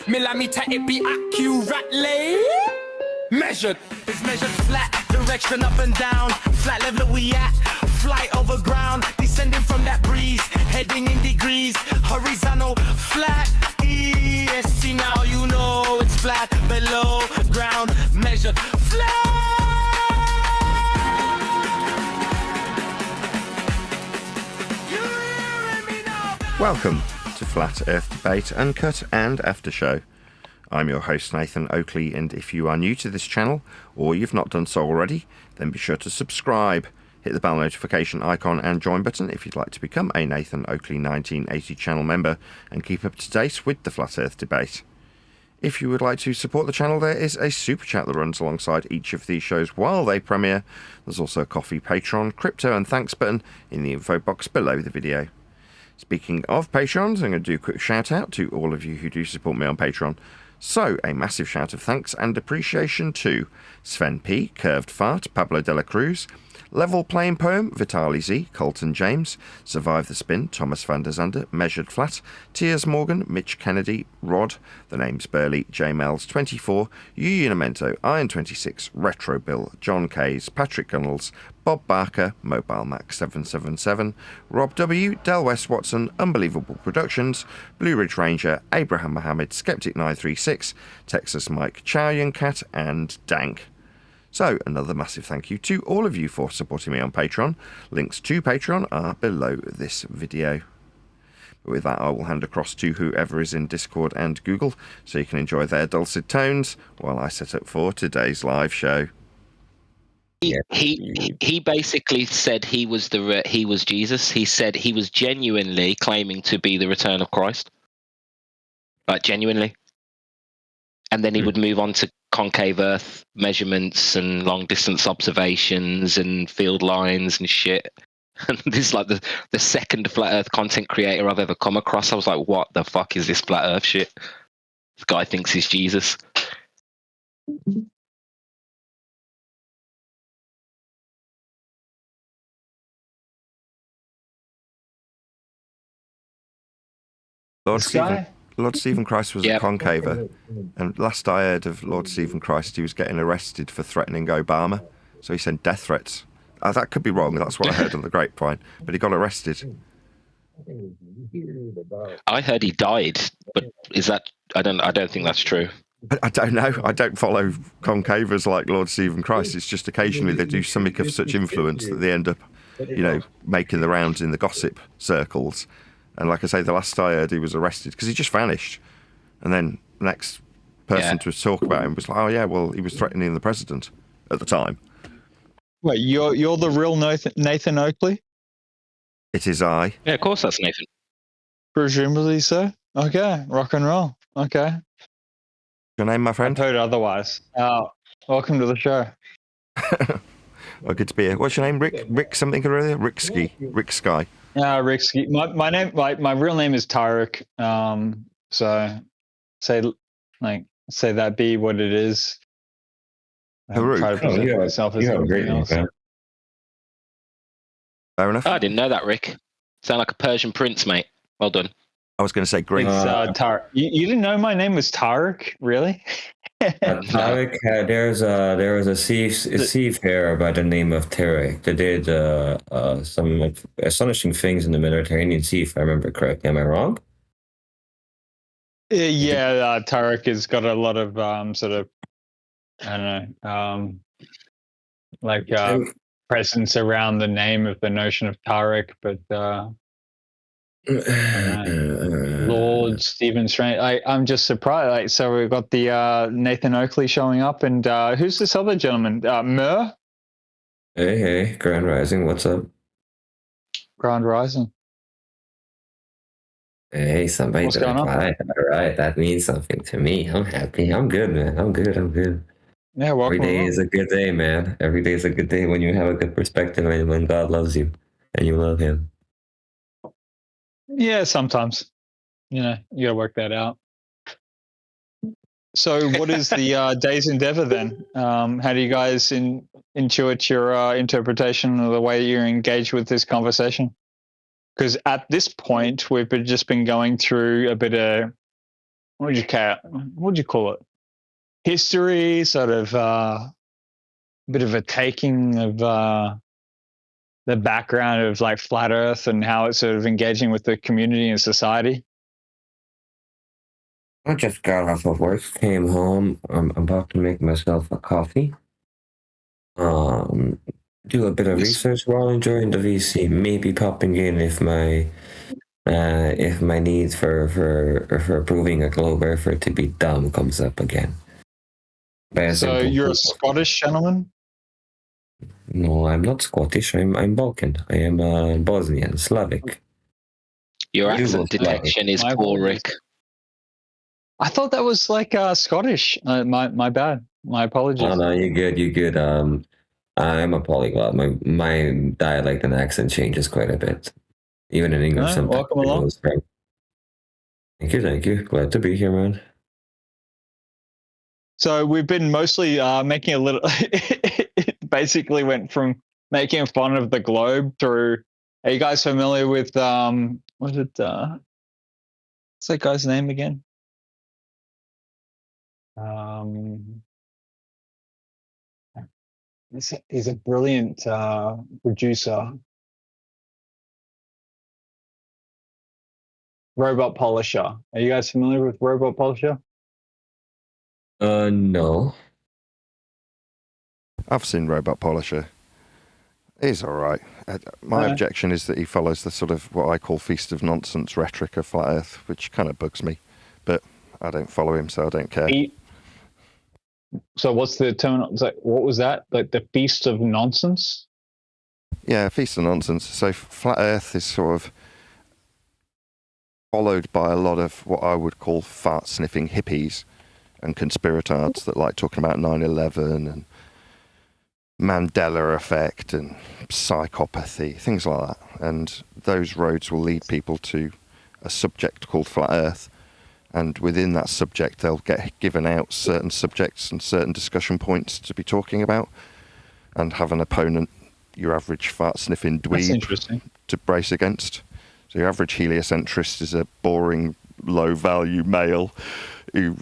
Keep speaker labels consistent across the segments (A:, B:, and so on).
A: Millimeter, it be accurately measured. It's measured flat, direction up and down. Flat level we at, flight over ground. Descending from that breeze, heading in degrees. Horizontal, flat, ESC. Now you know it's flat, below ground. Measured flat.
B: Welcome to Flat Earth Debate, Uncut and After Show. I'm your host Nathan Oakley, and if you are new to this channel, or you've not done so already, then be sure to subscribe, hit the bell notification icon and join button if you'd like to become a Nathan Oakley 1980 channel member and keep up to date with the Flat Earth Debate. If you would like to support the channel, there is a super chat that runs alongside each of these shows while they premiere. There's also a coffee, Patreon, crypto and thanks button in the info box below the video. Speaking of Patreons, I'm going to do a quick shout out to all of you who do support me on Patreon. So, a massive shout of thanks and appreciation to Sven P, Curved Fart, Pablo de la Cruz, Level Playing Poem, Vitaly Z, Colton James, Survive the Spin, Thomas van der Zander, Measured Flat, Tiers Morgan, Mitch Kennedy, Rod, The Name's Burley, J Mel's 24, Unimento, Iron 26, Retro Bill, John Kays, Patrick Gunnels, Bob Barker, Mobile Mac 777, Rob W, Del West Watson, Unbelievable Productions, Blue Ridge Ranger, Abraham Mohammed, Skeptic 936, Texas Mike, Chow Yun Cat, and Dank. So, another massive thank you to all of you for supporting me on Patreon. Links to Patreon are below this video. But with that, I will hand across to whoever is in Discord and Google, so you can enjoy their dulcet tones while I set up for today's live show.
C: He basically said he was Jesus. He said he was genuinely claiming to be the return of Christ, like genuinely, and then he would move on to concave Earth measurements and long distance observations and field lines and shit. And this is like the second flat Earth content creator I've ever come across. I was like, what the fuck is this flat Earth shit? This guy thinks he's Jesus.
B: Lord Stephen Christ was a concaver, and last I heard of Lord Stephen Christ, he was getting arrested for threatening Obama, so he sent death threats. That could be wrong, that's what I heard on the grapevine, but he got arrested.
C: I heard he died, but is that... I don't think that's true.
B: I don't know. I don't follow concavers like Lord Stephen Christ. It's just occasionally they do something of such influence that they end up, making the rounds in the gossip circles. And like I say, the last I heard, he was arrested because he just vanished. And then the next person to talk about him was like, oh yeah, well, he was threatening the president at the time.
D: Wait, you're the real Nathan Oakley?
B: It is I.
C: Yeah, of course that's Nathan.
D: Presumably so. Okay, rock and roll. Okay.
B: Your name, my friend?
D: I've heard otherwise. Welcome to the show.
B: Oh, good to be here. What's your name? Rick something or other? Rick Sky.
D: Rick Ski. My name, my real name is Tarek. So say that be what it is. Try to present myself as something else.
B: Fair enough.
C: Oh, I didn't know that, Rick. Sound like a Persian prince, mate. Well done.
B: I was going to say Greek.
D: Tarek. You didn't know my name was Tarek, really?
E: Tarek, there was a seafarer by the name of Tarek that did some astonishing things in the Mediterranean Sea, if I remember correctly. Am I wrong?
D: Tarek has got a lot of sort of, I don't know, presence around the name of the notion of Tarek, but Lord Stephen Strange. I'm just surprised. So we've got the Nathan Oakley showing up, and who's this other gentleman? Mur?
E: Hey, Grand Rising, what's up?
D: Grand Rising.
E: Hey, somebody
D: What's
E: did
D: going on?
E: All right, that means something to me. I'm happy. I'm good, man. I'm good.
D: Yeah, welcome.
E: Every day
D: along.
E: is a good day, man. Every day is a good day when you have a good perspective and when God loves you and you love him.
D: Yeah, sometimes. You gotta work that out. So what is the day's endeavor then? How do you guys intuit your interpretation of the way you're engaged with this conversation? Because at this point, we've just been going through a bit of what would you call it? History, sort of bit of a taking of the background of like flat Earth and how it's sort of engaging with the community and society.
E: I just got off of work, came home. I'm about to make myself a coffee. Do a bit of research while enjoying the VC. Maybe popping in if my need for proving a globe effort to be dumb comes up again.
D: So you're a Scottish gentleman?
E: No, I'm not Scottish. I'm Balkan. I am Bosnian, Slavic.
C: Your accent detection is poor, Rick.
E: Oh,
D: I thought that was like Scottish. My bad. My apologies.
E: Oh no, you're good. You're good. I'm a polyglot. My dialect and accent changes quite a bit, even in English.
D: No, welcome along.
E: Thank you. Glad to be here, man.
D: So we've been mostly making a little. It basically went from making fun of the globe through. Are you guys familiar with what's that guy's name again? He's a brilliant producer. Robot Polisher. Are you guys familiar with Robot Polisher?
E: No.
B: I've seen Robot Polisher. He's all right. My objection is that he follows the sort of what I call feast of nonsense rhetoric of Flat Earth, which kind of bugs me. But I don't follow him, so I don't care.
D: So what's the term? What was that? Like the feast of nonsense?
B: Yeah, feast of nonsense. So Flat Earth is sort of followed by a lot of what I would call fart-sniffing hippies and conspiratards that like talking about 9/11 and Mandela effect and psychopathy, things like that. And those roads will lead people to a subject called Flat Earth. And within that subject, they'll get given out certain subjects and certain discussion points to be talking about and have an opponent, your average fart-sniffing dweeb, to brace against. So your average heliocentrist is a boring, low-value male who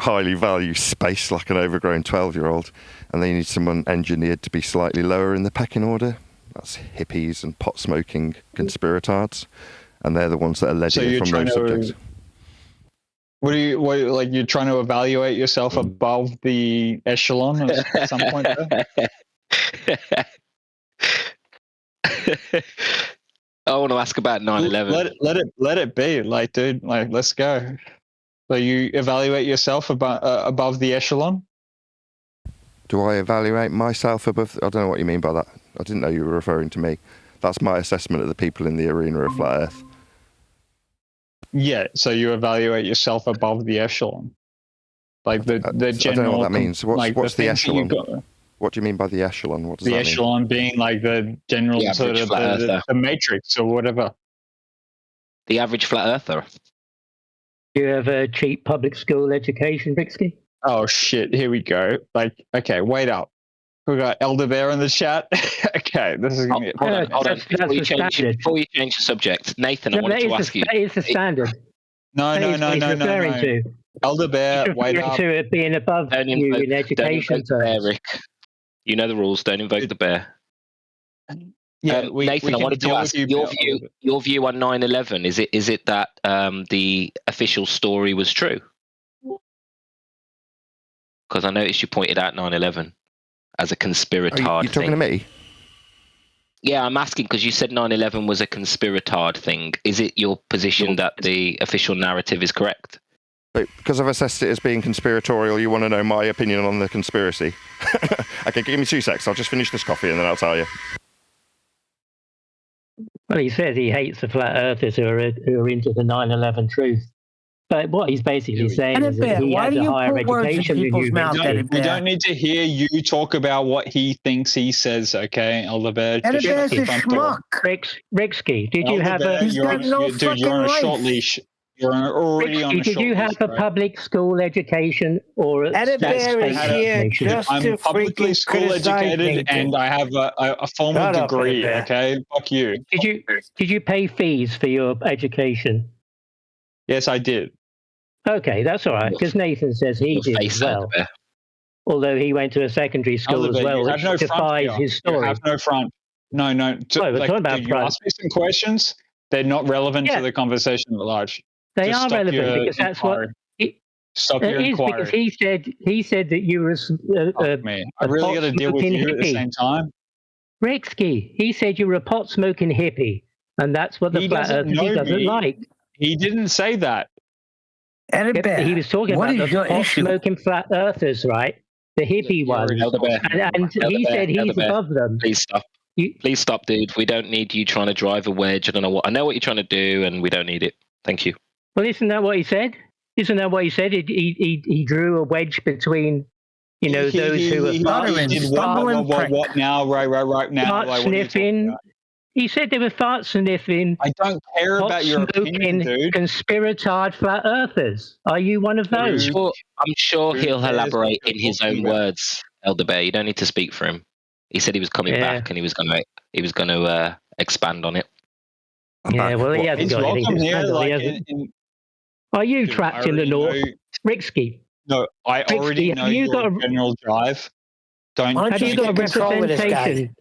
B: highly values space like an overgrown 12-year-old, and they need someone engineered to be slightly lower in the pecking order. That's hippies and pot-smoking conspiratards, and they're the ones that are led from those subjects.
D: What you're trying to evaluate yourself above the echelon at some point there?
C: I want to ask about 9/11.
D: Let it be, like, dude, like, let's go. So you evaluate yourself above the echelon?
B: Do I evaluate myself above? I don't know what you mean by that. I didn't know you were referring to me. That's my assessment of the people in the arena of Flat Earth.
D: Yeah, so you evaluate yourself above the echelon, like the general. I
B: don't know what that means. What's the echelon? What do you mean by the echelon? What does that mean? The
D: echelon being like the general sort of the matrix or whatever.
C: The average flat earther.
F: Do you have a cheap public school education, Brixky?
D: Oh shit! Here we go. Like, okay, wait up. We got Elder Bear in the chat. Okay, this is gonna be.
C: Hold on. Before you change the subject, Nathan, I wanted to ask you.
F: That is the standard.
D: No. Elder Bear, wait up.
F: To it being above you in education terms.
C: Rick. You know the rules. Don't invoke the bear.
D: Yeah,
C: Nathan, I wanted to ask your view on 9/11. Is it that the official story was true? Because I noticed you pointed out 9/11 as a conspiratard.
B: Are you talking to me?
C: Yeah, I'm asking because you said 9/11 was a conspiratard thing. Is it your position that the official narrative is correct?
B: Because I've assessed it as being conspiratorial, you want to know my opinion on the conspiracy? Okay, give me 2 secs. I'll just finish this coffee and then I'll tell you.
F: Well, he says he hates the flat earthers who are into the 9/11 truth. But what he's basically saying is that he has a higher education than you.
D: We don't need to hear you talk about what he thinks he says, okay, Elder Bear?
G: Edibear's a schmuck.
F: Rixky, did you have a...
G: He's got no
D: dude, you're on a short leash. You're already on a short leash.
F: Did you have a public school education or a...
G: Edibear is here just
D: I'm publicly school educated and I have a formal degree, okay? Fuck you.
F: Did you pay fees for your education?
D: Yes, I did.
F: Okay, that's all right, because Nathan says he did as well. Although he went to a secondary school as well, which defies his story.
D: You have no front. No.
F: We're talking about
D: you ask me some questions. They're not relevant to the conversation at large.
F: They are relevant because that's what.
D: Stop your inquiry.
F: Because he said that you were.
D: I really got to deal with you at the same time.
F: Rexky, he said you were a pot smoking hippie, and that's what the flat earth he doesn't like.
D: He didn't say that.
F: He was talking about the pot smoking flat earthers, right? The hippie ones. And he said he's above them.
C: Please stop. Please stop, dude. We don't need you trying to drive a wedge. I know what you're trying to do, and we don't need it. Thank you.
F: Well, isn't that what he said? Isn't that what he said? He drew a wedge between, those who are
D: what now? Right now.
F: Fart sniffing. He said they were fart sniffing.
D: I don't care about your opinion, dude.
F: Conspiratard flat earthers. Are you one of those?
C: I'm sure he'll elaborate in his own words, Elder Bear. You don't need to speak for him. He said he was coming back and he was going to expand on it.
F: Yeah, well, he hasn't got anything to expand on. Are you trapped in the north, Rixky?
D: No, I already know your general drive.
F: Have you got a representation?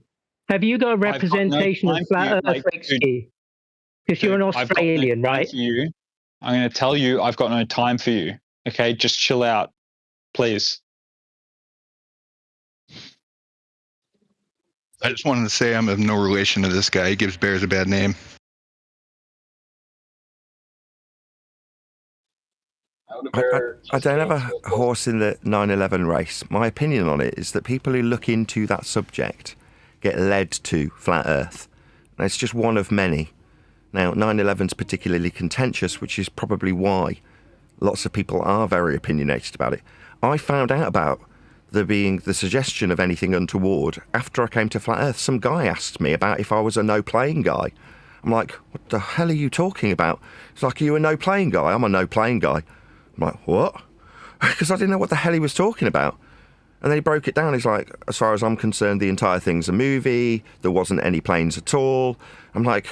F: Have you got a representation of flat Earth, Rixky? Because you're an Australian, right?
D: I'm going to tell you, I've got no time for you. Okay, just chill out, please.
H: I just wanted to say I'm of no relation to this guy. He gives bears a bad name.
B: I don't have a horse in the 9/11 race. My opinion on it is that people who look into that subject get led to flat Earth. And it's just one of many. Now, 9/11's particularly contentious, which is probably why lots of people are very opinionated about it. I found out about there being the suggestion of anything untoward after I came to flat Earth. Some guy asked me about if I was a no-playing guy. I'm like, what the hell are you talking about? It's like, are you a no-playing guy? I'm a no-playing guy. I'm like, what? Because I didn't know what the hell he was talking about. And then he broke it down. He's like, as far as I'm concerned, the entire thing's a movie. There wasn't any planes at all. I'm like,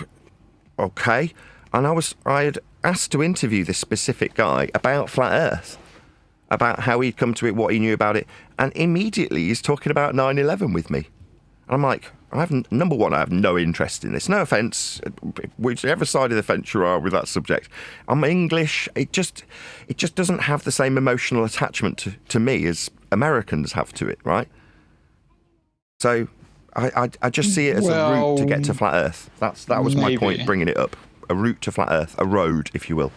B: okay. And I had asked to interview this specific guy about flat Earth, about how he'd come to it, what he knew about it. And immediately he's talking about 9/11 with me. And I'm like, number one, I have no interest in this. No offence, whichever side of the fence you are with that subject. I'm English. It just doesn't have the same emotional attachment to me as Americans have to it, right? So I just see it as a route to get to flat Earth. That was my point, bringing it up. A route to flat Earth, a road, if you will.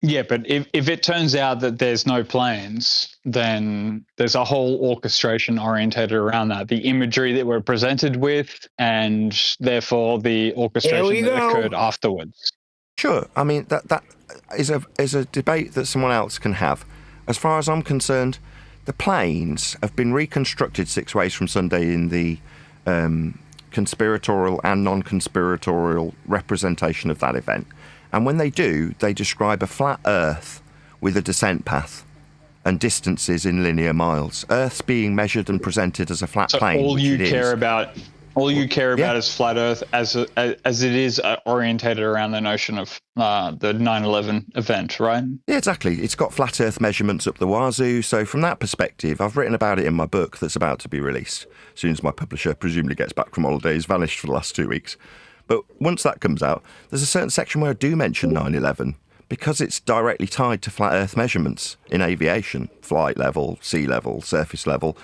D: Yeah, but if it turns out that there's no planes, then there's a whole orchestration orientated around that. The imagery that we're presented with, and therefore the orchestration that occurred afterwards.
B: Sure. I mean, that is a debate that someone else can have. As far as I'm concerned, the planes have been reconstructed 6 ways from Sunday in the conspiratorial and non-conspiratorial representation of that event. And when they do, they describe a flat Earth with a descent path and distances in linear miles. Earth's being measured and presented as a flat plane.
D: All you care about is flat Earth as it is orientated around the notion of the 9/11 event, right?
B: Yeah, exactly. It's got flat Earth measurements up the wazoo. So from that perspective, I've written about it in my book that's about to be released as soon as my publisher presumably gets back from holidays, vanished for the last 2 weeks. But once that comes out, there's a certain section where I do mention 9/11 because it's directly tied to flat Earth measurements in aviation, flight level, sea level, surface level,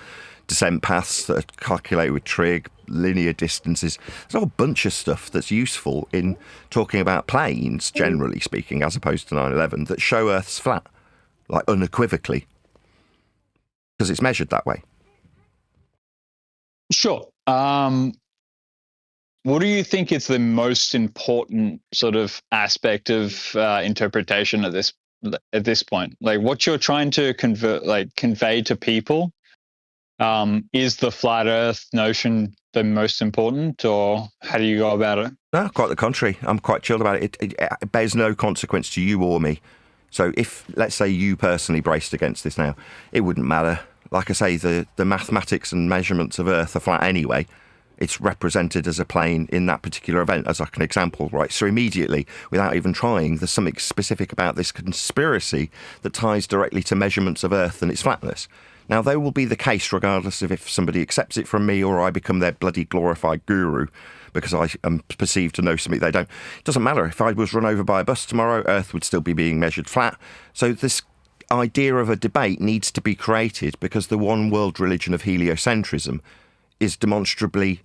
B: descent paths that are calculated with trig, linear distances. There's a whole bunch of stuff that's useful in talking about planes, generally speaking, as opposed to 9/11, that show Earth's flat, like unequivocally, because it's measured that way.
D: Sure. What do you think is the most important sort of aspect of interpretation at this point? Like, what you're trying to convey to people, is the flat Earth notion the most important, or how do you go about it?
B: No, quite the contrary. I'm quite chilled about it. It bears no consequence to you or me. So if, let's say, you personally braced against this now, it wouldn't matter. Like I say, the mathematics and measurements of Earth are flat anyway. It's represented as a plane in that particular event, as like an example, right? So immediately, without even trying, there's something specific about this conspiracy that ties directly to measurements of Earth and its flatness. Now, they will be the case regardless of if somebody accepts it from me or I become their bloody glorified guru because I am perceived to know something they don't. It doesn't matter. If I was run over by a bus tomorrow, Earth would still be being measured flat. So this idea of a debate needs to be created because the one world religion of heliocentrism is demonstrably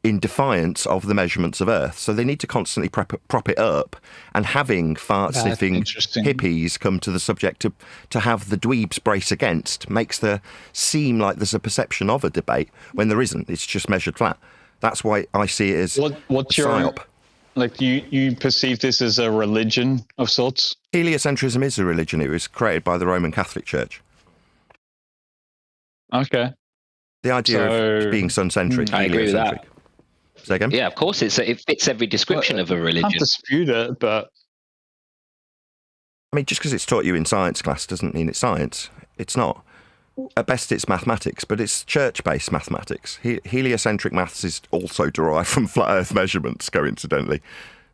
B: in defiance of the measurements of Earth. So they need to constantly prop it up, and having fart-sniffing hippies come to the subject to have the dweebs brace against makes there seem like there's a perception of a debate when there isn't. It's just measured flat. That's why I see it as
D: what's
B: a
D: your
B: psyop.
D: Like you perceive this as a religion of sorts?
B: Heliocentrism is a religion. It was created by the Roman Catholic Church.
D: Okay.
B: The idea of being sun-centric,
C: I agree with that.
B: Say again?
C: Yeah, of course, it fits every description of a religion.
D: I can't dispute it, but
B: I mean, just because it's taught you in science class doesn't mean it's science. It's not. At best, it's mathematics, but it's church-based mathematics. Heliocentric maths is also derived from flat Earth measurements, coincidentally.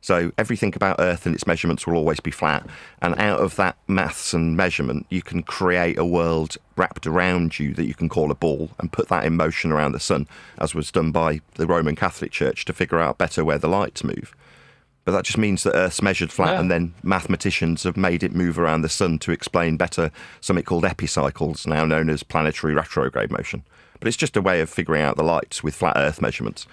B: So everything about Earth and its measurements will always be flat. And out of that maths and measurement, you can create a world wrapped around you that you can call a ball and put that in motion around the sun, as was done by the Roman Catholic Church to figure out better where the lights move. But that just means that Earth's measured flat, and then mathematicians have made it move around the sun to explain better something called epicycles, now known as planetary retrograde motion. But it's just a way of figuring out the lights with flat Earth measurements.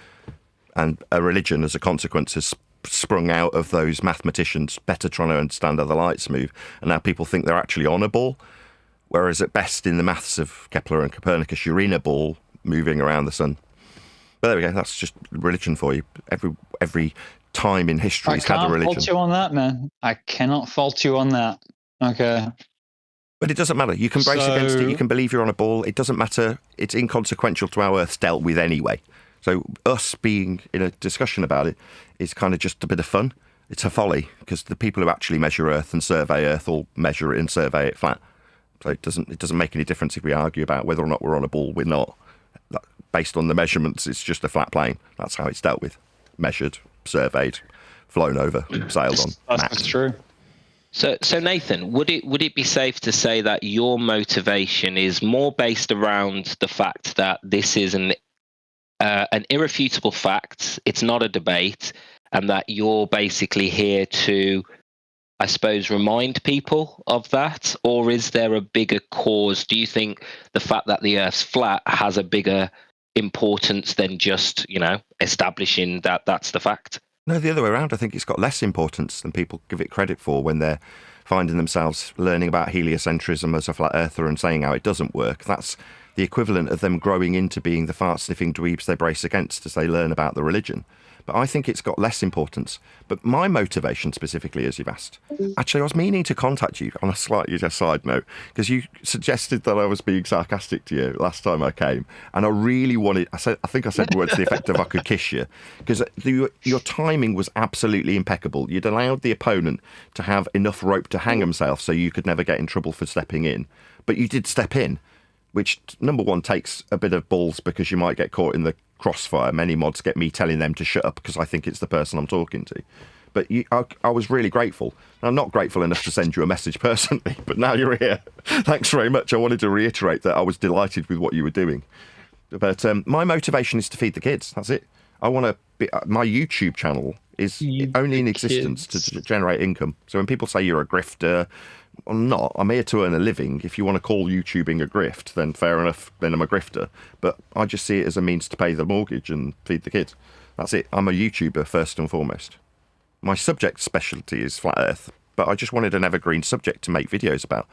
B: And a religion, as a consequence, has sprung out of those mathematicians better trying to understand how the lights move. And now people think they're actually on a ball, whereas at best in the maths of Kepler and Copernicus, you're in a ball moving around the sun. But there we go. That's just religion for you. Every time in history has had a religion.
D: I can't fault you on that, man. I cannot fault you on that. Okay.
B: But it doesn't matter. You can brace against it. You can believe you're on a ball. It doesn't matter. It's inconsequential to how Earth's dealt with anyway. So us being in a discussion about it is kind of just a bit of fun. It's a folly because the people who actually measure Earth and survey Earth all measure it and survey it flat. So it doesn't make any difference if we argue about whether or not we're on a ball. We're not. Based on the measurements, it's just a flat plane. That's how it's dealt with. Measured, surveyed, flown over, sailed on.
D: That's true.
C: So Nathan, would it be safe to say that your motivation is more based around the fact that this is an irrefutable fact, it's not a debate, and that you're basically here to, I suppose, remind people of that? Or is there a bigger cause? Do you think the fact that the Earth's flat has a bigger importance than just, establishing that that's the fact?
B: No, the other way around. I think it's got less importance than people give it credit for when they're finding themselves learning about heliocentrism as a flat earther and saying how it doesn't work. That's the equivalent of them growing into being the fart-sniffing dweebs they brace against as they learn about the religion. But I think it's got less importance. But my motivation specifically, as you've asked, actually, I was meaning to contact you on a slightly side note, because you suggested that I was being sarcastic to you last time I came. And I really wanted, I think I said words to the effect of I could kiss you, because your timing was absolutely impeccable. You'd allowed the opponent to have enough rope to hang himself so you could never get in trouble for stepping in. But you did step in, which, number one, takes a bit of balls because you might get caught in the crossfire. Many mods get me telling them to shut up because I think it's the person I'm talking to. But I was really grateful. I'm not grateful enough to send you a message personally, but now you're here. Thanks very much. I wanted to reiterate that I was delighted with what you were doing. But my motivation is to feed the kids. That's it. I want to be, my YouTube channel is only in existence to generate income. So when people say you're a grifter, I'm not. I'm here to earn a living. If you want to call YouTubing a grift, then fair enough, then I'm a grifter. But I just see it as a means to pay the mortgage and feed the kids. That's it. I'm a YouTuber first and foremost. My subject specialty is flat Earth, but I just wanted an evergreen subject to make videos about.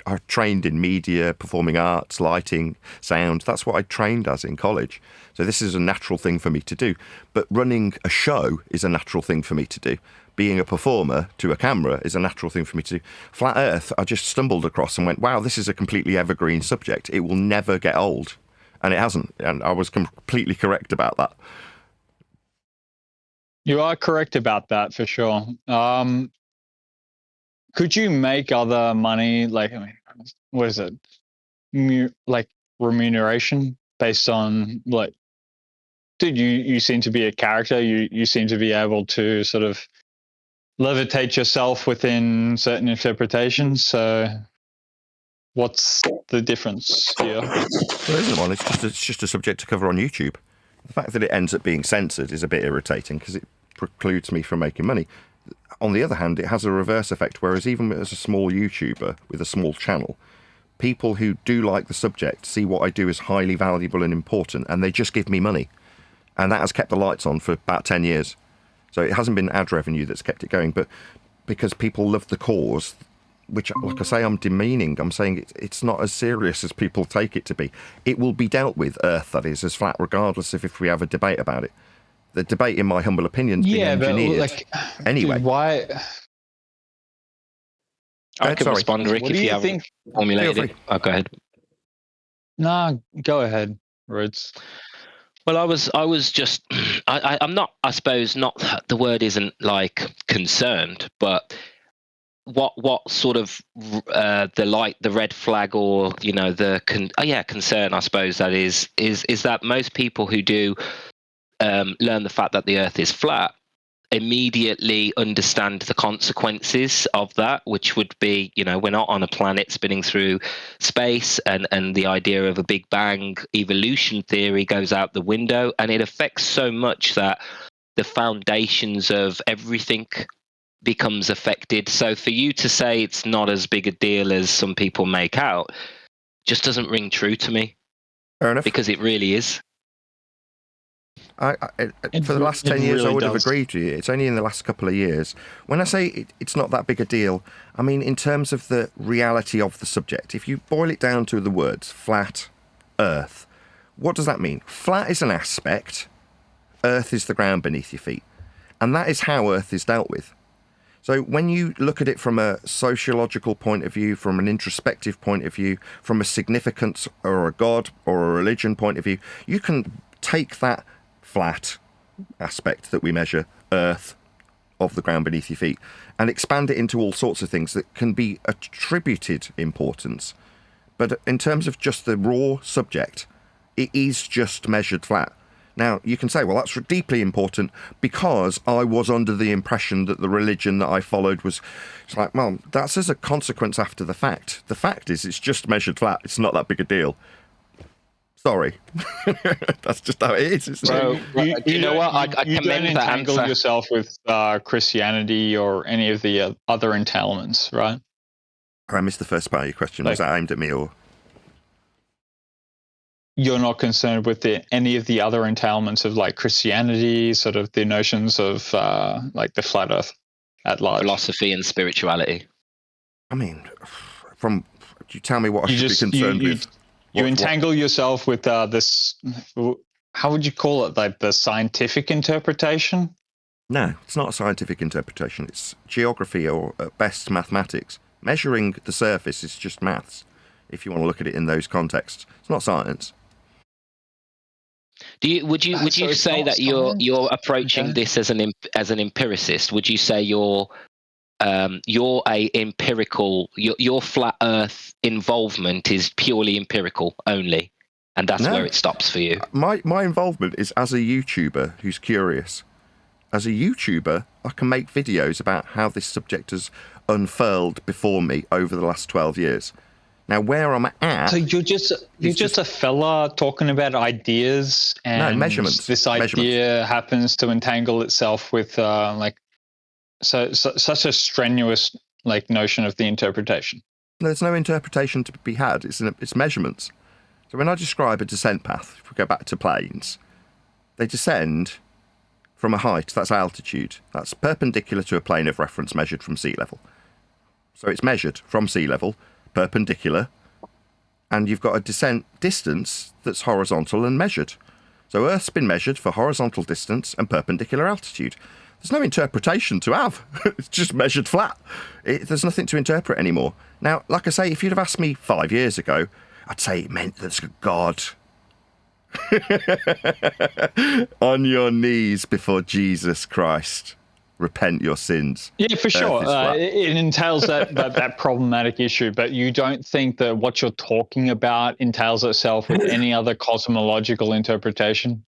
B: I trained in media, performing arts, lighting, sound. That's what I trained as in college. So this is a natural thing for me to do. But running a show is a natural thing for me to do. Being a performer to a camera is a natural thing for me to do. Flat Earth, I just stumbled across and went, wow, this is a completely evergreen subject. It will never get old. And it hasn't. And I was completely correct about that.
D: You are correct about that for sure. Could you make other money, like, what is it? Like remuneration based on like dude, you seem to be a character. You seem to be able to sort of levitate yourself within certain interpretations. So what's the difference here?
B: There isn't one. It's just a subject to cover on YouTube. The fact that it ends up being censored is a bit irritating because it precludes me from making money. On the other hand, it has a reverse effect, whereas even as a small YouTuber with a small channel, people who do like the subject see what I do as highly valuable and important, and they just give me money. And that has kept the lights on for about 10 years. So it hasn't been ad revenue that's kept it going, but because people love the cause, which, like I say, I'm demeaning. I'm saying it's not as serious as people take it to be. It will be dealt with, Earth, that is, as flat, regardless of if we have a debate about it. The debate, in my humble opinion, is being engineered.
D: But
B: anyway.
D: Dude, why?
C: I can respond, Rick, if you haven't formulated it. Oh, go ahead.
D: No, go ahead, Rhodes.
C: Well, I was just, I'm not, I suppose, not, the word isn't like concerned, but what sort of the red flag, or concern, I suppose, that is that most people who do learn the fact that the Earth is flat immediately understand the consequences of that, which would be, we're not on a planet spinning through space, and the idea of a Big Bang evolution theory goes out the window, and it affects so much that the foundations of everything becomes affected. So for you to say it's not as big a deal as some people make out just doesn't ring true to me.
B: Fair enough.
C: Because it really is.
B: For the last 10 years,
D: really
B: I would
D: does.
B: have agreed with you. It's only in the last couple of years. When I say it's not that big a deal, I mean in terms of the reality of the subject. If you boil it down to the words flat, Earth, what does that mean? Flat is an aspect, Earth is the ground beneath your feet. And that is how Earth is dealt with. So when you look at it from a sociological point of view, from an introspective point of view, from a significance or a God or a religion point of view, you can take that flat aspect that we measure, Earth, of the ground beneath your feet, and expand it into all sorts of things that can be attributed importance. But in terms of just the raw subject, it is just measured flat. Now, you can say, well, that's deeply important because I was under the impression that the religion that I followed was... It's like, well, that's as a consequence after the fact. The fact is, it's just measured flat. It's not that big a deal. Sorry. That's just how it is, isn't it?
D: You
C: know what? I
D: you don't
C: commend that
D: entangle
C: answer.
D: yourself with Christianity or any of the other entanglements, right?
B: I missed the first part of your question. Was that aimed at me or...
D: You're not concerned with any of the other entanglements of like Christianity, sort of the notions of like the flat Earth at large.
C: Philosophy and spirituality.
B: I mean, you tell me what I should be concerned with.
D: You entangle yourself with this, how would you call it, like the scientific interpretation?
B: No, it's not a scientific interpretation. It's geography or at best mathematics. Measuring the surface is just maths, if you want to look at it in those contexts. It's not science.
C: Would you say that you're approaching this as an empiricist? Would you say you're a empirical, your flat Earth involvement is purely empirical only, and that's where it stops for you?
B: My involvement is as a YouTuber who's curious. As a YouTuber, I can make videos about how this subject has unfurled before me over the last 12 years. Now, where I'm at...
D: So you're just a fella talking about ideas, and
B: no, measurements.
D: This idea happens to entangle itself with such a strenuous like notion of the interpretation.
B: There's no interpretation to be had. It's measurements. So when I describe a descent path, if we go back to planes, they descend from a height, that's altitude. That's perpendicular to a plane of reference measured from sea level. So it's measured from sea level, perpendicular, and you've got a descent distance that's horizontal and measured. So Earth's been measured for horizontal distance and perpendicular altitude. There's no interpretation to have. It's just measured flat. There's nothing to interpret anymore. Now, like I say, if you'd have asked me 5 years ago, I'd say it meant there's a God. On your knees before Jesus Christ. Repent your sins.
D: Yeah, for sure. It entails that problematic issue, but you don't think that what you're talking about entails itself with any other cosmological interpretation?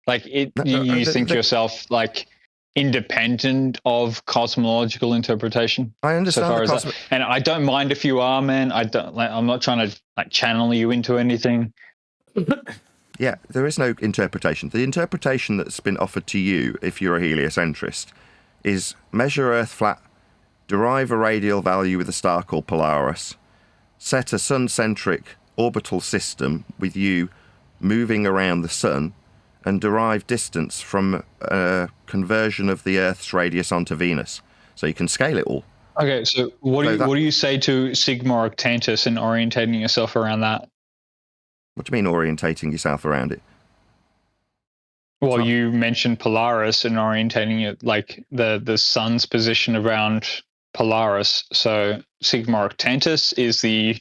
D: Like you think yourself like independent of cosmological interpretation.
B: I understand
D: and I don't mind if you are, man. I'm not trying to like channel you into anything.
B: Yeah, there is no interpretation. The interpretation that's been offered to you, if you're a heliocentrist, is measure Earth flat, derive a radial value with a star called Polaris, set a sun-centric orbital system with you moving around the sun, and derive distance from a conversion of the Earth's radius onto Venus. So you can scale it all.
D: Okay, so what do you say to Sigma Octantis and orientating yourself around that?
B: What do you mean orientating yourself around it?
D: Well, you mentioned Polaris and orientating it like the sun's position around Polaris. So Sigma Octantis is the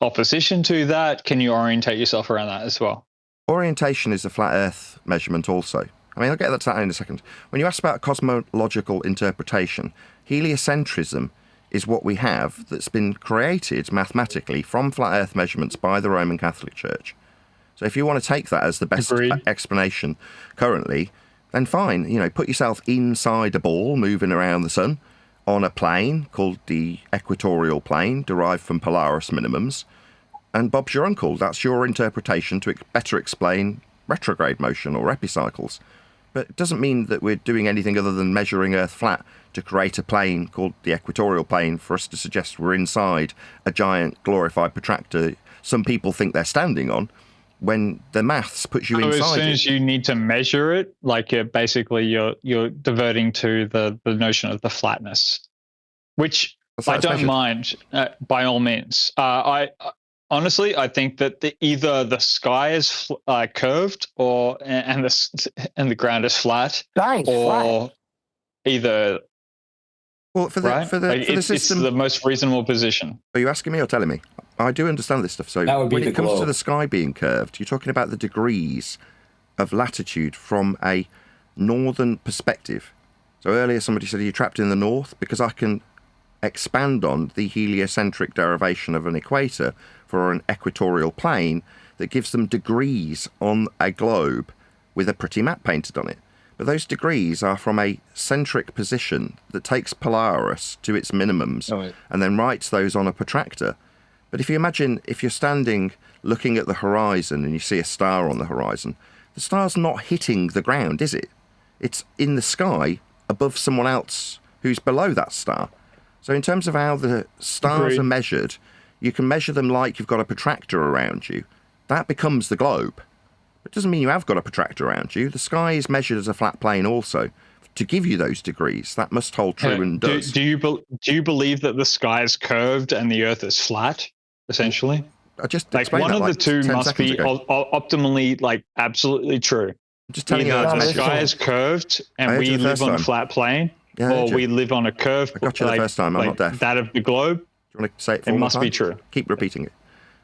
D: opposition to that. Can you orientate yourself around that as well?
B: Orientation is a flat Earth measurement also. I mean, I'll get to that in a second. When you ask about cosmological interpretation, heliocentrism is what we have that's been created mathematically from flat Earth measurements by the Roman Catholic Church. So if you want to take that as the best explanation currently, then fine. You know, put yourself inside a ball moving around the sun on a plane called the equatorial plane, derived from Polaris minimums, and Bob's your uncle. That's your interpretation to better explain retrograde motion or epicycles. But it doesn't mean that we're doing anything other than measuring Earth flat to create a plane called the equatorial plane for us to suggest we're inside a giant glorified protractor some people think they're standing on, when the maths puts you inside.
D: As soon as you need to measure it, like basically you're diverting to the notion of the flatness, which I don't mind by all means. I honestly, I think that either the sky is curved and the ground is flat, or either.
B: Well, for the system,
D: it's the most reasonable position.
B: Are you asking me or telling me? I do understand this stuff. So when it comes to the sky being curved, you're talking about the degrees of latitude from a northern perspective. So earlier somebody said you're trapped in the north, because I can expand on the heliocentric derivation of an equator for an equatorial plane that gives them degrees on a globe with a pretty map painted on it. But those degrees are from a centric position that takes Polaris to its minimums and then writes those on a protractor. But if you imagine, if you're standing looking at the horizon and you see a star on the horizon, the star's not hitting the ground, is it? It's in the sky above someone else who's below that star. So in terms of how the stars are measured, you can measure them like you've got a protractor around you. That becomes the globe. It doesn't mean you have got a protractor around you. The sky is measured as a flat plane also. To give you those degrees, that must hold true and does.
D: Do you believe that the sky is curved and the Earth is flat, essentially?
B: I just
D: like one of the two must be optimally like absolutely true.
B: I'm just telling
D: either
B: you
D: the sky is curved and we live on a flat plane, or we live on a curved.
B: I got you the first time. I'm not deaf.
D: That of the globe.
B: Do you want to say it?
D: It must be true.
B: Keep repeating it.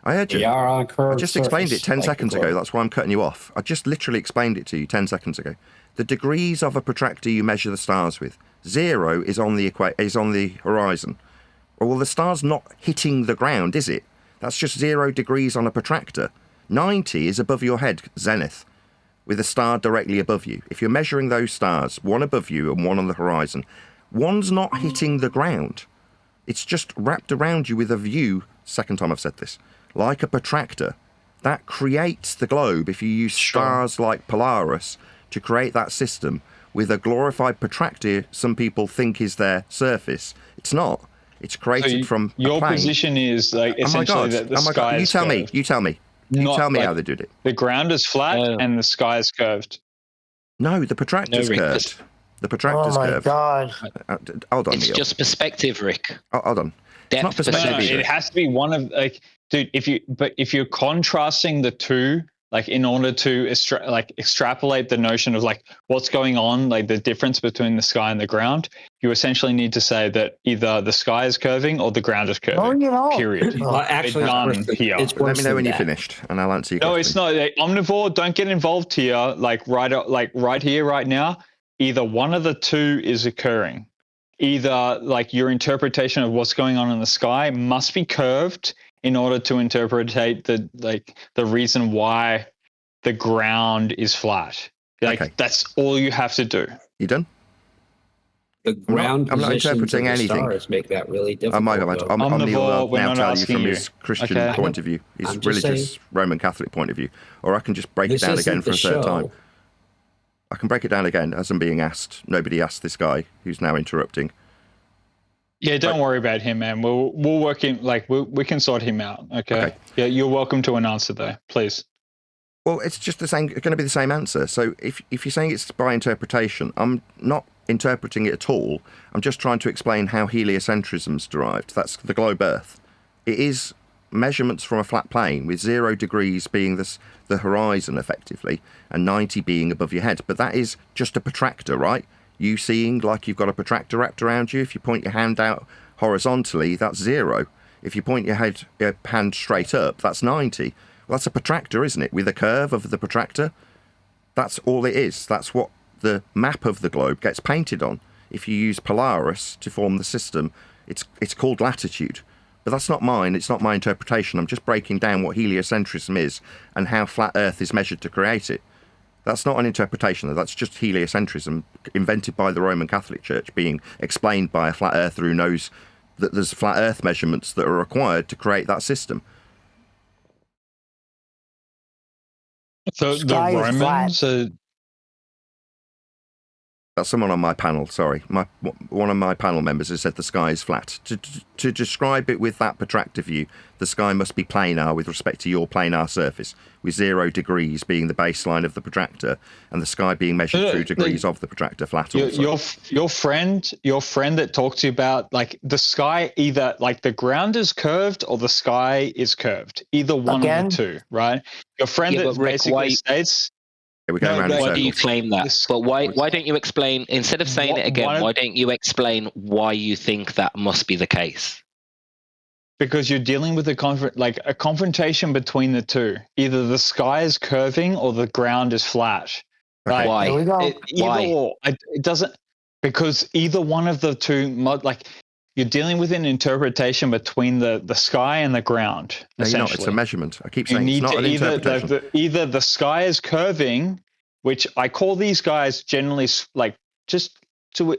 B: I heard you.
E: We are on a curved
B: I just explained it 10 seconds ago. That's why I'm cutting you off. I just literally explained it to you 10 seconds ago. The degrees of a protractor you measure the stars with. 0 is on the horizon. Well, the star's not hitting the ground, is it? That's just 0 degrees on a protractor. 90 is above your head, zenith, with a star directly above you. If you're measuring those stars, one above you and one on the horizon, one's not hitting the ground. It's just wrapped around you with a view, second time I've said this, like a protractor. That creates the globe if you use stars like Polaris to create that system with a glorified protractor some people think is their surface. It's not. It's created from
D: your
B: a plane.
D: Position is like essentially that the sky is curved.
B: You tell me how they did it.
D: The ground is flat and the sky is curved.
B: No, the protractor's curved. The protractor's curved.
G: Oh my
B: God. Hold on,
C: It's
B: Neil.
C: just perspective, Rick.
B: Hold on.
C: Depth
B: not perspective
C: perspective.
D: It has to be one of like, dude. If you're contrasting the two, like in order to extrapolate the notion of like what's going on, like the difference between the sky and the ground, you essentially need to say that either the sky is curving or the ground is curving. Period.
E: Actually,
D: here.
B: Let me know when you're finished, and I'll answer you.
D: No, it's not. Omnivore, don't get involved here. Like right here, right now. Either one of the two is occurring. Either like your interpretation of what's going on in the sky must be curved in order to interpret the reason why the ground is flat. Like
B: Okay.
D: that's all you have to do.
B: You done?
I: The ground
B: I'm not
I: positions
B: interpreting
I: of the
B: anything.
I: stars make that really difficult.
B: Omnil will
D: we're
B: now
D: not
B: tell you
D: asking
B: from
D: you.
B: his Christian
D: Okay.
B: point of view, his
I: I'm just
B: religious Roman Catholic point of view, or I can just break it down again for a third time. I can break it down again as I'm being asked. Nobody asked this guy who's now interrupting.
D: Yeah, don't worry about him, man. We'll work in, like, we can sort him out. Okay. Yeah, you're welcome to an answer though, please.
B: Well, it's just going to be the same answer. So if you're saying it's by interpretation, I'm not interpreting it at all. I'm just trying to explain how heliocentrism's derived. That's the globe Earth. It is measurements from a flat plane with 0 degrees being the horizon effectively and 90 being above your head. But that is just a protractor, right? You seeing like you've got a protractor wrapped around you. If you point your hand out horizontally, that's 0. If you point your hand straight up, that's 90. Well, that's a protractor, isn't it? With a curve of the protractor. That's all it is. That's what the map of the globe gets painted on. If you use Polaris to form the system, it's called latitude. But that's not mine. It's not my interpretation. I'm just breaking down what heliocentrism is and how flat Earth is measured to create it. That's not an interpretation. That's just heliocentrism invented by the Roman Catholic Church being explained by a flat earther who knows that there's flat Earth measurements that are required to create that system.
D: So the Romans
B: That's someone on my panel, sorry. One of my panel members has said the sky is flat. To describe it with that protractor view, the sky must be planar with respect to your planar surface, with 0 degrees being the baseline of the protractor, and the sky being measured through degrees of the protractor flat also.
D: Your friend that talked to you about, like, the sky, either like the ground is curved or the sky is curved. Either one of the two, right? Your friend that basically states...
B: We're going around in
C: why
B: circles.
C: do you claim that? But why don't you explain, instead of saying it again, why don't you explain why you think that must be the case?
D: Because you're dealing with a confrontation between the two. Either the sky is curving or the ground is flat.
B: Okay.
C: Why?
G: There we go.
C: Why?
D: Or. It doesn't, because either one of the two, like, you're dealing with an interpretation between the sky and the ground.
B: No, you're not. It's a measurement. I keep saying it's not an interpretation.
D: Either the sky is curving, which I call these guys generally, like, just to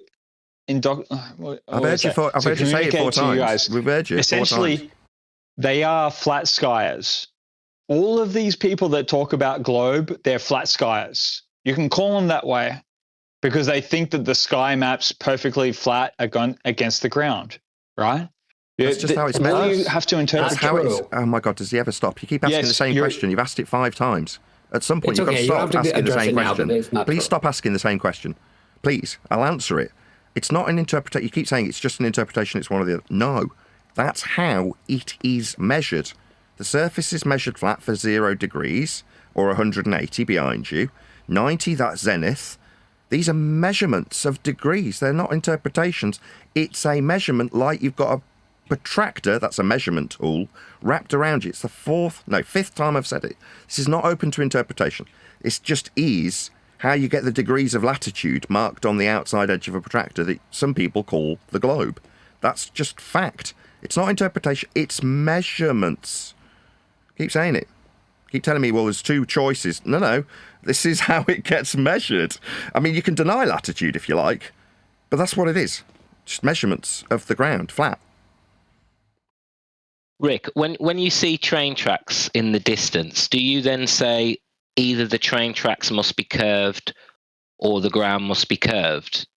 B: I've heard you say it 4 times. We've heard you 4 times.
D: Essentially, they are flat skiers. All of these people that talk about globe, they're flat skiers. You can call them that way because they think that the sky maps perfectly flat against the ground, right?
B: That's just how it's measured.
D: You have to interpret.
B: That's how it's. Oh my God! Does he ever stop? You keep asking the same question. You've asked it 5 times. At some point, you've got to stop asking the same question. Please stop asking the same question. Please, I'll answer it. It's not an interpretation. You keep saying it's just an interpretation. It's one or the other. No, that's how it is measured. The surface is measured flat for 0 degrees or 180 behind you. 90, that's zenith. These are measurements of degrees. They're not interpretations. It's a measurement, like you've got a protractor, that's a measurement tool, wrapped around you. It's the 5th time I've said it. This is not open to interpretation. It just is how you get the degrees of latitude marked on the outside edge of a protractor that some people call the globe. That's just fact. It's not interpretation. It's measurements. Keep saying it. Keep telling me, well, there's 2 choices. No. This is how it gets measured. I mean, you can deny latitude if you like, but that's what it is. Just measurements of the ground, flat.
C: Rick, when you see train tracks in the distance, do you then say either the train tracks must be curved or the ground must be curved?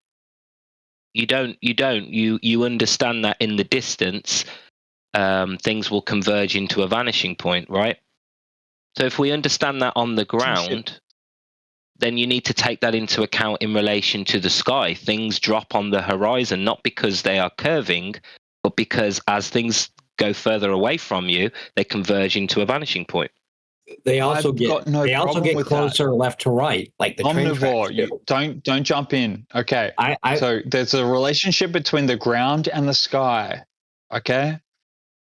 C: You don't. You understand that in the distance, things will converge into a vanishing point, right? So if we understand that on the ground, then you need to take that into account in relation to the sky. Things drop on the horizon, not because they are curving, but because as things go further away from you, they converge into a vanishing point.
I: They also get closer left to right, like the
D: Omnivore. Don't jump in. Okay. So there's a relationship between the ground and the sky. Okay.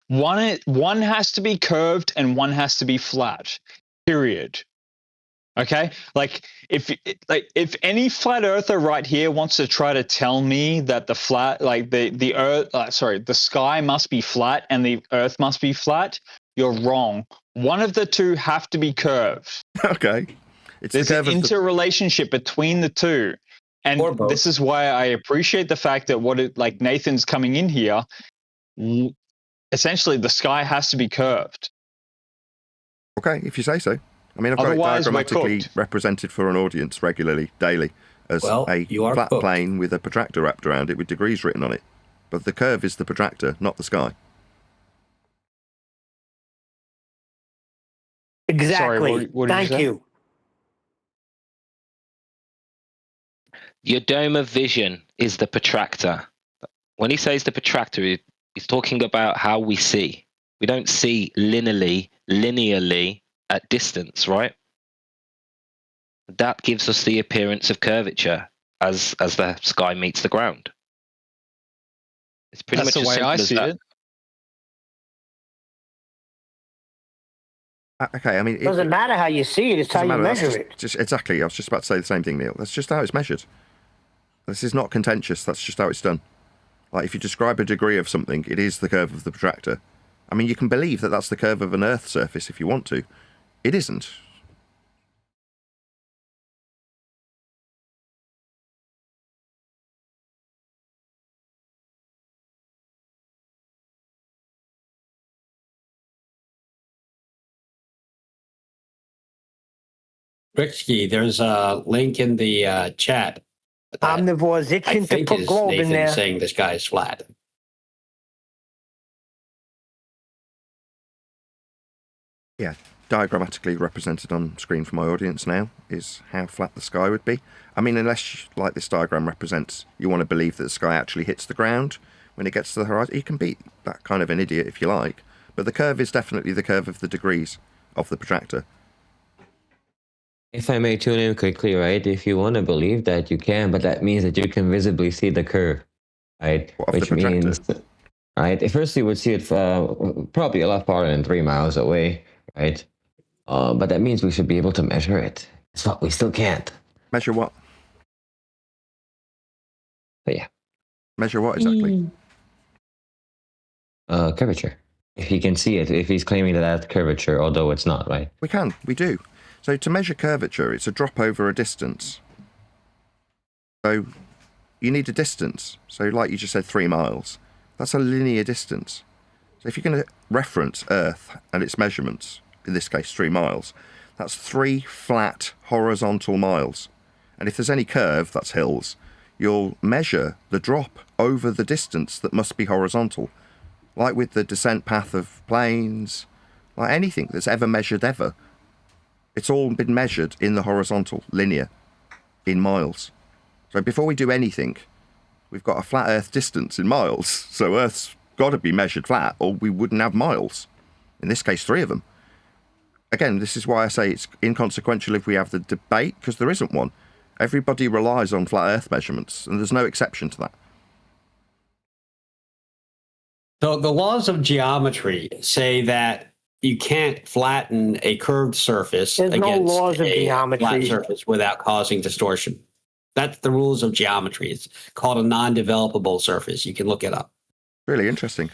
D: One has to be curved and one has to be flat. Period. Okay. Like if any flat earther right here wants to try to tell me that the flat, like the earth, the sky must be flat and the earth must be flat, you're wrong. One of the two have to be curved.
B: Okay.
D: There's an interrelationship between the two. And this is why I appreciate the fact that like Nathan's coming in here, essentially the sky has to be curved.
B: Okay, if you say so. I mean, I've got it diagrammatically represented for an audience regularly, daily, as a flat plane with a protractor wrapped around it with degrees written on it. But the curve is the protractor, not the sky.
G: Exactly.
D: Sorry,
G: Thank you.
C: Your dome of vision is the protractor. When he says the protractor, he's talking about how we see. We don't see linearly at distance, right? That gives us the appearance of curvature as the sky meets the ground. It's pretty much
D: the way I see it.
B: Okay, I mean...
G: It doesn't matter how you see it, it's how you measure it.
B: Exactly, I was just about to say the same thing, Neil. That's just how it's measured. This is not contentious, that's just how it's done. Like, if you describe a degree of something, it is the curve of the protractor. I mean, you can believe that that's the curve of an Earth surface if you want to. It isn't.
I: Ricky, there's a link in the chat.
G: Omnivore's itching to put globe in there.
I: Saying the sky is flat.
B: Yeah, diagrammatically represented on screen for my audience now is how flat the sky would be. I mean, unless, like this diagram represents, you want to believe that the sky actually hits the ground when it gets to the horizon. You can be that kind of an idiot if you like, but the curve is definitely the curve of the degrees of the protractor.
E: If I may tune in quickly, right? If you want to believe that, you can, but that means that you can visibly see the curve, right? Which means, right? First, you would see it probably a lot farther than 3 miles away, right? But that means we should be able to measure it. It's what we still can't.
B: Measure what?
E: But yeah.
B: Measure what exactly?
E: Curvature. If he can see it, if he's claiming that that's curvature, although it's not, right?
B: We do. So to measure curvature, it's a drop over a distance. So you need a distance. So like you just said, 3 miles. That's a linear distance. So if you're going to reference Earth and its measurements, in this case 3 miles, that's 3 flat horizontal miles. And if there's any curve, that's hills, you'll measure the drop over the distance that must be horizontal. Like with the descent path of planes, like anything that's ever measured ever. It's all been measured in the horizontal, linear, in miles. So before we do anything, we've got a flat Earth distance in miles. So Earth's got to be measured flat, or we wouldn't have miles. In this case, 3 of them. Again, this is why I say it's inconsequential if we have the debate, because there isn't one. Everybody relies on flat Earth measurements, and there's no exception to that.
I: So the laws of geometry say that you can't flatten a curved surface against a flat surface without causing distortion. That's the rules of geometry. It's called a non-developable surface. You can look it up.
B: Really interesting.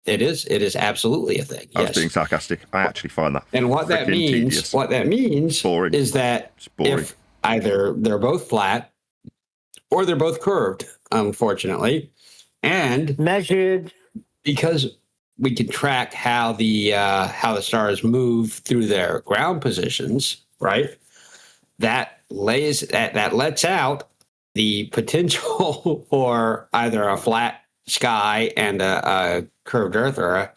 I: It is. It is absolutely a thing.
B: I was being sarcastic. I actually find that.
I: And what that means, is that if either they're both flat or they're both curved, unfortunately, and
G: measured,
I: because we can track how the stars move through their ground positions, right? That lets out the potential for either a flat sky and a curved Earth, or a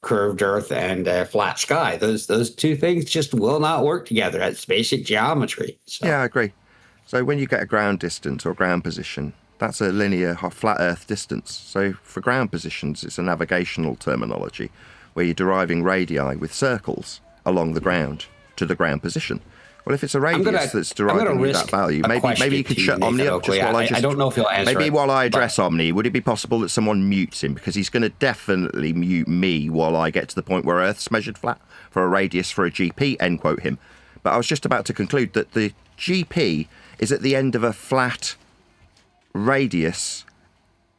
I: curved Earth and a flat sky. Those two things just will not work together. That's basic geometry. So.
B: Yeah, I agree. So when you get a ground distance or ground position, that's a linear flat Earth distance. So for ground positions, it's a navigational terminology where you're deriving radii with circles along the ground to the ground position. Well, if it's a radius that's deriving that value, maybe you could shut Omni up just while I don't know if he'll answer maybe while I address Omni, would it be possible that someone mutes him? Because he's going to definitely mute me while I get to the point where Earth's measured flat for a radius for a GP, end quote him. But I was just about to conclude that the GP is at the end of a flat radius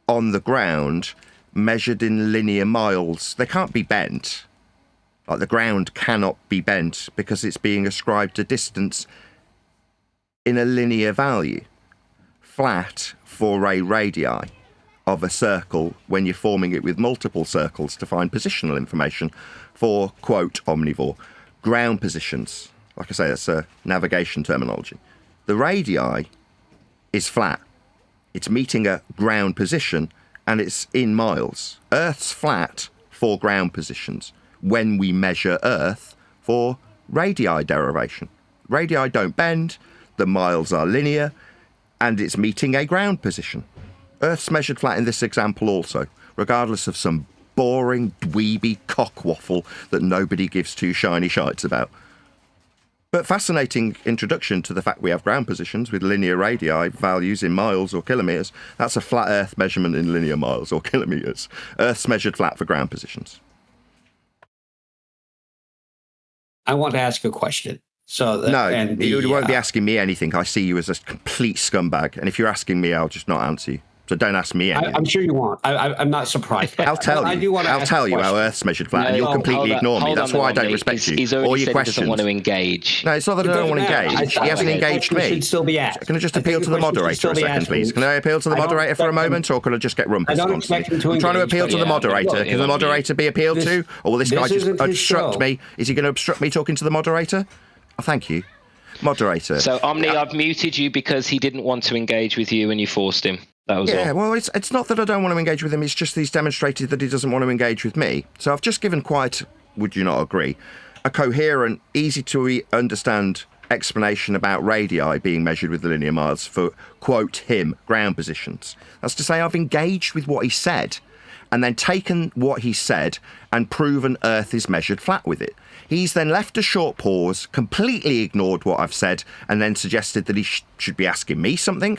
B: on the ground measured in linear miles. They can't be bent. Like the ground cannot be bent because it's being ascribed a distance in a linear value. Flat for a radii of a circle when you're forming it with multiple circles to find positional information for, quote, omnivore, ground positions. Like I say, that's a navigation terminology. The radii is flat. It's meeting a ground position and it's in miles. Earth's flat for ground positions when we measure Earth for radii derivation. Radii don't bend, the miles are linear, and it's meeting a ground position. Earth's measured flat in this example also, regardless of some boring, dweeby cockwaffle that nobody gives two shiny shites about. But fascinating introduction to the fact we have ground positions with linear radii values in miles or kilometres. That's a flat Earth measurement in linear miles or kilometres. Earth's measured flat for ground positions.
I: I want to ask a question. So
B: you won't be asking me anything. I see you as a complete scumbag. And if you're asking me, I'll just not answer you. So don't ask me anything.
I: I'm sure you won't. I'm not surprised.
B: I'll tell you. I'll tell you how Earth's measured flat, and you'll completely ignore me. That's why I don't respect you.
C: He's
B: or your
C: questions.
B: questions.
C: He doesn't want to engage.
B: No, it's not that I don't want to engage. He hasn't engaged me.
I: Should still be asked.
B: Can I just appeal to the moderator a second, please? Can I appeal to the moderator for a moment, or can I just get rumpus constantly? I'm trying to appeal to the moderator. Can the moderator be appealed to? Or will this guy just obstruct me? Is he going to obstruct me talking to the moderator? Oh, thank you. Moderator.
C: So, Omni, I've muted you because he didn't want to engage with you and you forced him. That was all.
B: Well, it's not that I don't want to engage with him. It's just he's demonstrated that he doesn't want to engage with me. So I've just given quite, would you not agree, a coherent, easy to understand explanation about radii being measured with the linear miles for, quote, him, ground positions. That's to say I've engaged with what he said and then taken what he said and proven Earth is measured flat with it. He's then left a short pause, completely ignored what I've said, and then suggested that he should be asking me something.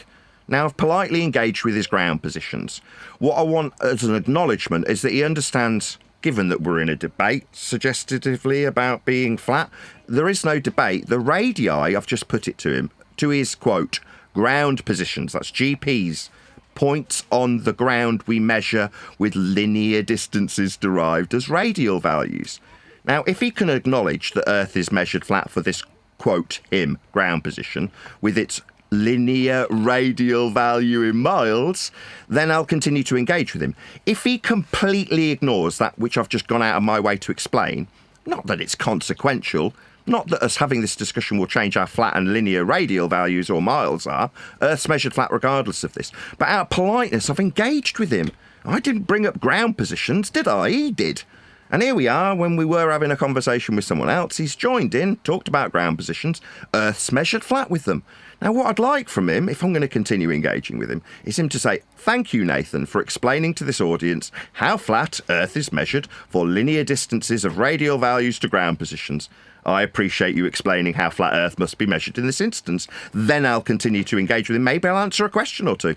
B: Now, I've politely engaged with his ground positions. What I want as an acknowledgement is that he understands, given that we're in a debate, suggestively about being flat, there is no debate. The radii, I've just put it to him, to his, quote, ground positions, that's GPs, points on the ground we measure with linear distances derived as radial values. Now, if he can acknowledge that Earth is measured flat for this, quote, him, ground position, with its linear radial value in miles, then I'll continue to engage with him. If he completely ignores that which I've just gone out of my way to explain, not that it's consequential, not that us having this discussion will change how flat and linear radial values or miles are, Earth's measured flat regardless of this, but out of politeness I've engaged with him. I didn't bring up ground positions, did I? He did. And here we are, when we were having a conversation with someone else, he's joined in, talked about ground positions, Earth's measured flat with them. Now, what I'd like from him, if I'm going to continue engaging with him, is him to say, thank you, Nathan, for explaining to this audience how flat Earth is measured for linear distances of radial values to ground positions. I appreciate you explaining how flat Earth must be measured in this instance. Then I'll continue to engage with him. Maybe I'll answer a question or two.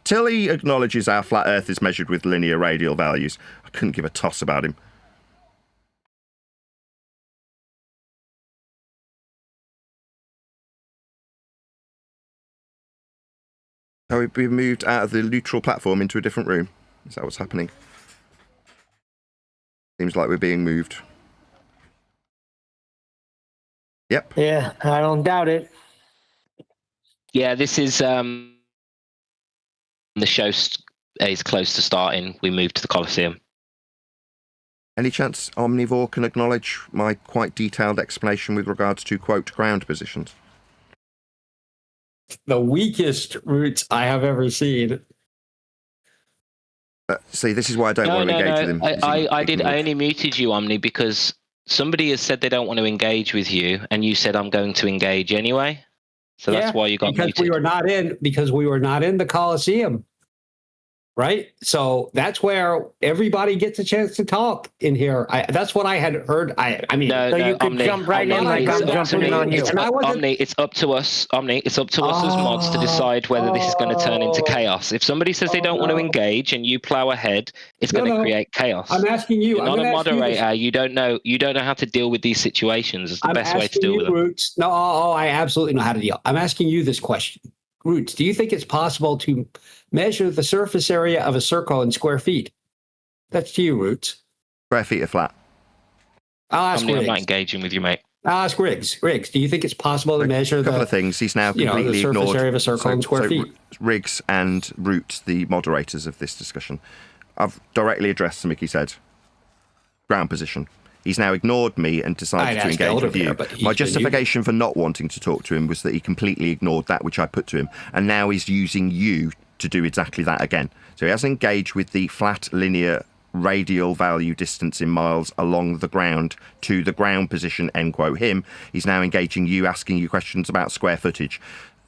B: Till he acknowledges how flat Earth is measured with linear radial values, I couldn't give a toss about him. So we've been moved out of the neutral platform into a different room. Is that what's happening? Seems like we're being moved. Yep.
G: Yeah, I don't doubt it.
C: Yeah, this is the show is close to starting. We moved to the Coliseum.
B: Any chance Omnivore can acknowledge my quite detailed explanation with regards to, quote, ground positions?
I: The weakest roots I have ever seen.
B: See, this is why I don't want to engage with him.
C: I only muted you, Omni, because somebody has said they don't want to engage with you, and you said I'm going to engage anyway. So that's why you got muted.
I: Because we were not in the Coliseum. Right? So that's where everybody gets a chance to talk in here. That's what I had heard.
G: You could jump right in like I'm jumping in on you.
C: Omni, it's up to us. Omni, it's up to us as mods to decide whether this is going to turn into chaos. If somebody says they don't want to engage and you plow ahead, it's going to create chaos.
I: I'm asking you.
C: You're not a moderator. You don't know how to deal with these situations. It's the best way to deal with them.
I: Roots. No, I absolutely know how to deal. I'm asking you this question. Roots, do you think it's possible to measure the surface area of a circle in square feet? That's to you, Roots.
B: Square feet are flat.
I: I'll ask
C: I'm
I: Riggs.
C: not engaging with you, mate.
I: I'll ask Riggs. Riggs, do you think it's possible to measure
B: a couple of things? He's now completely
I: the surface
B: ignored.
I: area of a circle in square feet?
B: Riggs and Root, the moderators of this discussion, I've directly addressed something he said. Ground position. He's now ignored me and decided to engage with you. My justification for not wanting to talk to him was that he completely ignored that which I put to him, and now he's using you to do exactly that again. So he hasn't engaged with the flat, linear, radial value distance in miles along the ground to the ground position, end quote, him. He's now engaging you, asking you questions about square footage.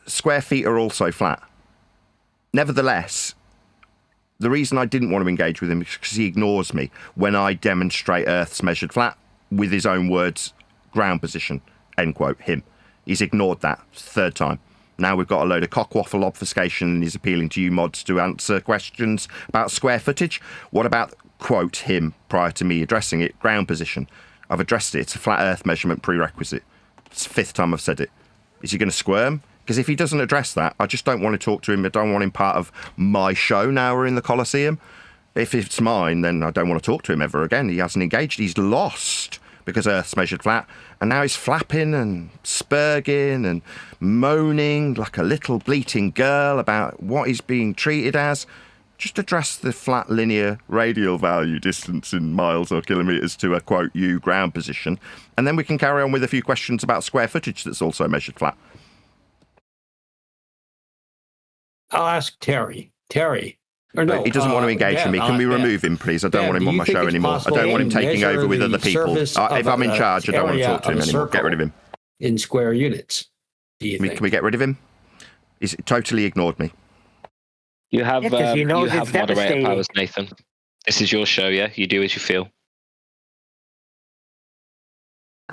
B: Square feet are also flat. Nevertheless, the reason I didn't want to engage with him is because he ignores me when I demonstrate Earth's measured flat with his own words, ground position, end quote, him. He's ignored that third time. Now we've got a load of cockwaffle obfuscation and he's appealing to you mods to answer questions about square footage. What about, quote, him prior to me addressing it, ground position? I've addressed it. It's a flat Earth measurement prerequisite. It's the fifth time I've said it. Is he going to squirm? Because if he doesn't address that, I just don't want to talk to him. I don't want him part of my show now we're in the Colosseum. If it's mine, then I don't want to talk to him ever again. He hasn't engaged. He's lost because Earth's measured flat. And now he's flapping and spurging and moaning like a little bleating girl about what he's being treated as. Just address the flat linear radial value distance in miles or kilometres to a, quote, you ground position. And then we can carry on with a few questions about square footage that's also measured flat.
I: I'll ask Terry. Or no,
B: he doesn't want to engage with me. Can we remove him, please? I don't want him on my show anymore. I don't want him taking over with other people. If I'm in charge, I don't want to talk to him anymore. Get rid of him.
I: In square units, do you think?
B: Can we get rid of him? He's totally ignored me.
C: You have moderator powers, Nathan. This is your show, yeah? You do as you feel.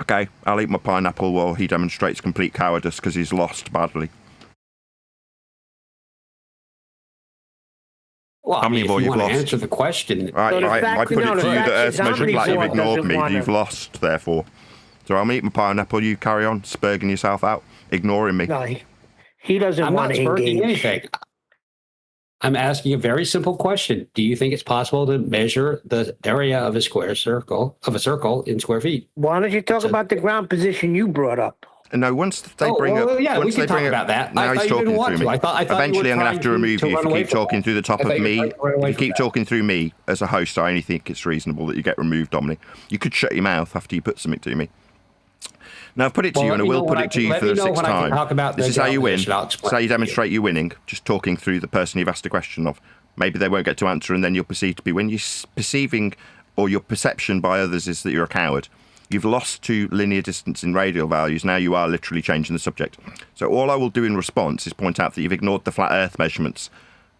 B: Okay, I'll eat my pineapple while he demonstrates complete cowardice because he's lost badly.
I: Well,
B: how many more you've lost?
I: Answer the question.
B: I put it to you that Earth's measured flat. You've ignored me. You've lost, therefore. So I'm eating my pineapple. You carry on spurging yourself out, ignoring me.
G: No, he doesn't want to engage.
I: Anything. I'm asking a very simple question. Do you think it's possible to measure the area of a circle in square feet?
G: Why don't you talk about the ground position you brought up?
B: No, once they bring up...
I: Yeah,
B: once
I: we can talk about that.
B: Now he's talking through me.
I: I thought
B: eventually I'm going to have to remove you if you keep talking through the top of me. If you keep talking through me as a host, I only think it's reasonable that you get removed, Dominic. You could shut your mouth after you put something to me. Now, I've put it to you, and I will put it to you for the sixth time. This is how you win. This is how you demonstrate you're winning, just talking through the person you've asked a question of. Maybe they won't get to answer, and then you'll perceive to be when you're perceiving, or your perception by others is that you're a coward. You've lost to linear distance in radial values. Now you are literally changing the subject. So all I will do in response is point out that you've ignored the flat Earth measurements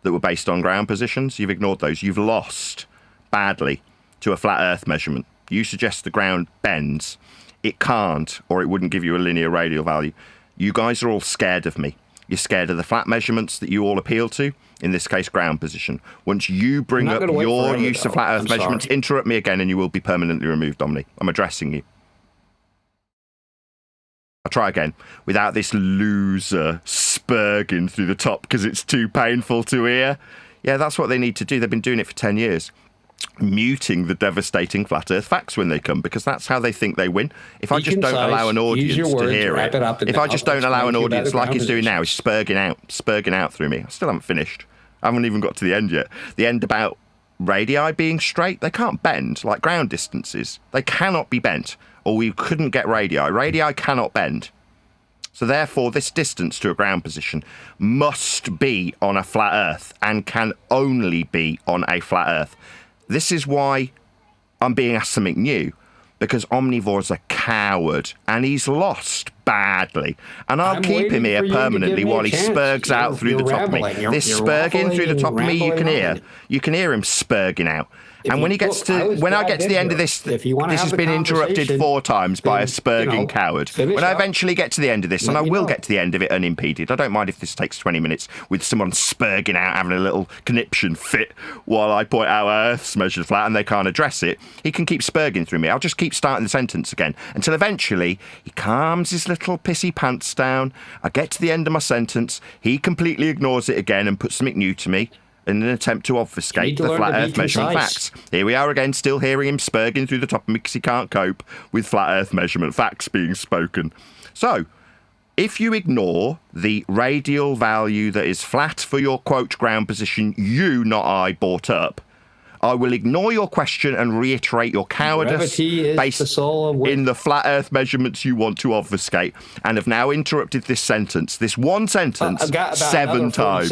B: that were based on ground positions. You've ignored those. You've lost badly to a flat Earth measurement. You suggest the ground bends. It can't, or it wouldn't give you a linear radial value. You guys are all scared of me. You're scared of the flat measurements that you all appeal to, in this case, ground position. Once you bring up your use of flat Earth measurements, interrupt me again and you will be permanently removed, Dominic. I'm addressing you. I'll try again, without this loser spurging through the top because it's too painful to hear. Yeah, that's what they need to do. They've been doing it for 10 years. Muting the devastating flat Earth facts when they come, because that's how they think they win. If I just don't allow an audience to hear it, if I just don't allow an audience like he's doing now, he's spurging out through me. I still haven't finished. I haven't even got to the end yet. The end about radii being straight. They can't bend like ground distances. They cannot be bent, or we couldn't get radii. Radii cannot bend. So therefore, this distance to a ground position must be on a flat Earth and can only be on a flat Earth. This is why I'm being asked something new, because Omnivore's a coward and he's lost badly. And I'll keep him here permanently while he spurgs out through the top of me. This spurging through the top of me, you can hear. You can hear him spurging out. And when he gets to, when I get to the end of this, this has been interrupted 4 times by a spurging coward. When I eventually get to the end of this, and I will get to the end of it unimpeded, I don't mind if this takes 20 minutes with someone spurging out, having a little conniption fit while I point out Earth's measured flat and they can't address it. He can keep spurging through me. I'll just keep starting the sentence again until eventually he calms his little pissy pants down. I get to the end of my sentence. He completely ignores it again and puts something new to me. in an attempt to obfuscate the flat Earth measurement facts. Here we are again, still hearing him spurging through the top of me because he can't cope with flat Earth measurement facts being spoken. So, if you ignore the radial value that is flat for your quote ground position you, not I, brought up, I will ignore your question and reiterate your cowardice based in the flat Earth measurements you want to obfuscate, and have now interrupted this sentence, this one sentence, 7 times.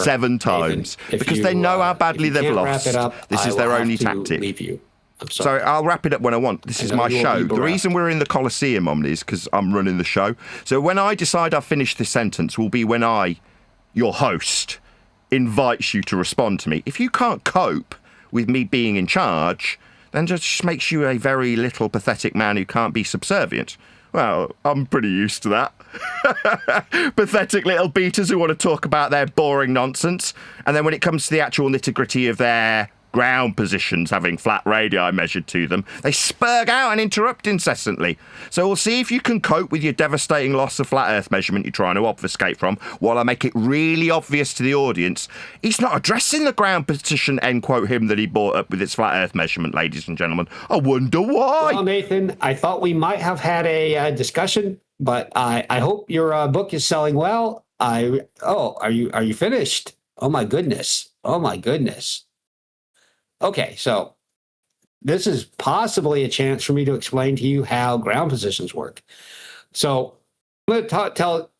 B: 7 times. Nathan, because they know how badly they've lost. This is their only tactic.
I: Leave you.
B: So I'll wrap it up when I want. This is my show. The reason we're in the Colosseum, Omni, is because I'm running the show. So when I decide I've finished this sentence will be when I, your host, invites you to respond to me. If you can't cope with me being in charge, then just makes you a very little pathetic man who can't be subservient. Well, I'm pretty used to that. Pathetic little beaters who want to talk about their boring nonsense, and then when it comes to the actual nitty-gritty of their ground positions having flat radii measured to them, they spurg out and interrupt incessantly. So we'll see if you can cope with your devastating loss of flat Earth measurement you're trying to obfuscate from, while I make it really obvious to the audience he's not addressing the ground position end quote him that he brought up with its flat Earth measurement, ladies and gentlemen. I wonder why.
I: Well, Nathan, I thought we might have had a discussion, but I hope your book is selling well. Are you finished? Oh my goodness. Okay, so this is possibly a chance for me to explain to you how ground positions work. So I'm going to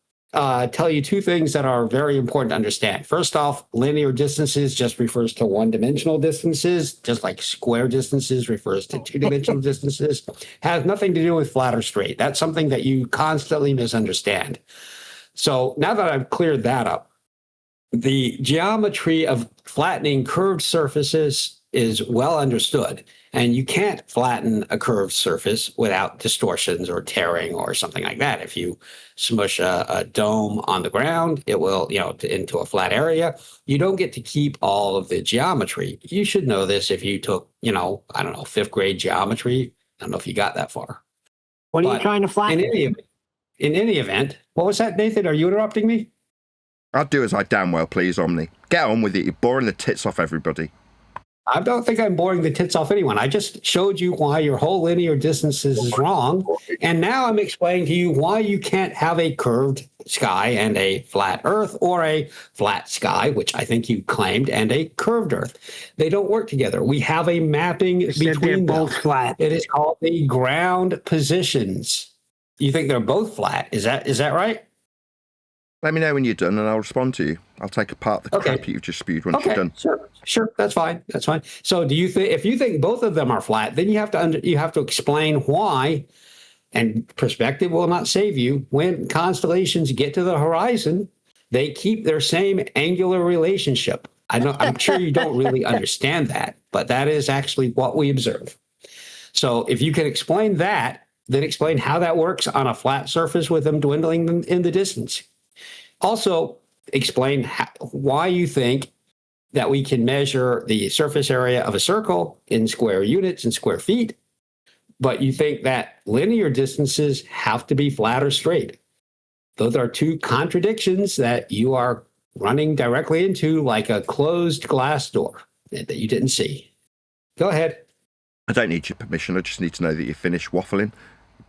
I: tell you 2 things that are very important to understand. First off, linear distances just refers to one-dimensional distances, just like square distances refers to two-dimensional distances. Has nothing to do with flat or straight. That's something that you constantly misunderstand. So now that I've cleared that up, the geometry of flattening curved surfaces is well understood, and you can't flatten a curved surface without distortions or tearing or something like that. If you smush a dome on the ground, it will, into a flat area. You don't get to keep all of the geometry. You should know this if you took, 5th grade geometry. I don't know if you got that far.
F: What are you trying to flatten?
I: In any event, what was that, Nathan? Are you interrupting me?
B: I'll do as I damn well please, Omni. Get on with it. You're boring the tits off everybody.
I: I don't think I'm boring the tits off anyone. I just showed you why your whole linear distances is wrong. And now I'm explaining to you why you can't have a curved sky and a flat Earth, or a flat sky, which I think you claimed, and a curved Earth. They don't work together. We have a mapping between them.
F: Both flat.
I: It is called the ground positions. You think they're both flat? Is that right?
B: Let me know when you're done and I'll respond to you. I'll take apart the crap you've just spewed once you're done.
I: Sure. That's fine. So do you think, if you think both of them are flat, then you have to explain why, and perspective will not save you. When constellations get to the horizon, they keep their same angular relationship. I'm sure you don't really understand that, but that is actually what we observe. So if you can explain that, then explain how that works on a flat surface with them dwindling in the distance. Also, explain why you think that we can measure the surface area of a circle in square units and square feet, but you think that linear distances have to be flat or straight. Those are 2 contradictions that you are running directly into like a closed glass door that you didn't see. Go ahead.
B: I don't need your permission. I just need to know that you're finished waffling.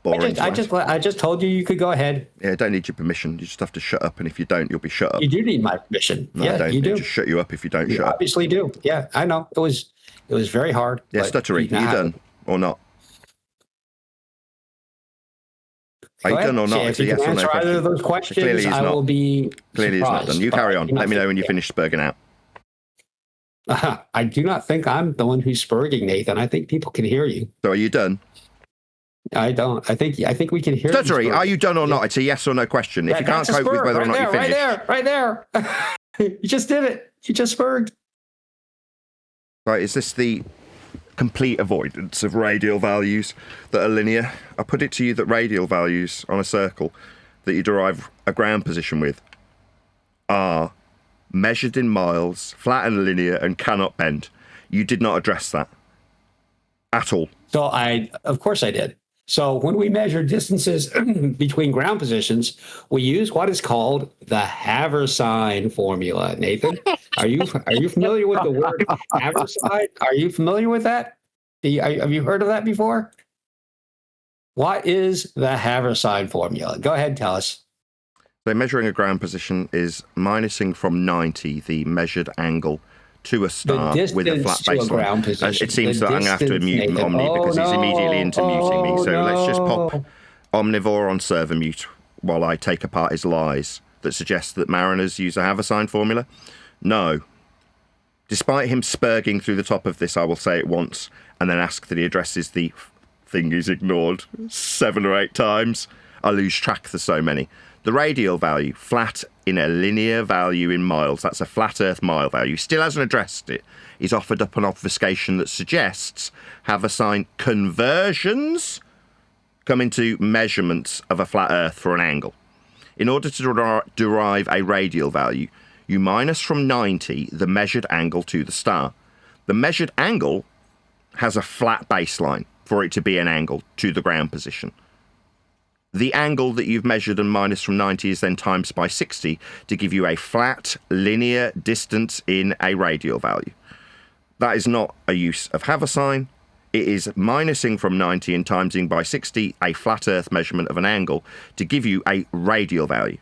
I: I just told you could go ahead.
B: Yeah, I don't need your permission. You just have to shut up, and if you don't, you'll be shut up.
I: You do need my permission.
B: No,
I: yeah,
B: I don't.
I: you do.
B: Just shut you up if you don't shut up.
I: Obviously do. Yeah, I know. It was very hard.
B: Yeah, stuttery. Are you done or not? Are you done or not?
I: If you can answer either of those questions, I will be
B: Clearly it's not done. You carry on. Let me know when you finish spurging out.
I: I do not think I'm the one who's spurging, Nathan. I think people can hear you.
B: So are you done?
I: I don't. I think we can hear
B: Stuttery,
I: you.
B: Are you done or not? It's a yes or no question. If you can't cope with whether or not you finish.
I: Right there. You just did it. You just spurged.
B: Right, is this the complete avoidance of radial values that are linear? I put it to you that radial values on a circle that you derive a ground position with are measured in miles, flat and linear, and cannot bend. You did not address that at all.
I: So of course I did. So when we measure distances between ground positions, we use what is called the Haversine formula. Nathan, are you familiar with the word Haversine? Are you familiar with that? Have you heard of that before? What is the Haversine formula? Go ahead and tell us.
B: So measuring a ground position is minusing from 90 the measured angle to a star with a flat baseline. It seems that I'm going to have to mute Omni because he's immediately into muting me. So let's just pop Omnivore on server mute while I take apart his lies that suggest that mariners use a Haversine formula. No. Despite him spurging through the top of this, I will say it once and then ask that he addresses the thing he's ignored 7 or 8 times. I lose track for so many. The radial value, flat in a linear value in miles, that's a flat Earth mile value, still hasn't addressed it. He's offered up an obfuscation that suggests Haversine conversions come into measurements of a flat Earth for an angle. In order to derive a radial value, you minus from 90 the measured angle to the star. The measured angle has a flat baseline for it to be an angle to the ground position. The angle that you've measured and minus from 90 is then times by 60 to give you a flat linear distance in a radial value. That is not a use of Haversine. It is minusing from 90 and timesing by 60 a flat Earth measurement of an angle to give you a radial value.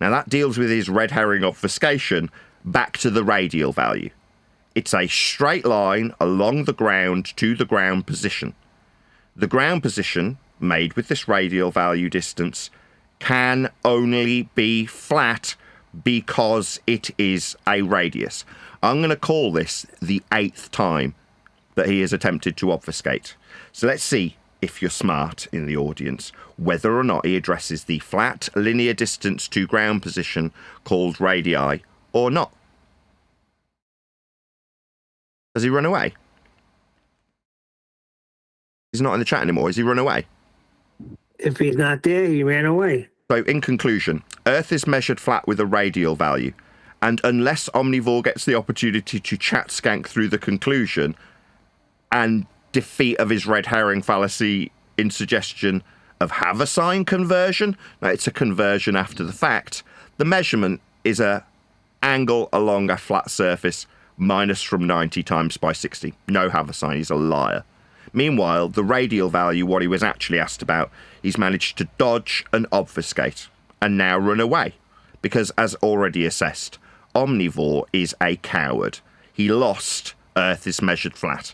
B: Now that deals with his red herring obfuscation back to the radial value. It's a straight line along the ground to the ground position. The ground position made with this radial value distance can only be flat because it is a radius. I'm going to call this the 8th time that he has attempted to obfuscate. So let's see, if you're smart in the audience, whether or not he addresses the flat linear distance to ground position called radii or not. Has he run away? He's not in the chat anymore. Has he run away?
G: If he's not there, he ran away.
B: So in conclusion, Earth is measured flat with a radial value. And unless Omnivore gets the opportunity to chat skank through the conclusion and defeat of his red herring fallacy in suggestion of Haversine conversion, now it's a conversion after the fact, the measurement is a angle along a flat surface minus from 90 times by 60. No Haversine, he's a liar. Meanwhile, the radial value, what he was actually asked about, he's managed to dodge and obfuscate and now run away. Because as already assessed, Omnivore is a coward. He lost Earth is measured flat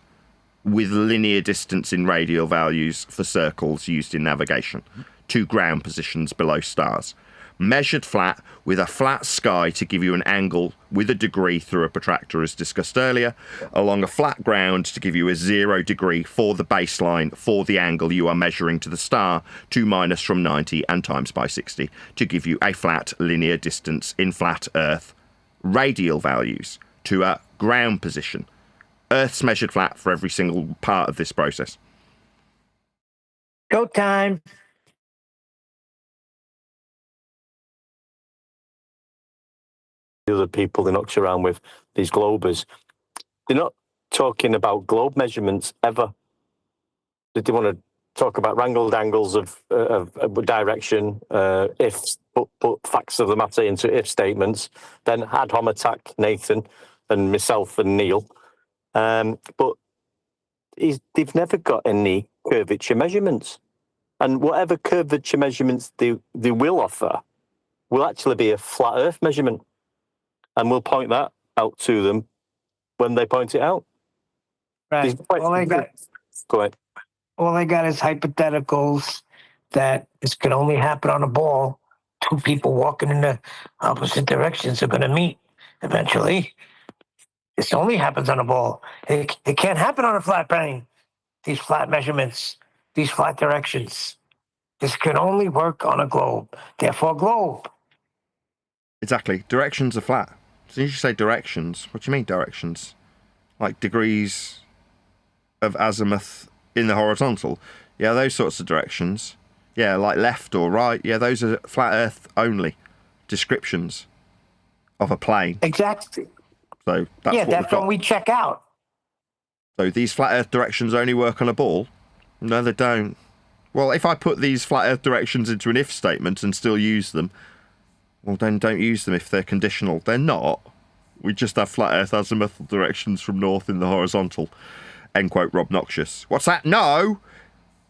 B: with linear distance in radial values for circles used in navigation to ground positions below stars. Measured flat with a flat sky to give you an angle with a degree through a protractor as discussed earlier, along a flat ground to give you a 0 degree for the baseline for the angle you are measuring to the star to minus from 90 and times by 60 to give you a flat linear distance in flat Earth radial values to a ground position. Earth's measured flat for every single part of this process.
G: Go time.
J: The other people they knocked around with, these globers, they're not talking about globe measurements ever. They want to talk about wrangled angles of direction, ifs, put facts of the matter into if statements, then ad hom attack Nathan and myself and Neil. But they've never got any curvature measurements. And whatever curvature measurements they will offer will actually be a flat Earth measurement. And we'll point that out to them when they point it out.
G: Right. All I got,
J: go ahead.
G: All I got is hypotheticals that this can only happen on a ball. 2 people walking in the opposite directions are going to meet eventually. This only happens on a ball. It can't happen on a flat plane. These flat measurements, these flat directions. This can only work on a globe. Therefore, globe.
B: Exactly. Directions are flat. So you should say directions. What do you mean directions? Like degrees of azimuth in the horizontal? Yeah, those sorts of directions. Yeah, like left or right. Yeah, those are flat Earth only descriptions of a plane.
G: Exactly.
B: So that's
G: when we check out.
B: So these flat Earth directions only work on a ball? No, they don't. Well, if I put these flat Earth directions into an if statement and still use them, well, then don't use them if they're conditional. They're not. We just have flat Earth azimuthal directions from north in the horizontal. End quote, Rob Noxious. What's that? No!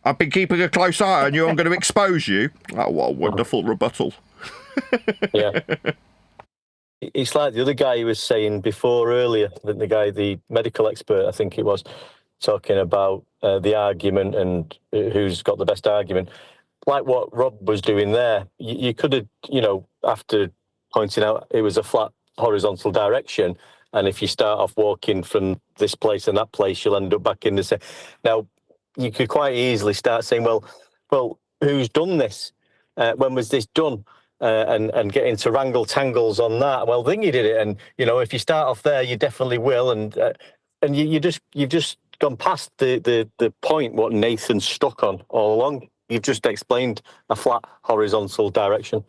B: I've been keeping a close eye on you. I'm going to expose you. Oh, what a wonderful rebuttal.
J: Yeah. It's like the other guy who was saying before earlier, the medical expert, I think it was, talking about the argument and who's got the best argument. Like what Rob was doing there, you could have, after pointing out it was a flat horizontal direction, and if you start off walking from this place and that place, you'll end up back in the same. Now, you could quite easily start saying, well, who's done this? When was this done? And get into wrangle tangles on that. Well, then you did it, and if you start off there, you definitely will, and you've just gone past the point what Nathan's stuck on all along. You've just explained a flat horizontal direction.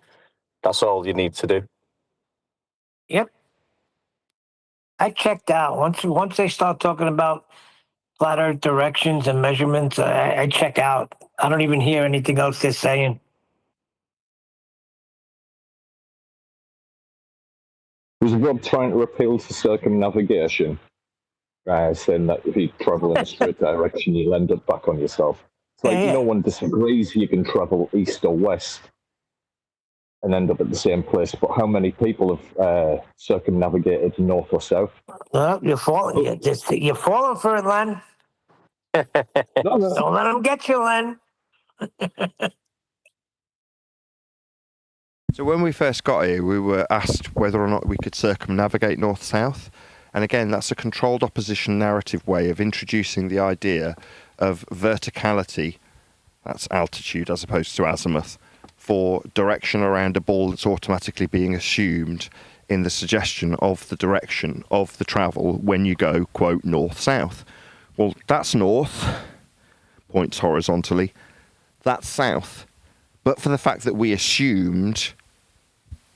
J: That's all you need to do.
G: Yep. I checked out once they start talking about flat Earth directions and measurements. I check out. I don't even hear anything else they're saying.
K: Was Rob trying to appeal to circumnavigation? Saying that if you travel in a straight direction, you'll end up back on yourself. It's like, no one disagrees you can travel east or west and end up at the same place, but how many people have circumnavigated north or south?
G: Well, you're falling. You're falling for it, Len.
K: No.
G: Don't let them get you, Len.
B: So when we first got here, we were asked whether or not we could circumnavigate north-south. And again, that's a controlled opposition narrative way of introducing the idea of verticality, that's altitude as opposed to azimuth, for direction around a ball that's automatically being assumed in the suggestion of the direction of the travel when you go, quote, north-south. Well, that's north, points horizontally, that's south. But for the fact that we assumed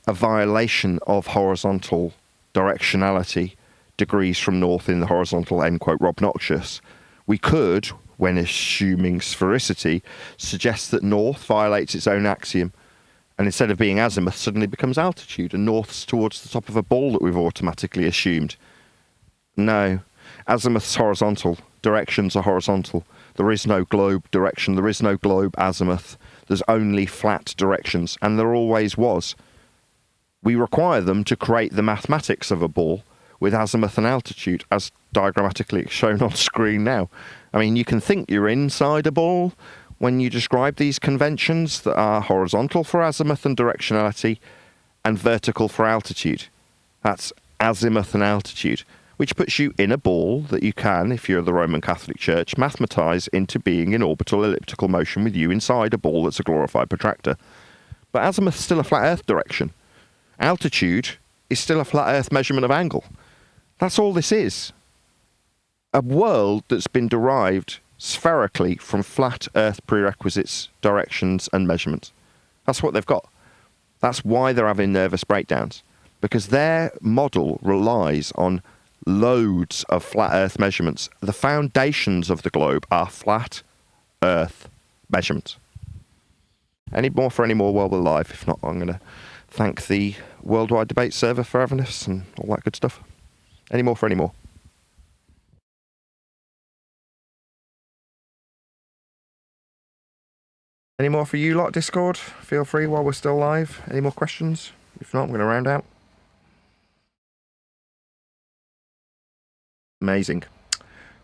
B: a violation of horizontal directionality, degrees from north in the horizontal, end quote, Rob Noxious, we could, when assuming sphericity, suggest that north violates its own axiom, and instead of being azimuth, suddenly becomes altitude, and north's towards the top of a ball that we've automatically assumed. No. Azimuth's horizontal. Directions are horizontal. There is no globe direction. There is no globe azimuth. There's only flat directions, and there always was. We require them to create the mathematics of a ball with azimuth and altitude, as diagrammatically shown on screen now. I mean, you can think you're inside a ball when you describe these conventions that are horizontal for azimuth and directionality and vertical for altitude. That's azimuth and altitude, which puts you in a ball that you can, if you're the Roman Catholic Church, mathematise into being in orbital elliptical motion with you inside a ball that's a glorified protractor. But azimuth's still a flat Earth direction. Altitude is still a flat Earth measurement of angle. That's all this is. A world that's been derived spherically from flat Earth prerequisites, directions and measurements. That's what they've got. That's why they're having nervous breakdowns, because their model relies on loads of flat Earth measurements. The foundations of the globe are flat Earth measurements. Any more for any more while we're live? If not, I'm going to thank the Worldwide Debate server for having us and all that good stuff. Any more for any more? Any more for you lot, Discord? Feel free while we're still live. Any more questions? If not, I'm going to round out. Amazing.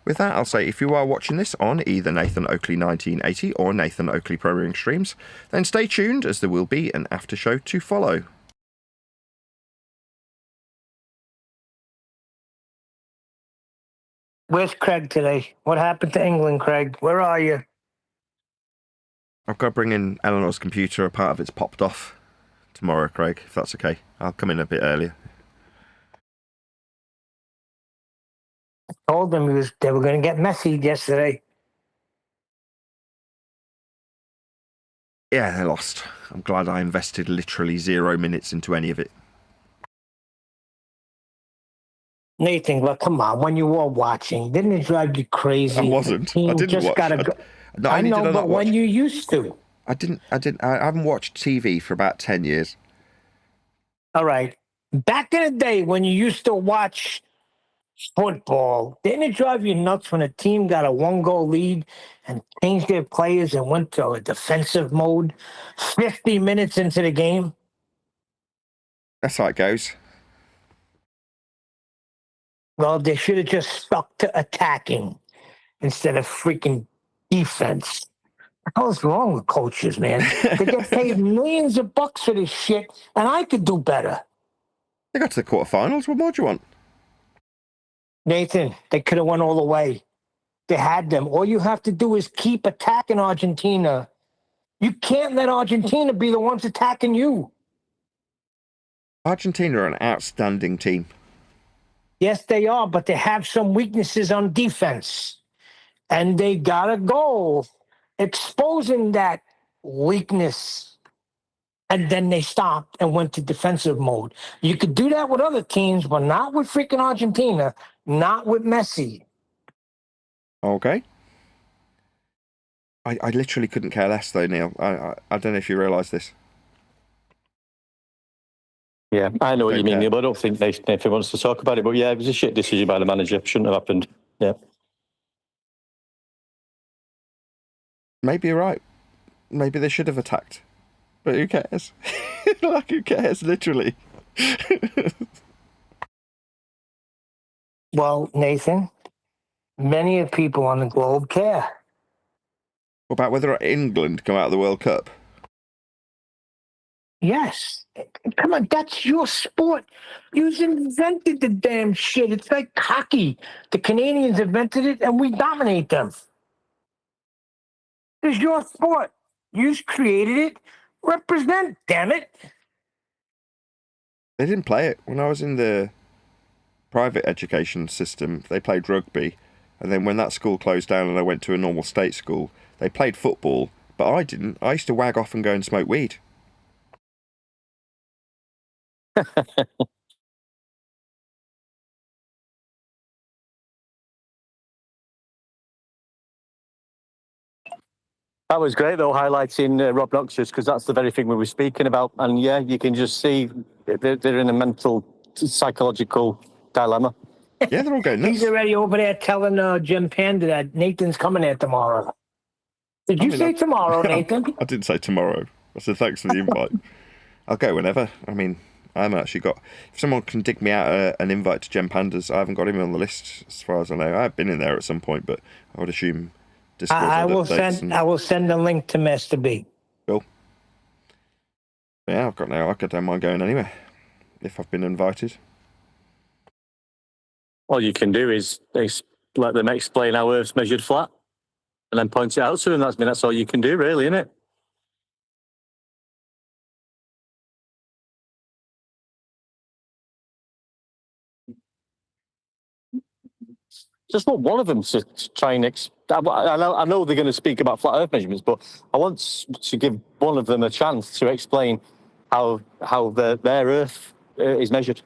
B: With that, I'll say if you are watching this on either Nathan Oakley 1980 or Nathan Oakley Programming streams, then stay tuned as there will be an after show to follow.
G: Where's Craig today? What happened to England, Craig? Where are you?
B: I've got to bring in Eleanor's computer. A part of it's popped off tomorrow, Craig, if that's okay. I'll come in a bit earlier.
G: I told them they were going to get messy yesterday.
B: Yeah, they lost. I'm glad I invested literally 0 minutes into any of it.
G: Nathan, look, come on. When you were watching, didn't it drive you crazy?
B: I wasn't. I didn't watch. I Not
G: I
B: only
G: know,
B: did I
G: but
B: not watch,
G: when you used to.
B: I haven't watched TV for about 10 years.
G: All right. Back in the day when you used to watch football, didn't it drive you nuts when a team got a 1-goal lead and changed their players and went to a defensive mode 50 minutes into the game?
B: That's how it goes.
G: Well, they should have just stuck to attacking instead of freaking defense. What the hell's wrong with coaches, man? They get paid millions of bucks for this shit, and I could do better.
B: They got to the quarterfinals. What more do you want?
G: Nathan, they could have went all the way. They had them. All you have to do is keep attacking Argentina. You can't let Argentina be the ones attacking you.
B: Argentina are an outstanding team.
G: Yes, they are, but they have some weaknesses on defense. And they got a goal exposing that weakness. And then they stopped and went to defensive mode. You could do that with other teams, but not with freaking Argentina, not with Messi.
B: Okay. I literally couldn't care less, though, Neil. I don't know if you realise this.
J: Yeah, I know what you mean,
B: Okay.
J: Neil, but I don't think Nathan wants to talk about it. But yeah, it was a shit decision by the manager. Shouldn't have happened. Yeah.
B: Maybe you're right. Maybe they should have attacked. But who cares? Like, who cares, literally?
G: Well, Nathan, many of people on the globe care.
B: What about whether England come out of the World Cup?
G: Yes. Come on, that's your sport. You invented the damn shit. It's like hockey. The Canadians invented it and we dominate them. It's your sport. You created it. Represent, damn it.
B: They didn't play it. When I was in the private education system, they played rugby. And then when that school closed down and I went to a normal state school, they played football, but I didn't. I used to wag off and go and smoke weed.
J: That was great, though, highlighting Rob Noxious, because that's the very thing we were speaking about. And yeah, you can just see they're in a mental, psychological dilemma.
B: Yeah, they're all going nuts.
G: He's already over there telling Jim Panda that Nathan's coming there tomorrow. Did you say tomorrow, Nathan?
B: I didn't say tomorrow. I said thanks for the invite. I'll go whenever. I mean, I haven't actually got... If someone can dig me out an invite to Gem Pandas, I haven't got him on the list as far as I know. I've been in there at some point, but I would assume Discord.
G: I will send a link to Master B.
B: Cool. Yeah, I don't mind going anywhere if I've been invited.
J: All you can do is let them explain how Earth's measured flat, and then point it out to them. That's all you can do, really, isn't it? Just want one of them to try and... I know they're going to speak about flat Earth measurements, but I want to give one of them a chance to explain how their Earth is measured.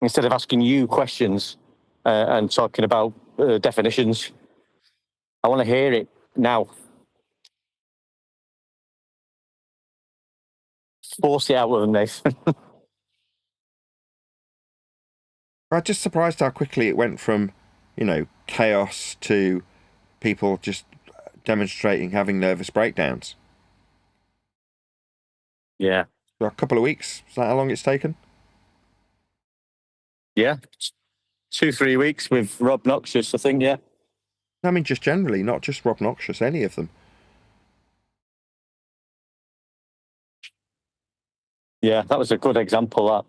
J: Instead of asking you questions and talking about definitions. I want to hear it now. Force it out with them, Nathan.
B: I'm just surprised how quickly it went from, chaos to people just demonstrating having nervous breakdowns.
J: Yeah.
B: For a couple of weeks. Is that how long it's taken?
J: Yeah. 2-3 weeks with Rob Noxious, I think, yeah.
B: I mean, just generally, not just Rob Noxious, any of them.
J: Yeah, that was a good example, that.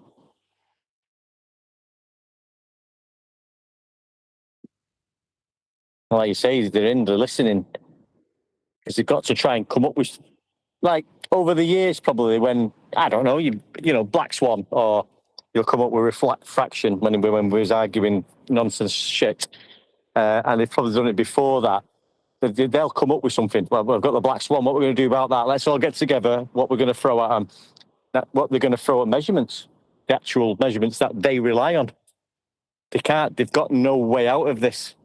J: Like you say, they're listening. Because they've got to try and come up with, like, over the years, probably, when, I don't know, you know, Black Swan, or you'll come up with refraction when we was arguing nonsense shit. And they've probably done it before that. They'll come up with something. Well, we've got the Black Swan. What we're going to do about that? Let's all get together. What we're going to throw at them. What they're going to throw at measurements. The actual measurements that they rely on. They can't. They've got no way out of this.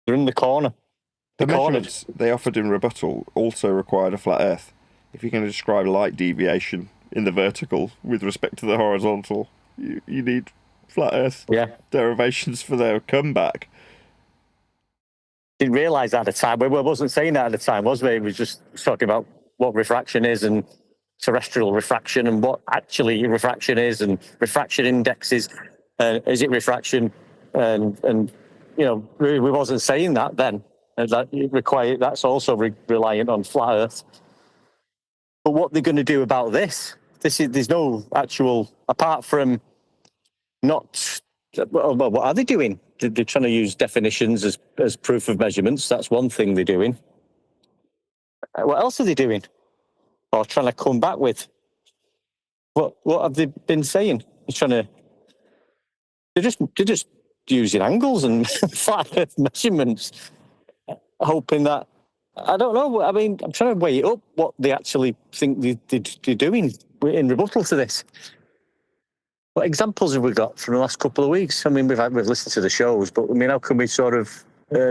J: They're in the corner.
B: The measurements they offered in rebuttal also required a flat Earth. If you're going to describe light deviation in the vertical with respect to the horizontal, you need flat Earth derivations for their comeback.
J: Didn't realise that at the time. We wasn't saying that at the time, was we? It was just talking about what refraction is and terrestrial refraction and what actually refraction is and refraction indexes. Is it refraction? And we wasn't saying that then. And that's also reliant on flat Earth. But what they're going to do about there's no actual, apart from not, well, what are they doing? They're trying to use definitions as proof of measurements. That's one thing they're doing. What else are they doing? Or trying to come back with? What have they been saying? They're just using angles and flat Earth measurements, hoping that, I don't know. I mean, I'm trying to weigh it up what they actually think they're doing in rebuttal to this. What examples have we got from the last couple of weeks? I mean, we've listened to the shows, but I mean, how can we sort of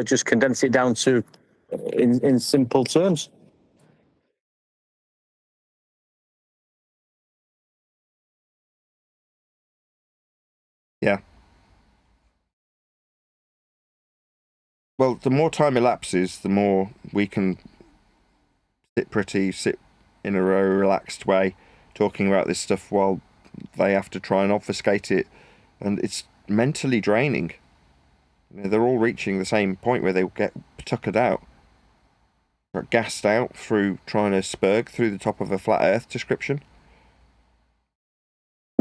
J: just condense it down to in simple terms?
B: Yeah. Well, the more time elapses, the more we can sit in a very relaxed way, talking about this stuff while they have to try and obfuscate it, and it's mentally draining. They're all reaching the same point where they get tuckered out, or gassed out through trying to spurg through the top of a flat Earth description.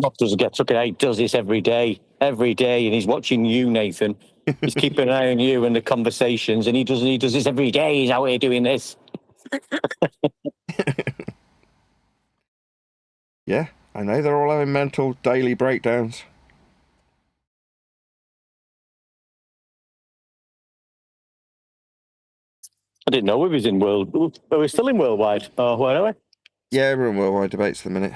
J: Not does get tuckered out. He does this every day, and he's watching you, Nathan. He's keeping an eye on you and the conversations, and he does this every day. He's out here doing this.
B: Yeah, I know they're all having mental daily breakdowns.
J: I didn't know we was in world. Are we still in worldwide? Oh, where are we?
B: Yeah, we're in worldwide debates at the minute.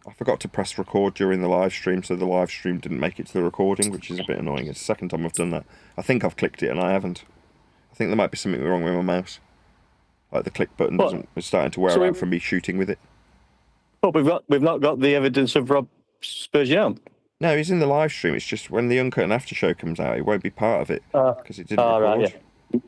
B: I forgot to press record during the live stream, so the live stream didn't make it to the recording, which is a bit annoying. It's the second time I've done that. I think I've clicked it and I haven't. I think there might be something wrong with my mouse. Like the click button is starting to wear out from me shooting with it.
J: But we've not got the evidence of Rob Spurgeon.
B: No, he's in the live stream. It's just when the Uncut and After show comes out, it won't be part of it because it didn't record.
J: Right, yeah.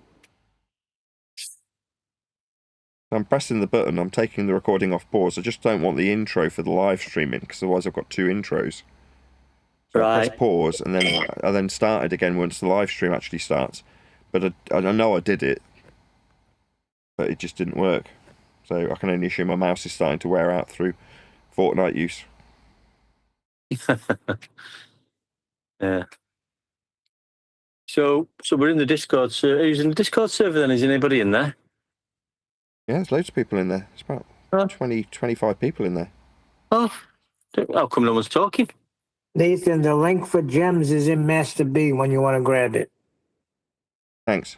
B: I'm pressing the button. I'm taking the recording off pause. I just don't want the intro for the live streaming because otherwise I've got two intros. So I press pause and then I then started again once the live stream actually starts. But I know I did it, but it just didn't work. So I can only assume my mouse is starting to wear out through Fortnite use.
J: Yeah. So we're in the Discord server. Who's in the Discord server then? Is anybody in there?
B: Yeah, there's loads of people in there. It's about 20, 25 people in there.
J: Oh, how come no one's talking?
G: Nathan, the link for gems is in Master B when you want to grab it.
B: Thanks.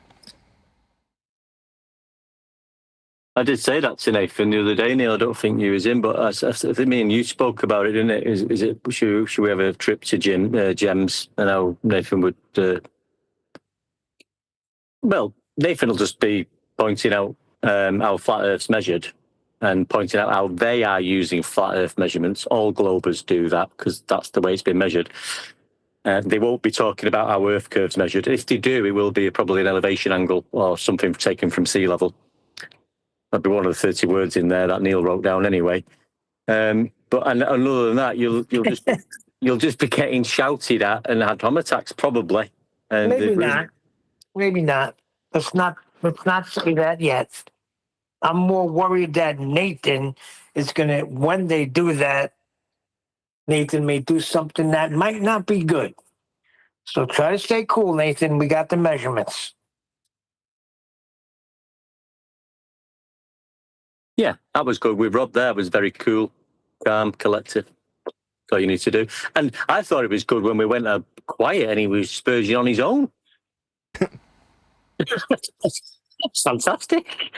J: I did say that to Nathan the other day, Neil. I don't think you was in, but I think me and you spoke about it, didn't it? Is it should we have a trip to gems? And how Nathan would. Well, Nathan will just be pointing out how flat Earth's measured and pointing out how they are using flat Earth measurements. All globers do that because that's the way it's been measured. They won't be talking about how Earth curve's measured. If they do, it will be probably an elevation angle or something taken from sea level. That'd be one of the 30 words in there that Neil wrote down anyway. But other than that, you'll just be getting shouted at and had heart attacks probably. And
G: Maybe not. Let's not say that yet. I'm more worried that Nathan is gonna, when they do that, Nathan may do something that might not be good. So try to stay cool, Nathan. We got the measurements.
J: Yeah, that was good. With Rob there was very cool, calm, collective. That's all you need to do. And I thought it was good when we went quiet and he was spurging on his own. That's fantastic.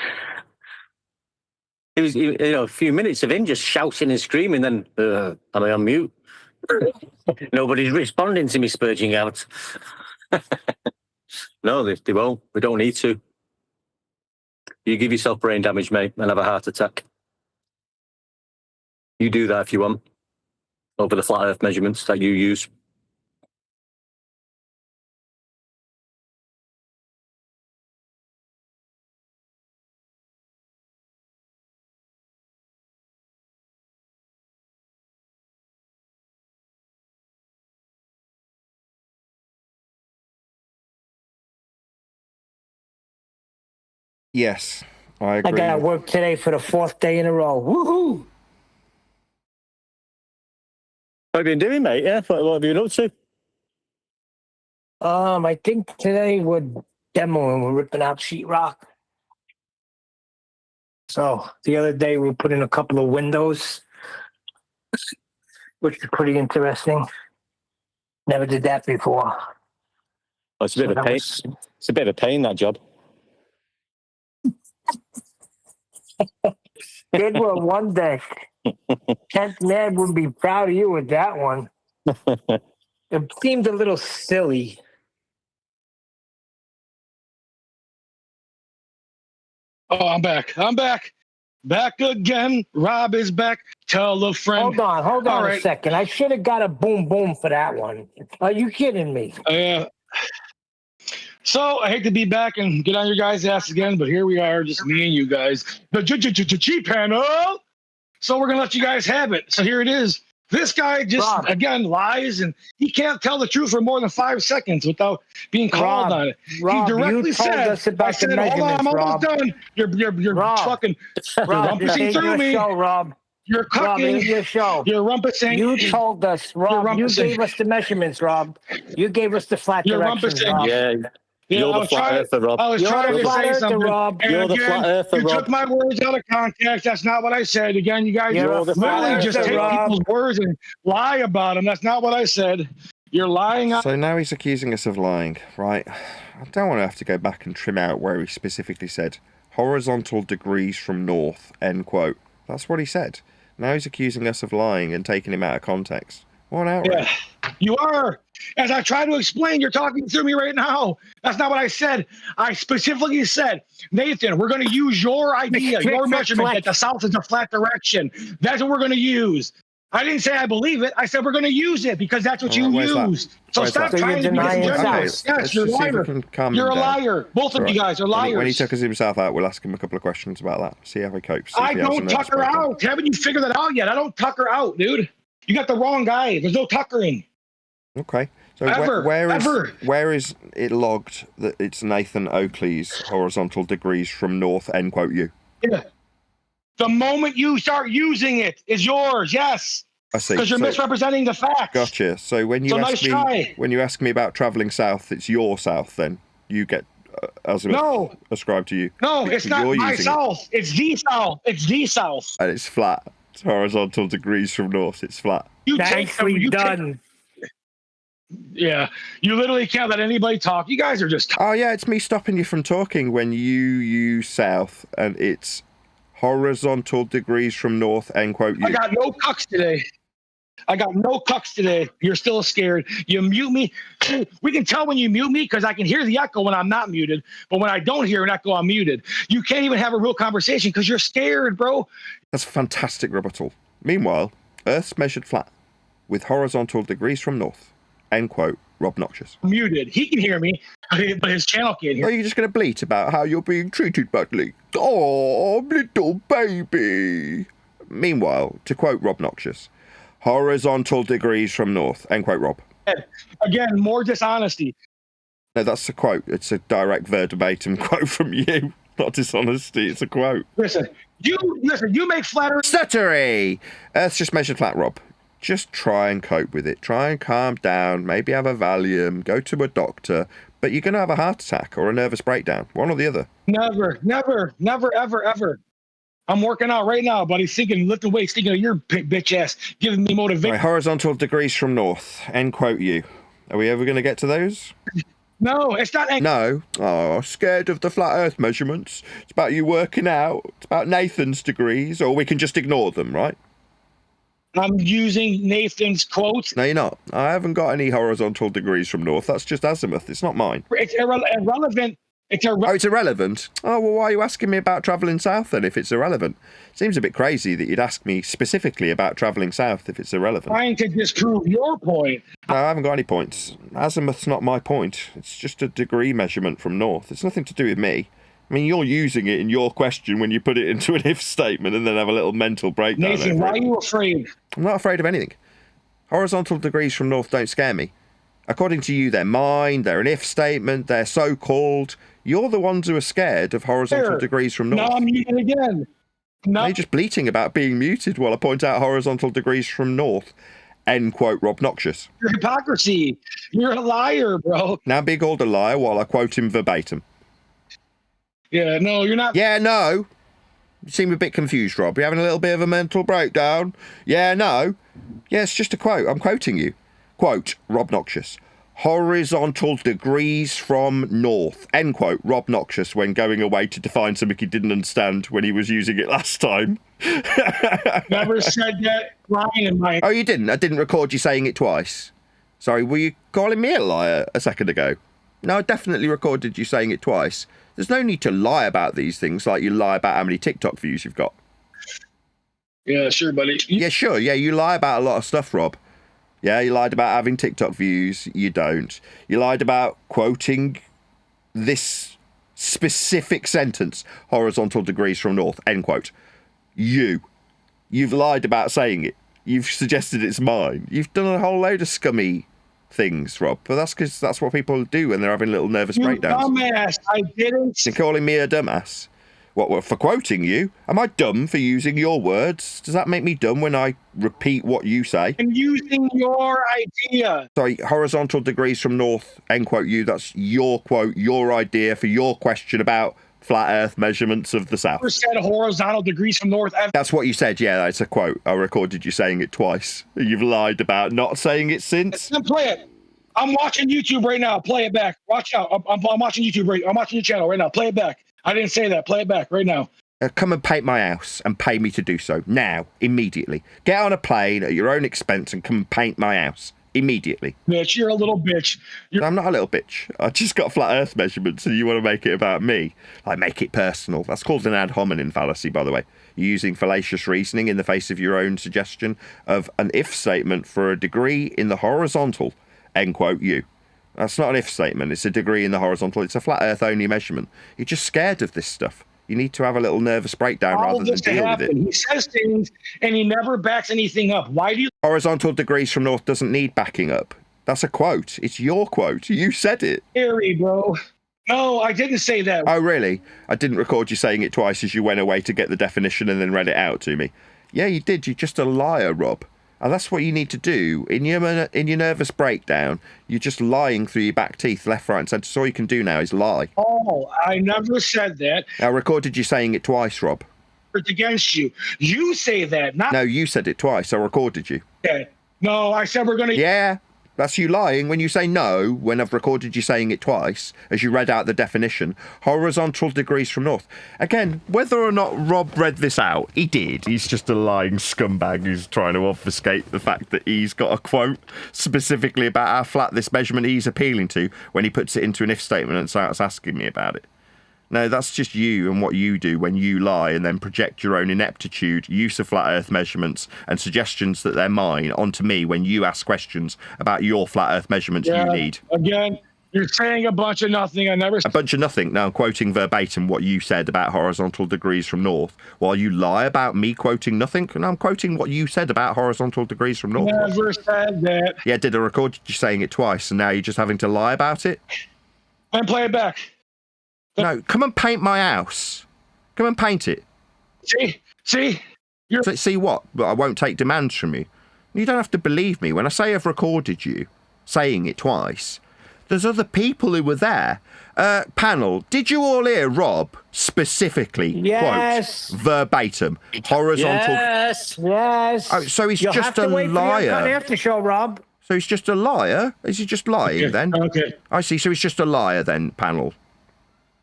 J: It was, a few minutes of him just shouting and screaming. Then am I on mute? Nobody's responding to me spurging out. No, they won't. We don't need to. You give yourself brain damage, mate, and have a heart attack. You do that if you want, over the flat Earth measurements that you use.
B: Yes, I agree.
G: I got to work today for the 4th day in a row. Woohoo!
J: What have you been doing, mate? Yeah, what have you been up to?
G: I think today we're demoing. We're ripping out sheetrock. So the other day we put in a couple of windows, which is pretty interesting. Never did that before.
J: Oh, it's a bit of a pain. It's a bit of a pain, that job.
G: Good one day. Kent Ned would be proud of you with that one. It seemed a little silly.
L: Oh, I'm back. Back again. Rob is back. Tell a friend.
G: Hold on
L: right.
G: a second. I should have got a boom boom for that one. Are you kidding me?
L: So I hate to be back and get on your guys' ass again, but here we are, just me and you guys. The G panel. So we're gonna let you guys have it. So here it is. This guy just again lies, and he can't tell the truth for more than 5 seconds without being called on it. He directly said, "I said, hold on, I'm almost done. You're fucking you're rumpusing through me. You're cooking
G: your show.
L: You're rumpusing.
G: You told us, Rob. You gave us the measurements, Rob. You gave us the flat directions, Rob.
J: You're the flat earther, Rob.
L: I was trying to say something.
G: Rob.
J: You're the flat earther,
L: You
J: Rob.
L: took my words out of context. That's not what I said. Again, you guys literally just take people's words and lie about them. That's not what I said. You're lying.
B: So now he's accusing us of lying, right? I don't want to have to go back and trim out where he specifically said horizontal degrees from north, end quote. That's what he said. Now he's accusing us of lying and taking him out of context. What an outrage.
L: Yeah, you are. As I try to explain, you're talking through me right now. That's not what I said. I specifically said, Nathan, we're going to use your idea, your measurement that the south is a flat direction. That's what we're going to use. I didn't say I believe it. I said we're going to use it because that's what you use. So stop trying to be disingenuous. Yes, you're a liar. You're a liar. Both of you guys are liars.
B: When he tuckers himself out, we'll ask him a couple of questions about that. See how he copes.
L: I don't tucker out. Haven't you figured that out yet? I don't tucker out, dude. You got the wrong guy. There's no tuckering.
B: Okay. So where is it logged that it's Nathan Oakley's horizontal degrees from north, end quote you?
L: Yeah. The moment you start using it is yours, yes.
B: I see.
L: Because you're misrepresenting the facts.
B: Gotcha. So when you ask me about travelling south, it's your south then. You get ascribed to you.
L: No, it's not my south. It's the south. It's the south.
B: And it's flat. It's horizontal degrees from north. It's flat.
G: Nicely done.
L: Yeah, you literally can't let anybody talk. You guys are just.
B: Oh yeah, it's me stopping you from talking when you use south, and it's horizontal degrees from north. End quote. You.
L: I got no cucks today. You're still scared. You mute me. We can tell when you mute me because I can hear the echo when I'm not muted. But when I don't hear an echo, I'm muted. You can't even have a real conversation because you're scared, bro.
B: That's a fantastic rebuttal. Meanwhile, Earth's measured flat with horizontal degrees from north. End quote, Rob Noxious.
L: Muted. He can hear me, but his channel can't hear me.
B: Are you just going to bleat about how you're being treated badly? Oh, little baby. Meanwhile, to quote Rob Noxious, horizontal degrees from north. End quote, Rob.
L: Again, more dishonesty.
B: No, that's a quote. It's a direct verbatim quote from you. Not dishonesty, it's a quote.
L: Listen, you make flatter.
B: Stuttery! Earth's just measured flat, Rob. Just try and cope with it. Try and calm down. Maybe have a Valium. Go to a doctor. But you're going to have a heart attack or a nervous breakdown. One or the other.
L: Never, ever. I'm working out right now, buddy. Thinking, lifting weights, thinking of your bitch ass, giving me motivation.
B: Right, horizontal degrees from north. End quote you. Are we ever going to get to those?
L: No, it's not.
B: No. Oh, scared of the flat earth measurements. It's about you working out. It's about Nathan's degrees. Or we can just ignore them, right?
L: I'm using Nathan's quotes.
B: No, you're not. I haven't got any horizontal degrees from north. That's just azimuth. It's not mine.
L: It's irrelevant.
B: Oh, it's irrelevant? Oh, well, why are you asking me about travelling south then if it's irrelevant? Seems a bit crazy that you'd ask me specifically about travelling south if it's irrelevant.
L: Trying to disprove your point.
B: No, I haven't got any points. Azimuth's not my point. It's just a degree measurement from north. It's nothing to do with me. I mean, you're using it in your question when you put it into an if statement and then have a little mental breakdown.
L: Nathan, why are you afraid?
B: I'm not afraid of anything. Horizontal degrees from north don't scare me. According to you, they're mine, they're an if statement, they're so-called. You're the ones who are scared of horizontal degrees from north.
L: No, I'm muted again. No.
B: You're just bleating about being muted while I point out horizontal degrees from north. End quote Rob Noxious.
L: Your hypocrisy. You're a liar, bro.
B: Now be called a liar while I quote him verbatim.
L: Yeah, no, you're not.
B: Yeah, no. You seem a bit confused, Rob. You're having a little bit of a mental breakdown. Yeah, no. Yeah, it's just a quote. I'm quoting you. Quote, Rob Noxious. Horizontal degrees from north. End quote, Rob Noxious, when going away to define something he didn't understand when he was using it last time.
L: Never said that line in my...
B: Oh, you didn't? I didn't record you saying it twice. Sorry, were you calling me a liar a second ago? No, I definitely recorded you saying it twice. There's no need to lie about these things like you lie about how many TikTok views you've got.
L: Yeah, sure, buddy.
B: Yeah, sure. Yeah, you lie about a lot of stuff, Rob. Yeah, you lied about having TikTok views. You don't. You lied about quoting this specific sentence, horizontal degrees from north, end quote. You've lied about saying it. You've suggested it's mine. You've done a whole load of scummy things, Rob. But that's because that's what people do when they're having little nervous breakdowns.
L: Dumbass, I didn't.
B: You're calling me a dumbass? What, for quoting you? Am I dumb for using your words? Does that make me dumb when I repeat what you say?
L: I'm using your idea.
B: Sorry, horizontal degrees from north, end quote you. That's your quote, your idea for your question about flat earth measurements of the south.
L: You said horizontal degrees from north.
B: That's what you said, yeah, that's a quote. I recorded you saying it twice. You've lied about not saying it since.
L: Then play it. I'm watching YouTube right now. Play it back. Watch out. I'm watching YouTube I'm watching your channel right now. Play it back. I didn't say that. Play it back right now.
B: Come and paint my house and pay me to do so. Now. Immediately. Get on a plane at your own expense and come and paint my house. Immediately.
L: Bitch, you're a little bitch.
B: I'm not a little bitch. I just got flat earth measurements and you want to make it about me. Like, make it personal. That's called an ad hominem fallacy, by the way. You're using fallacious reasoning in the face of your own suggestion of an if statement for a degree in the horizontal. End quote you. That's not an if statement. It's a degree in the horizontal. It's a flat earth only measurement. You're just scared of this stuff. You need to have a little nervous breakdown rather than deal with it.
L: He says things and he never backs anything up. Why do you...
B: Horizontal degrees from north doesn't need backing up. That's a quote. It's your quote. You said it.
L: Scary, bro. No, I didn't say that.
B: Oh, really? I didn't record you saying it twice as you went away to get the definition and then read it out to me. Yeah, you did. You're just a liar, Rob. And that's what you need to do. In your nervous breakdown, you're just lying through your back teeth, left, right, and centre. So all you can do now is lie.
L: Oh, I never said that.
B: I recorded you saying it twice, Rob.
L: It's against you. You say that, not...
B: No, you said it twice. I recorded you.
L: Okay. No, I said we're going to...
B: Yeah, that's you lying when you say no, when I've recorded you saying it twice, as you read out the definition. Horizontal degrees from north. Again, whether or not Rob read this out, he did. He's just a lying scumbag who's trying to obfuscate the fact that he's got a quote specifically about how flat this measurement he's appealing to when he puts it into an if statement and starts asking me about it. No, that's just you and what you do when you lie and then project your own ineptitude, use of flat earth measurements and suggestions that they're mine onto me when you ask questions about your flat earth measurements you need.
L: Again, you're saying a bunch of nothing. A
B: bunch of nothing. Now I'm quoting verbatim what you said about horizontal degrees from north while you lie about me quoting nothing. And I'm quoting what you said about horizontal degrees from north.
L: Never said that.
B: Yeah, did I record you saying it twice and now you're just having to lie about it?
L: And play it back.
B: No, come and paint my house. Come and paint it.
L: See?
B: See what? But I won't take demands from you. You don't have to believe me. When I say I've recorded you saying it twice, there's other people who were there. Panel, did you all hear Rob specifically quote verbatim horizontal?
G: Yes.
B: Oh, so he's just a liar.
G: After show, Rob.
B: So he's just a liar? Is he just lying then?
L: Okay.
B: I see. So he's just a liar then, panel.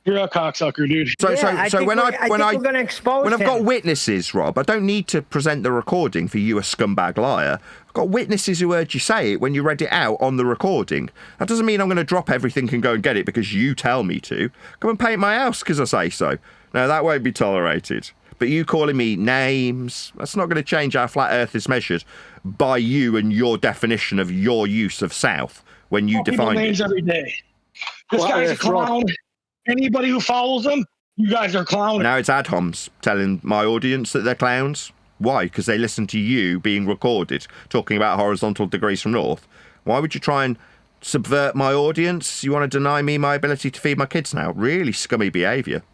L: You're a cocksucker, dude.
B: So when I've
G: him.
B: got witnesses, Rob, I don't need to present the recording for you, a scumbag liar. I've got witnesses who heard you say it when you read it out on the recording. That doesn't mean I'm going to drop everything and go and get it because you tell me to. Come and paint my house because I say so. No, that won't be tolerated. But you calling me names, that's not going to change how flat Earth is measured by you and your definition of your use of South when you define
L: names
B: it.
L: every day. This guy's a clown. Anybody who follows him, you guys are clowning.
B: Now it's ad homs telling my audience that they're clowns. Why? Because they listen to you being recorded talking about horizontal degrees from north. Why would you try and subvert my audience? You want to deny me my ability to feed my kids now? Really scummy behaviour.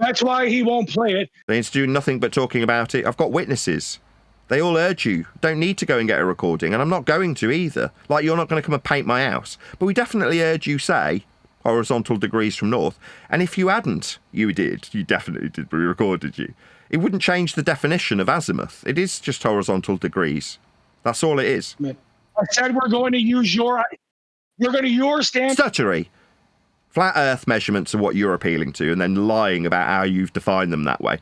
L: That's why he won't play it.
B: They need to do nothing but talking about it. I've got witnesses. They all urge you. Don't need to go and get a recording, and I'm not going to either. Like, you're not going to come and paint my house. But we definitely urge you say horizontal degrees from north. And if you hadn't, you definitely did, we recorded you. It wouldn't change the definition of azimuth. It is just horizontal degrees. That's all it is.
L: I said we're going to use your standard.
B: Stuttery. Flat Earth measurements are what you're appealing to, and then lying about how you've defined them that way.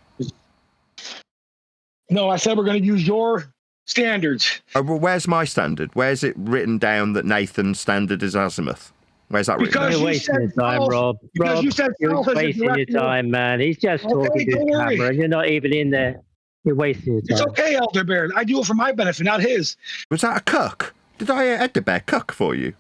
L: No, I said we're going to use your standards.
B: Oh, well, where's my standard? Where's it written down that Nathan's standard is azimuth? Where's that written?
F: You're wasting your time, Rob. Rob, you're wasting your time, man. He's just talking to his camera, and you're not even in there. You're wasting your time.
L: It's okay, Elder Bear. I do it for my benefit, not his.
B: Was that a cuck? Did I Elder Bear cuck for you?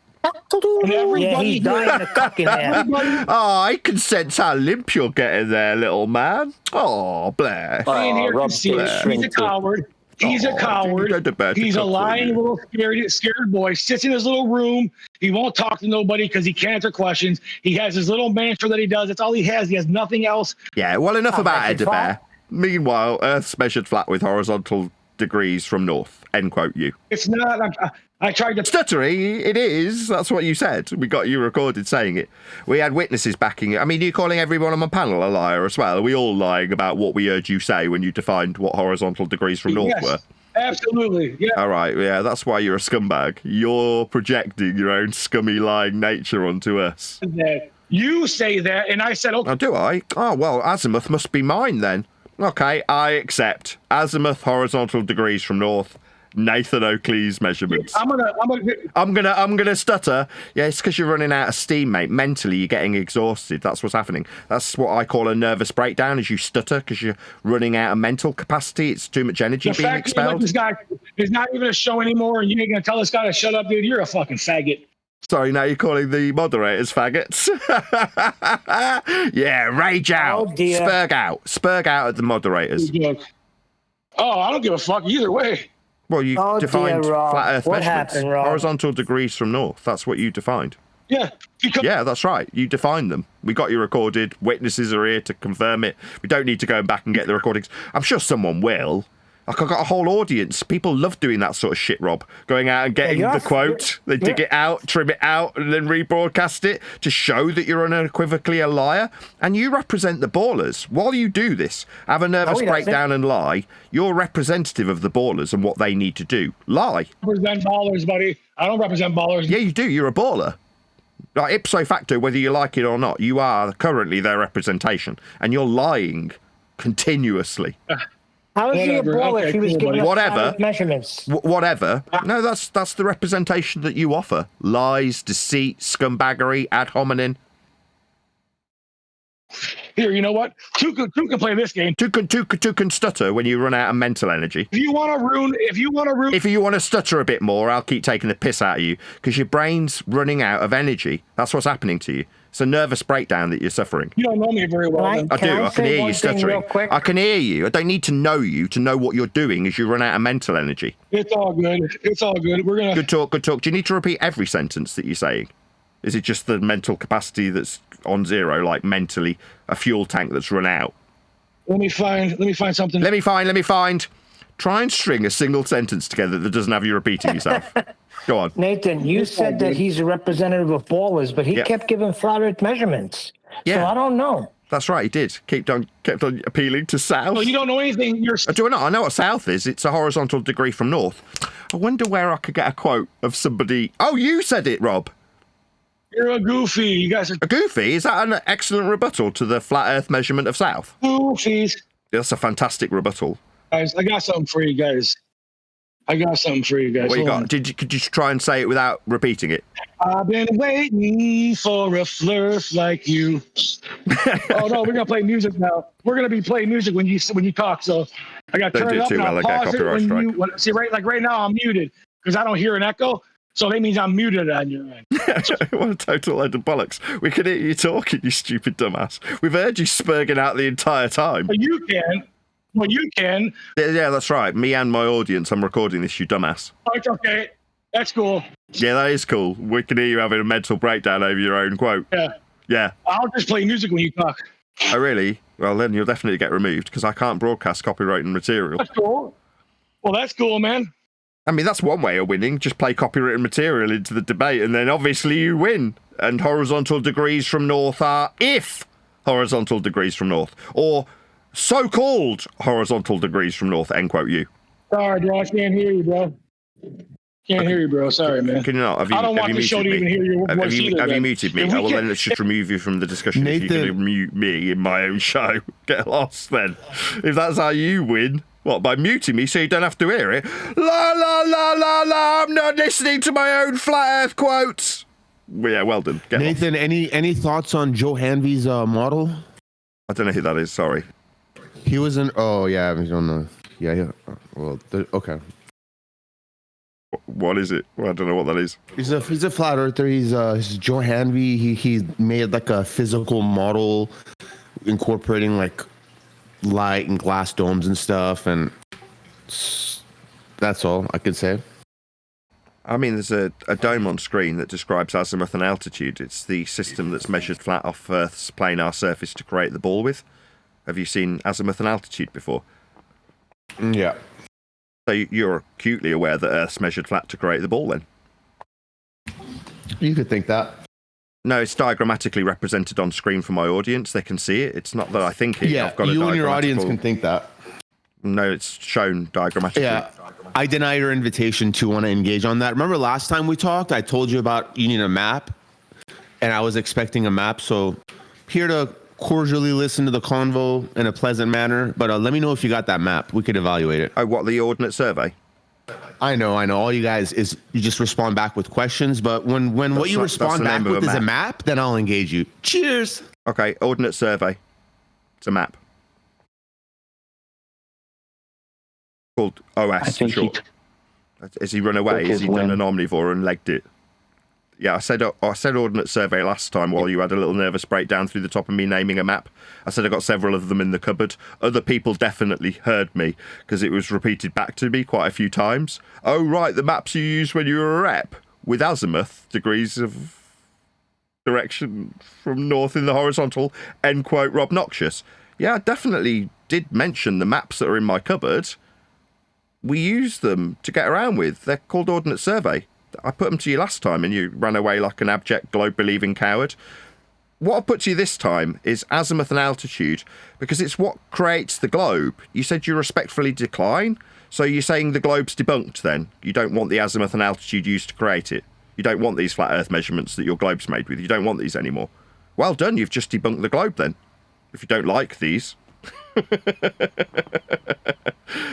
G: Yeah, he's dying to cuck in there.
B: Oh, I can sense how limp you're getting there, little man. Oh, Blair.
L: He's a coward. He's a coward. He's a lying little scared boy. Sits in his little room. He won't talk to nobody because he can't answer questions. He has his little mantra that he does. That's all he has. He has nothing else.
B: Yeah, well, enough about Elder Bear. Meanwhile, Earth's measured flat with horizontal degrees from north. End quote you.
L: It's not. I tried to...
B: Stuttery, it is. That's what you said. We got you recorded saying it. We had witnesses backing it. I mean, you're calling everyone on my panel a liar as well. Are we all lying about what we heard you say when you defined what horizontal degrees from north were?
L: Absolutely, yeah.
B: All right, yeah, that's why you're a scumbag. You're projecting your own scummy lying nature onto us.
L: You say that, and I said, okay.
B: Oh, do I? Oh, well, azimuth must be mine then. Okay, I accept. Azimuth, horizontal degrees from north. Nathan Oakley's measurements. I'm gonna stutter. Yeah, it's because you're running out of steam, mate. Mentally, you're getting exhausted. That's what's happening. That's what I call a nervous breakdown. Is you stutter because you're running out of mental capacity. It's too much energy being expelled.
L: This guy is not even a show anymore, and you ain't gonna tell this guy to shut up, dude. You're a fucking faggot.
B: Sorry, now you're calling the moderators faggots. Yeah, rage out.
G: Oh, dear.
B: Spurg out at the moderators.
L: Oh, I don't give a fuck either way.
B: Well, you defined flat Earth
G: what
B: measurements.
G: happened, Rob?
B: Horizontal degrees from north. That's what you defined.
L: Yeah.
B: Yeah, that's right. You defined them. We got you recorded. Witnesses are here to confirm it. We don't need to go back and get the recordings. I'm sure someone will. Like, I've got a whole audience. People love doing that sort of shit, Rob. Going out and getting the quote. They dig it out, trim it out, and then rebroadcast it to show that you're unequivocally a liar. And you represent the ballers. While you do this, have a nervous breakdown and lie, you're representative of the ballers and what they need to do. Lie.
L: I represent ballers, buddy. I don't represent ballers.
B: Yeah, you do. You're a baller. Like, ipso facto, whether you like it or not, you are currently their representation. And you're lying continuously.
G: How is he a baller if he was giving
B: us
G: measurements?
B: Whatever. No, that's the representation that you offer. Lies, deceit, scumbaggery, ad hominem.
L: Here, you know what? Two can play this game.
B: Two can stutter when you run out of mental energy.
L: If you want
B: to stutter a bit more, I'll keep taking the piss out of you because your brain's running out of energy. That's what's happening to you. It's a nervous breakdown that you're suffering.
L: You don't know me very well.
B: I do. I can hear you stuttering. I can hear you. I don't need to know you to know what you're doing as you run out of mental energy.
L: It's all good. It's all good. We're gonna.
B: Good talk. Good talk. Do you need to repeat every sentence that you're saying? Is it just the mental capacity that's on zero, like mentally a fuel tank that's run out?
L: Let me find something.
B: Let me find. Try and string a single sentence together that doesn't have you repeating yourself. Go on.
G: Nathan, you said that he's a representative of ballers, but he kept giving flat Earth measurements. Yeah. So I don't know.
B: That's right, he did. Kept on appealing to south.
L: Well, you don't know anything.
B: Do I not? I know what south is. It's a horizontal degree from north. I wonder where I could get a quote of somebody. Oh, you said it, Rob.
L: You're a goofy. You guys are
B: a goofy. Is that an excellent rebuttal to the flat Earth measurement of south?
L: goofies.
B: That's a fantastic rebuttal.
L: Guys, I got something for you guys. What you
B: got?
L: On.
B: Could you try and say it without repeating it?
L: I've been waiting for a flirt like you. Oh no, we're gonna play music now. We're gonna be playing music when you talk. So I got to turn it up and I'll pause it when you see. Right now I'm muted because I don't hear an echo. So that means I'm muted on your end.
B: What a total load of bollocks. We can hear you talking, you stupid dumbass. We've heard you spurging out the entire time.
L: But you can. Well, you can.
B: Yeah, that's right. Me and my audience, I'm recording this, you dumbass.
L: Oh, it's okay. That's cool.
B: Yeah, that is cool. We can hear you having a mental breakdown over your own quote.
L: Yeah.
B: Yeah.
L: I'll just play music when you talk.
B: Oh, really? Well, then you'll definitely get removed because I can't broadcast copyrighted material.
L: That's cool. Well, that's cool, man.
B: I mean, that's one way of winning. Just play copyrighted material into the debate and then obviously you win. And horizontal degrees from north are if horizontal degrees from north. Or so-called horizontal degrees from north, end quote you.
L: Sorry, bro. I can't hear you, bro. Can't hear you, bro. Sorry, man.
B: Can you not?
L: I don't want the show to even hear your voice either.
B: Have you muted me? Well, then let's just remove you from the discussion. Nathan, if you're going to mute me in my own show, get lost then. If that's how you win, what, by muting me so you don't have to hear it? La, la, la, la, la, I'm not listening to my own flat earth quotes. Well, yeah, well done. Get
M: Nathan,
B: lost.
M: any thoughts on Joe Hanvey's model?
B: I don't know who that is, sorry.
M: He was in, oh, yeah, I don't know. Yeah, well, okay.
B: What is it? Well, I don't know what that is.
M: He's a flat earther. He's Joe Hanvey. He made like a physical model incorporating like light and glass domes and stuff, and that's all I could say.
B: I mean, there's a dome on screen that describes azimuth and altitude. It's the system that's measured flat off Earth's planar surface to create the ball with. Have you seen azimuth and altitude before?
M: Yeah.
B: So you're acutely aware that Earth's measured flat to create the ball, then?
M: You could think that.
B: No, it's diagrammatically represented on screen for my audience. They can see it. It's not that I think it.
M: Yeah,
B: I've got
M: you and your audience can think that.
B: No, it's shown diagrammatically.
M: Yeah, I deny your invitation to want to engage on that. Remember last time we talked, I told you about you need a map, and I was expecting a map. So here to cordially listen to the convo in a pleasant manner, but let me know if you got that map. We could evaluate it.
B: Oh, what, the Ordnance Survey?
M: I know. All you guys is you just respond back with questions, but when what you respond back with is a map, then I'll engage you. Cheers.
B: Okay, Ordnance Survey. It's a map. Called OS for short. Has he run away? Has he done an omnivore and legged it? Yeah, I said Ordnance Survey last time while you had a little nervous breakdown through the top of me naming a map. I said I got several of them in the cupboard. Other people definitely heard me because it was repeated back to me quite a few times. Oh, right, the maps you used when you were a rep with azimuth, degrees of direction from north in the horizontal, end quote, Rob Noxious. Yeah, I definitely did mention the maps that are in my cupboard. We use them to get around with. They're called Ordnance Survey. I put them to you last time and you ran away like an abject globe-believing coward. What I put to you this time is azimuth and altitude because it's what creates the globe. You said you respectfully decline, so you're saying the globe's debunked then? You don't want the azimuth and altitude used to create it? You don't want these flat Earth measurements that your globe's made with? You don't want these anymore? Well done, you've just debunked the globe then. If you don't like these...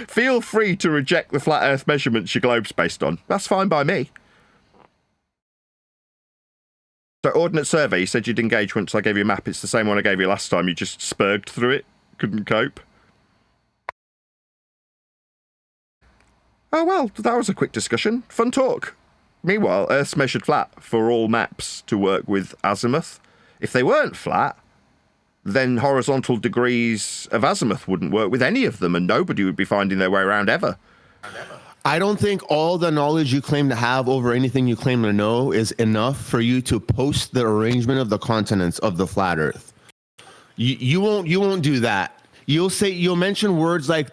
B: Feel free to reject the flat Earth measurements your globe's based on. That's fine by me. So, Ordnance Survey, you said you'd engage once I gave you a map. It's the same one I gave you last time. You just spurged through it. Couldn't cope. Oh, well, that was a quick discussion. Fun talk. Meanwhile, Earth's measured flat for all maps to work with azimuth. If they weren't flat, then horizontal degrees of azimuth wouldn't work with any of them, and nobody would be finding their way around ever.
M: I don't think all the knowledge you claim to have over anything you claim to know is enough for you to post the arrangement of the continents of the flat Earth. You won't do that. You'll mention words like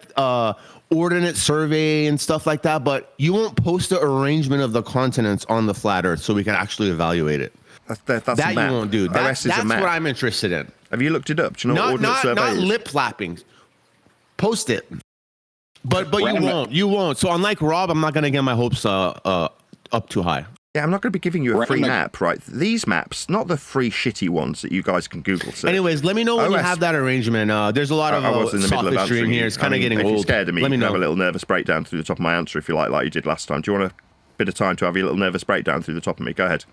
M: ordnance survey and stuff like that, but you won't post the arrangement of the continents on the flat Earth so we can actually evaluate it.
B: That's
M: that
B: a map.
M: You won't do. That's
B: what
M: I'm interested in.
B: Have you looked it up? Do you know what Ordnance Survey is?
M: Not lip flapping. Post it. But you won't. You won't. So unlike Rob, I'm not going to get my hopes up too high.
B: Yeah, I'm not going to be giving you a free map, right? These maps, not the free shitty ones that you guys can Google search.
M: Anyways, let me know when you have that arrangement. There's a lot of sophistry in here. It's kind of getting old.
B: If you're scared of me,
M: let me
B: you can
M: know.
B: have a little nervous breakdown through the top of my answer if you like you did last time. Do you want a bit of time to have your little nervous breakdown through the top of me? Go ahead.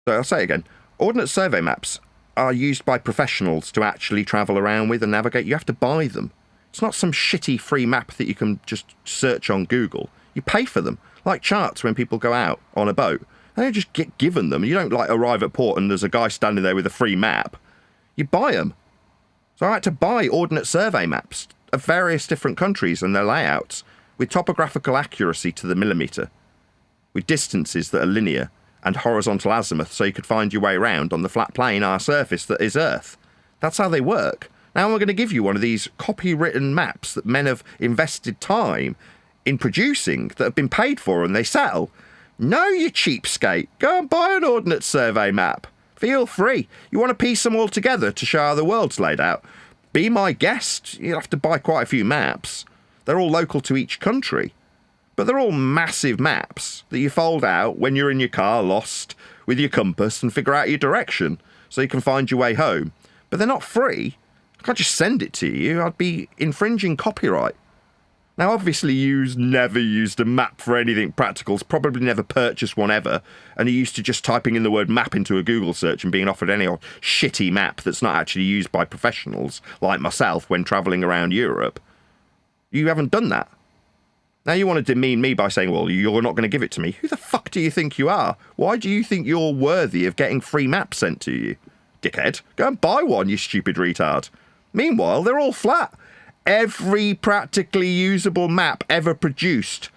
B: So I'll say it again. Ordnance survey maps are used by professionals to actually travel around with and navigate. You have to buy them. It's not some shitty free map that you can just search on Google. You pay for them. Like charts when people go out on a boat. They don't just get given them. You don't like arrive at port and there's a guy standing there with a free map. You buy them. So I had to buy ordnance survey maps of various different countries and their layouts with topographical accuracy to the millimetre, with distances that are linear and horizontal azimuth so you could find your way around on the flat plane, our surface that is Earth. That's how they work. Now I'm going to give you one of these copywritten maps that men have invested time in producing, that have been paid for and they sell. No, you cheapskate. Go and buy an ordnance survey map. Feel free. You want to piece them all together to show how the world's laid out? Be my guest. You'll have to buy quite a few maps. They're all local to each country. But they're all massive maps that you fold out when you're in your car lost with your compass and figure out your direction so you can find your way home. But they're not free. I can't just send it to you. I'd be infringing copyright. Now, obviously, you've never used a map for anything practical, probably never purchased one ever, and are used to just typing in the word map into a Google search and being offered any old shitty map that's not actually used by professionals, like myself, when travelling around Europe. You haven't done that. Now you want to demean me by saying, well, you're not going to give it to me. Who the fuck do you think you are? Why do you think you're worthy of getting free maps sent to you? Dickhead, go and buy one, you stupid retard. Meanwhile, they're all flat. Every practically usable map ever produced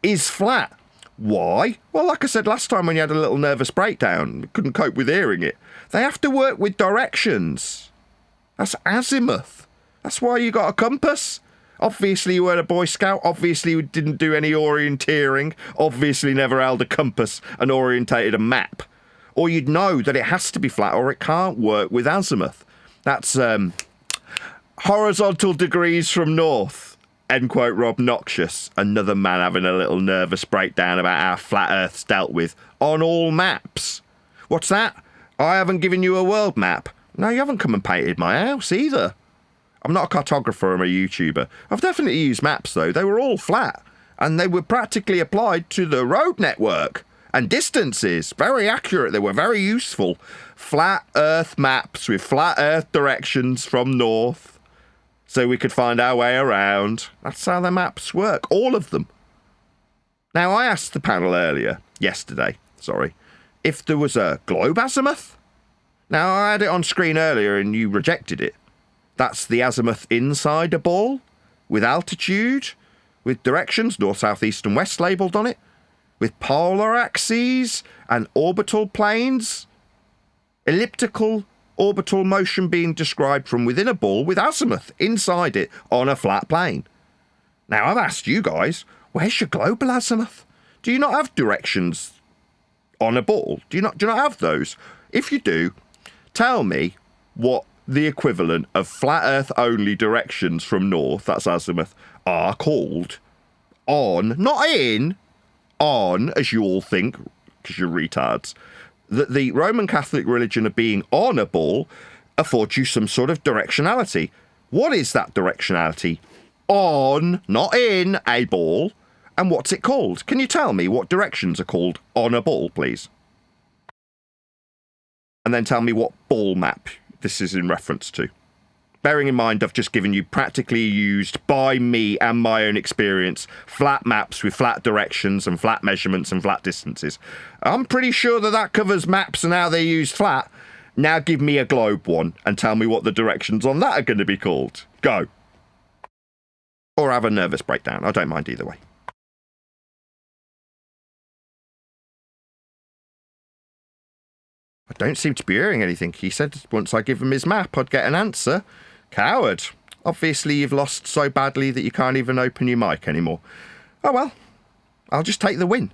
B: is flat. Why? Well, like I said last time when you had a little nervous breakdown, couldn't cope with hearing it. They have to work with directions. That's azimuth. That's why you got a compass. Obviously you weren't a Boy Scout. Obviously you didn't do any orienteering. Obviously never held a compass and orientated a map. Or you'd know that it has to be flat or it can't work with azimuth. That's, horizontal degrees from north, end quote Rob Noxious. Another man having a little nervous breakdown about how flat Earth's dealt with on all maps. What's that? I haven't given you a world map. No, you haven't come and painted my house either. I'm not a cartographer, I'm a YouTuber. I've definitely used maps though. They were all flat and they were practically applied to the road network and distances. Very accurate. They were very useful. Flat Earth maps with flat Earth directions from north, so we could find our way around. That's how the maps work, all of them. Now, I asked the panel yesterday, if there was a globe azimuth. Now, I had it on screen earlier and you rejected it. That's the azimuth inside a ball, with altitude, with directions, north, south, east and west labelled on it, with polar axes and orbital planes, elliptical orbital motion being described from within a ball with azimuth inside it on a flat plane. Now, I've asked you guys, where's your global azimuth? Do you not have directions on a ball? Do you not have those? If you do, tell me what the equivalent of flat Earth only directions from north, that's azimuth, are called on, not in, on, as you all think, because you're retards, that the Roman Catholic religion of being on a ball affords you some sort of directionality. What is that directionality? On, not in, a ball. And what's it called? Can you tell me what directions are called on a ball, please? And then tell me what ball map this is in reference to. Bearing in mind, I've just given you practically used by me and my own experience flat maps with flat directions and flat measurements and flat distances. I'm pretty sure that covers maps and how they're used flat. Now give me a globe one and tell me what the directions on that are going to be called. Go. Or have a nervous breakdown. I don't mind either way. I don't seem to be hearing anything. He said once I give him his map, I'd get an answer. Coward. Obviously, you've lost so badly that you can't even open your mic anymore. Oh well, I'll just take the win.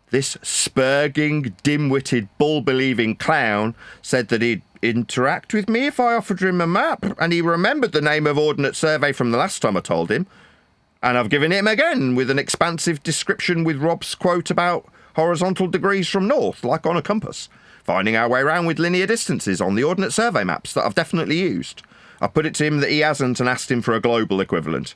B: This spurging, dim-witted, bull-believing clown said that he'd interact with me if I offered him a map, and he remembered the name of Ordnance Survey from the last time I told him. And I've given him again with an expansive description with Rob's quote about horizontal degrees from north, like on a compass. Finding our way around with linear distances on the Ordnance Survey maps that I've definitely used. I put it to him that he hasn't and asked him for a global equivalent.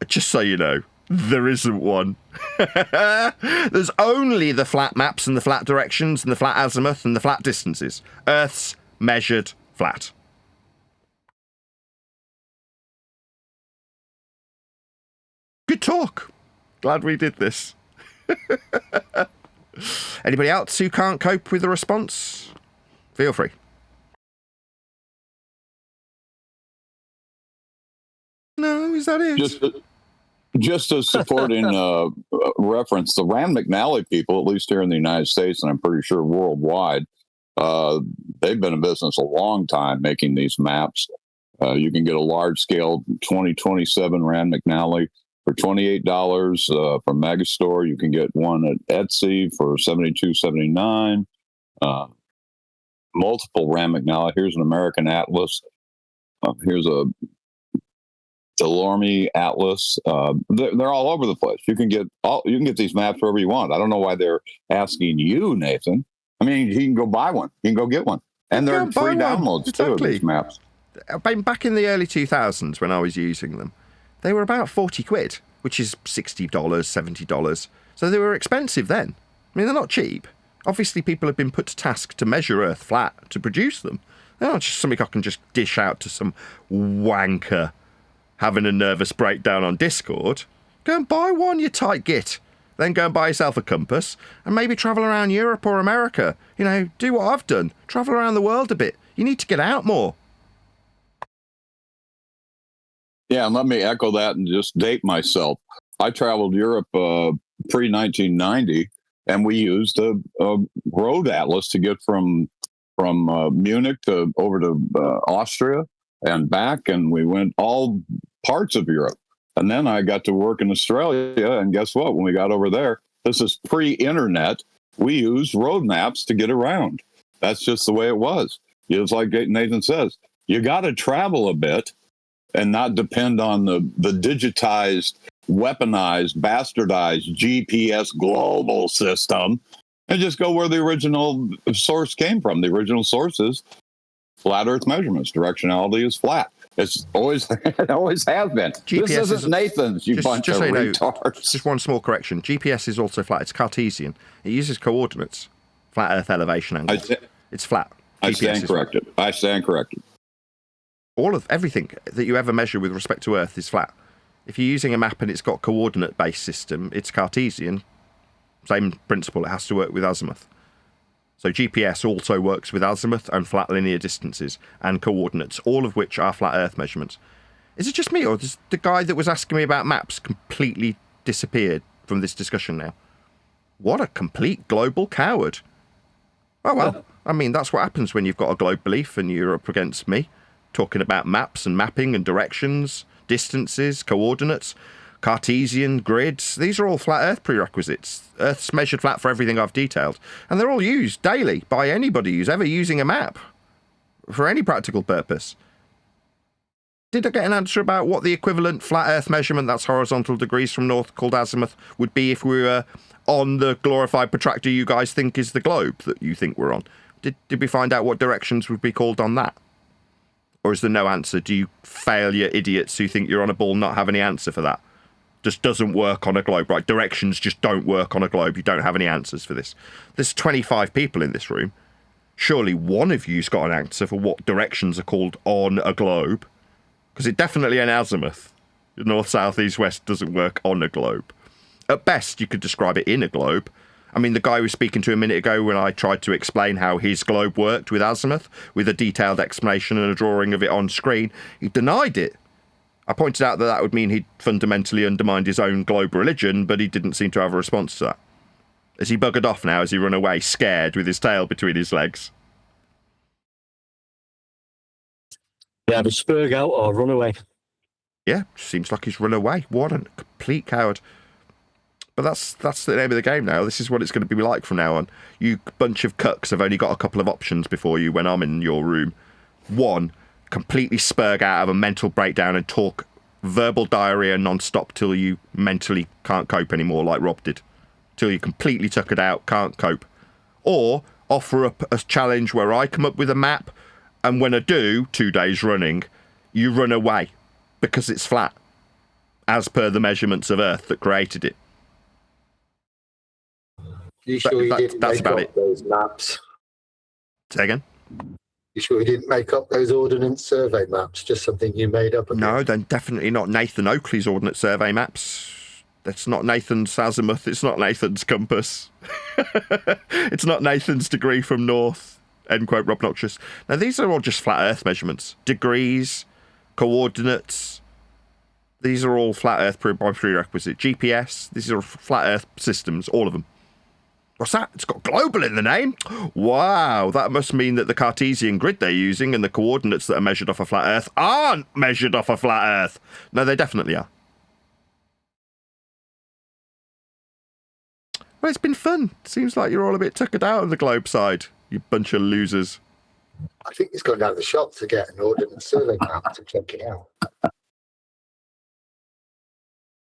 B: Just so you know, there isn't one. There's only the flat maps and the flat directions and the flat azimuth and the flat distances. Earth's measured flat. Good talk. Glad we did this. Anybody else who can't cope with the response? Feel free. No, is that it?
N: Just as supporting reference, the Rand McNally people, at least here in the United States, and I'm pretty sure worldwide, they've been in business a long time making these maps. You can get a large-scale 2027 Rand McNally for $28 from Megastore. You can get one at Etsy for $72.79. Multiple Rand McNally. Here's an American Atlas. Here's a Delorme Atlas. They're all over the place. You can get these maps wherever you want. I don't know why they're asking you, Nathan. I mean, you can go buy one. You can go get one, and they're free downloads too. These maps.
B: Back in the early 2000s, when I was using them, they were about 40 quid, which is $60, $70. So they were expensive then. I mean, they're not cheap. Obviously, people have been put to task to measure Earth flat to produce them. They're not just something I can just dish out to some wanker having a nervous breakdown on Discord. Go and buy one, you tight git. Then go and buy yourself a compass and maybe travel around Europe or America. You know, do what I've done. Travel around the world a bit. You need to get out more.
N: Yeah, and let me echo that and just date myself. I traveled Europe pre-1990, and we used a road atlas to get from Munich to over to Austria and back, and we went all parts of Europe. And then I got to work in Australia, and guess what? When we got over there, this is pre-internet, we used road maps to get around. That's just the way it was. It's like Nathan says, you got to travel a bit and not depend on the digitized, weaponized, bastardized GPS global system, and just go where the original source came from. The original source is flat Earth measurements. Directionality is flat. It's always, it always has been.
B: GPS
N: this isn't Nathan's, you bunch of
B: so
N: retards.
B: Just one small correction. GPS is also flat. It's Cartesian. It uses coordinates. Flat Earth elevation angle. It's flat.
N: I stand corrected. I stand corrected.
B: Everything that you ever measure with respect to Earth is flat. If you're using a map and it's got coordinate-based system, it's Cartesian. Same principle. It has to work with azimuth. So GPS also works with azimuth and flat linear distances and coordinates, all of which are flat Earth measurements. Is it just me, or does the guy that was asking me about maps completely disappeared from this discussion now? What a complete global coward. Oh, well, I mean, that's what happens when you've got a globe belief and you're up against me, talking about maps and mapping and directions, distances, coordinates, Cartesian grids. These are all flat Earth prerequisites. Earth's measured flat for everything I've detailed. And they're all used daily by anybody who's ever using a map for any practical purpose. Did I get an answer about what the equivalent flat Earth measurement, that's horizontal degrees from north, called azimuth, would be if we were on the glorified protractor you guys think is the globe that you think we're on? Did we find out what directions would be called on that? Or is there no answer? Do you failure idiots who think you're on a ball not have any answer for that? Just doesn't work on a globe, right? Directions just don't work on a globe. You don't have any answers for this. There's 25 people in this room. Surely one of you's got an answer for what directions are called on a globe. Because it definitely an azimuth. North, south, east, west doesn't work on a globe. At best, you could describe it in a globe. I mean, the guy who was speaking to a minute ago when I tried to explain how his globe worked with azimuth, with a detailed explanation and a drawing of it on screen, he denied it. I pointed out that that would mean he'd fundamentally undermined his own globe religion, but he didn't seem to have a response to that. Has he buggered off now? Has he run away scared with his tail between his legs?
J: Yeah, the spurg out or run away.
B: Yeah, seems like he's run away. What a complete coward. But that's the name of the game now. This is what it's going to be like from now on. You bunch of cucks have only got a couple of options before you when I'm in your room. One, completely spurg out of a mental breakdown and talk verbal diarrhea non-stop till you mentally can't cope anymore, like Rob did. Till you completely tuckered out, can't cope. Or offer up a challenge where I come up with a map, and when I do, 2 days running, you run away because it's flat, as per the measurements of Earth that created it.
O: You sure you didn't
B: that's
O: make
B: about
O: up
B: it.
O: those maps?
B: Say again?
O: You sure you didn't make up those Ordnance Survey maps? Just something you made up again?
B: No, then definitely not Nathan Oakley's Ordnance Survey maps. That's not Nathan's azimuth. It's not Nathan's compass. It's not Nathan's degree from north. End quote, Rob Noxious. Now, these are all just flat Earth measurements. Degrees, coordinates. These are all flat Earth by prerequisite. GPS. These are flat Earth systems, all of them. What's that? It's got global in the name. Wow, that must mean that the Cartesian grid they're using and the coordinates that are measured off a flat Earth aren't measured off a flat Earth. No, they definitely are. Well, it's been fun. Seems like you're all a bit tuckered out on the globe side, you bunch of losers.
O: I think he's gone down the shop to get an Ordnance Survey map to check it out.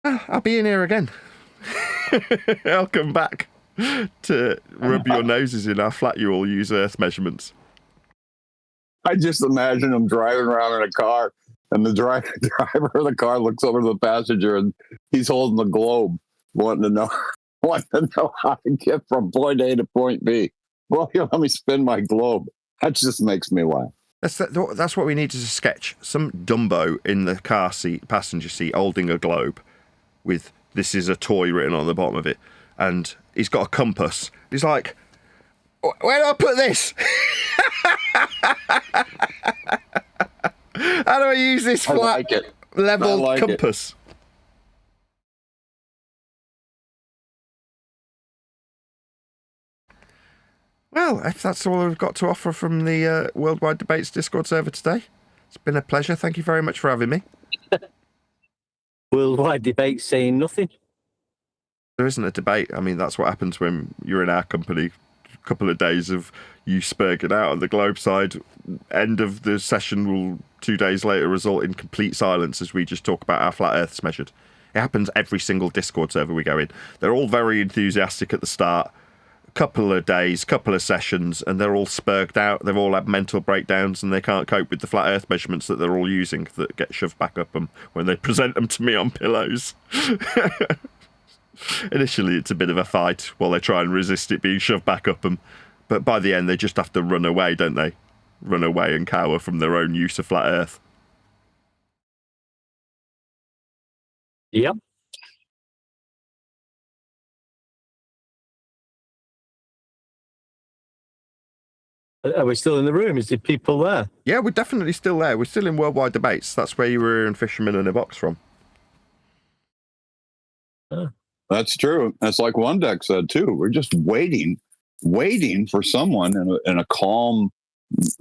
B: I'll be in here again. I'll come back to rub your noses in how flat you all use Earth measurements.
N: I just imagine him driving around in a car, and the driver of the car looks over to the passenger, and he's holding the globe, wanting to know how to get from point A to point B. Well, let me spin my globe. That just makes me laugh.
B: That's what we need is a sketch. Some Dumbo in the car seat, passenger seat, holding a globe with "This is a toy" written on the bottom of it, and he's got a compass. He's like, "Where do I put this? How do I use this flat level compass?" Well, if that's all we've got to offer from the Worldwide Debates Discord server today, it's been a pleasure. Thank you very much for having me.
J: Worldwide Debates saying nothing.
B: There isn't a debate. I mean, that's what happens when you're in our company. A couple of days of you spurging out on the globe side. End of the session will 2 days later result in complete silence as we just talk about how flat Earth's measured. It happens every single Discord server we go in. They're all very enthusiastic at the start. Couple of days, couple of sessions, and they're all spurged out. They've all had mental breakdowns, and they can't cope with the flat Earth measurements that they're all using that get shoved back up them when they present them to me on pillows. Initially, it's a bit of a fight while they try and resist it being shoved back up them, but by the end, they just have to run away, don't they? Run away and cower from their own use of flat Earth.
J: Yep. Are we still in the room? Is there people there?
B: Yeah, we're definitely still there. We're still in Worldwide Debates. That's where you were in Fisherman in a Box from.
N: That's true. That's like One Deck said, too. We're just waiting for someone in a calm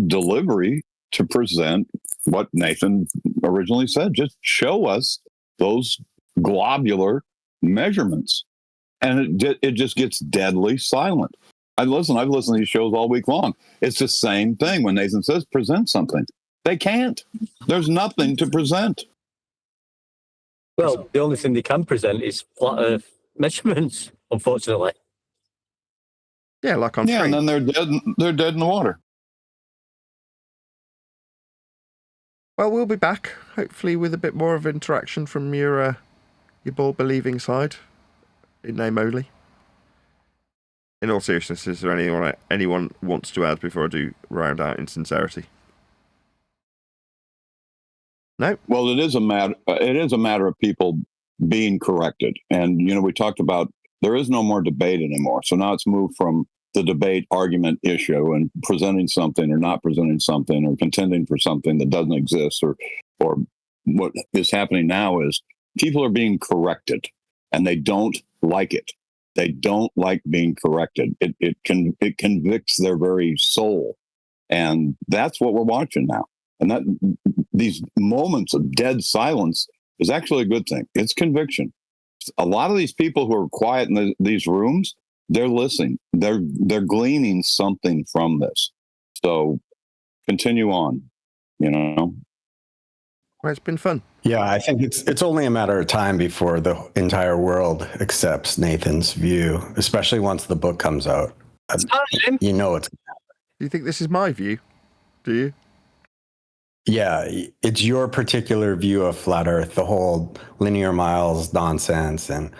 N: delivery to present what Nathan originally said. Just show us those globular measurements. And it just gets deadly silent. I've listened to these shows all week long. It's the same thing when Nathan says, present something. They can't. There's nothing to present.
J: Well, the only thing they can present is flat Earth measurements, unfortunately.
B: Yeah, like on screen.
N: And then they're dead in the water.
B: Well, we'll be back, hopefully with a bit more of interaction from your ball-believing side, in name only. In all seriousness, is there anyone wants to add before I do round out in sincerity? No.
N: Well, it is a matter of people being corrected, and we talked about there is no more debate anymore. So now it's moved from the debate argument issue and presenting something or not presenting something or contending for something that doesn't exist, or what is happening now is people are being corrected, and they don't like it. They don't like being corrected. It convicts their very soul. And that's what we're watching now. And that these moments of dead silence is actually a good thing. It's conviction. A lot of these people who are quiet in these rooms, they're listening. They're gleaning something from this. So continue on,
B: Well, Well, it's been fun.
P: Yeah, I think it's only a matter of time before the entire world accepts Nathan's view, especially once the book comes out. You know it's.
B: Do you think this is my view? Do you?
P: Yeah, it's your particular view of flat Earth, the whole linear miles nonsense, and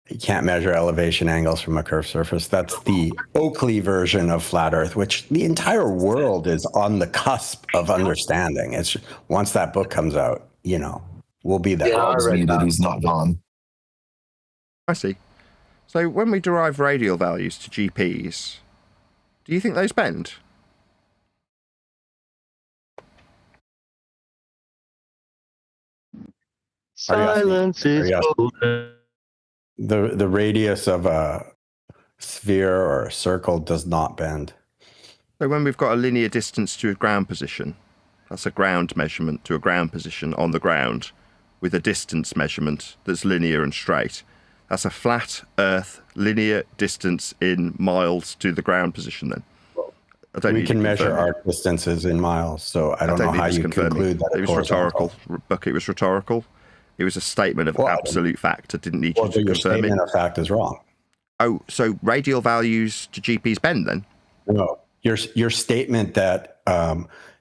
P: you can't measure elevation angles from a curved surface. That's the Oakley version of flat Earth, which the entire world is on the cusp of understanding. It's once that book comes out, we'll be there.
Q: Yeah, I read that he's not gone.
B: I see. So when we derive radial values to GPs, do you think those bend?
P: Silence is golden. The radius of a sphere or a circle does not bend.
B: So when we've got a linear distance to a ground position, that's a ground measurement to a ground position on the ground with a distance measurement that's linear and straight. That's a flat Earth linear distance in miles to the ground position then.
P: We can measure arc distances in miles, so I don't know how you conclude that.
B: It was rhetorical. Buck, it was rhetorical. It was a statement of absolute fact. I didn't need you to confirm it.
P: Your statement of fact is wrong.
B: Oh, so radial values to GPs bend then?
P: No, your statement that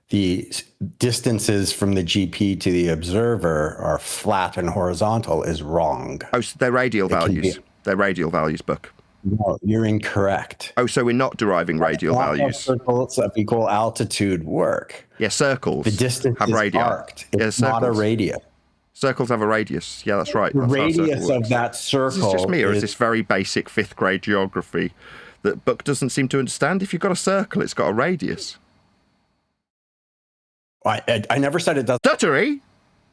P: the distances from the GP to the observer are flat and horizontal is wrong.
B: Oh, so they're radial values. They're radial values, Buck.
P: No, you're incorrect.
B: Oh, so we're not deriving radial values.
P: Circles of equal altitude work.
B: Yeah, circles.
P: The distance
B: have
P: is
B: radii.
P: arced. It's not a radius.
B: Circles have a radius. Yeah, that's right.
P: The
B: That's
P: radius of that circle.
B: Is this just me, or is this very basic 5th grade geography that Buck doesn't seem to understand? If you've got a circle, it's got a radius.
P: I never said it doesn't.
B: Stuttery!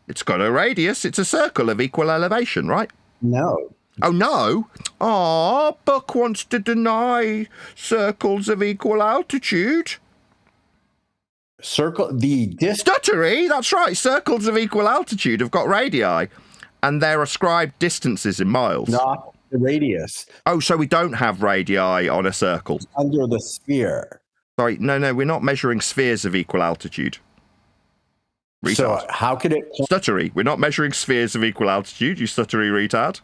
B: It's got a radius. It's a circle of equal elevation, right?
P: No.
B: Oh, no? Ah, Buck wants to deny circles of equal altitude. Stuttery, that's right. Circles of equal altitude have got radii, and they're ascribed distances in miles.
P: Not the radius.
B: Oh, so we don't have radii on a circle.
P: It's under the sphere.
B: Sorry, no, we're not measuring spheres of equal altitude. Retard.
P: So how could it...
B: Stuttery, we're not measuring spheres of equal altitude, you stuttery retard.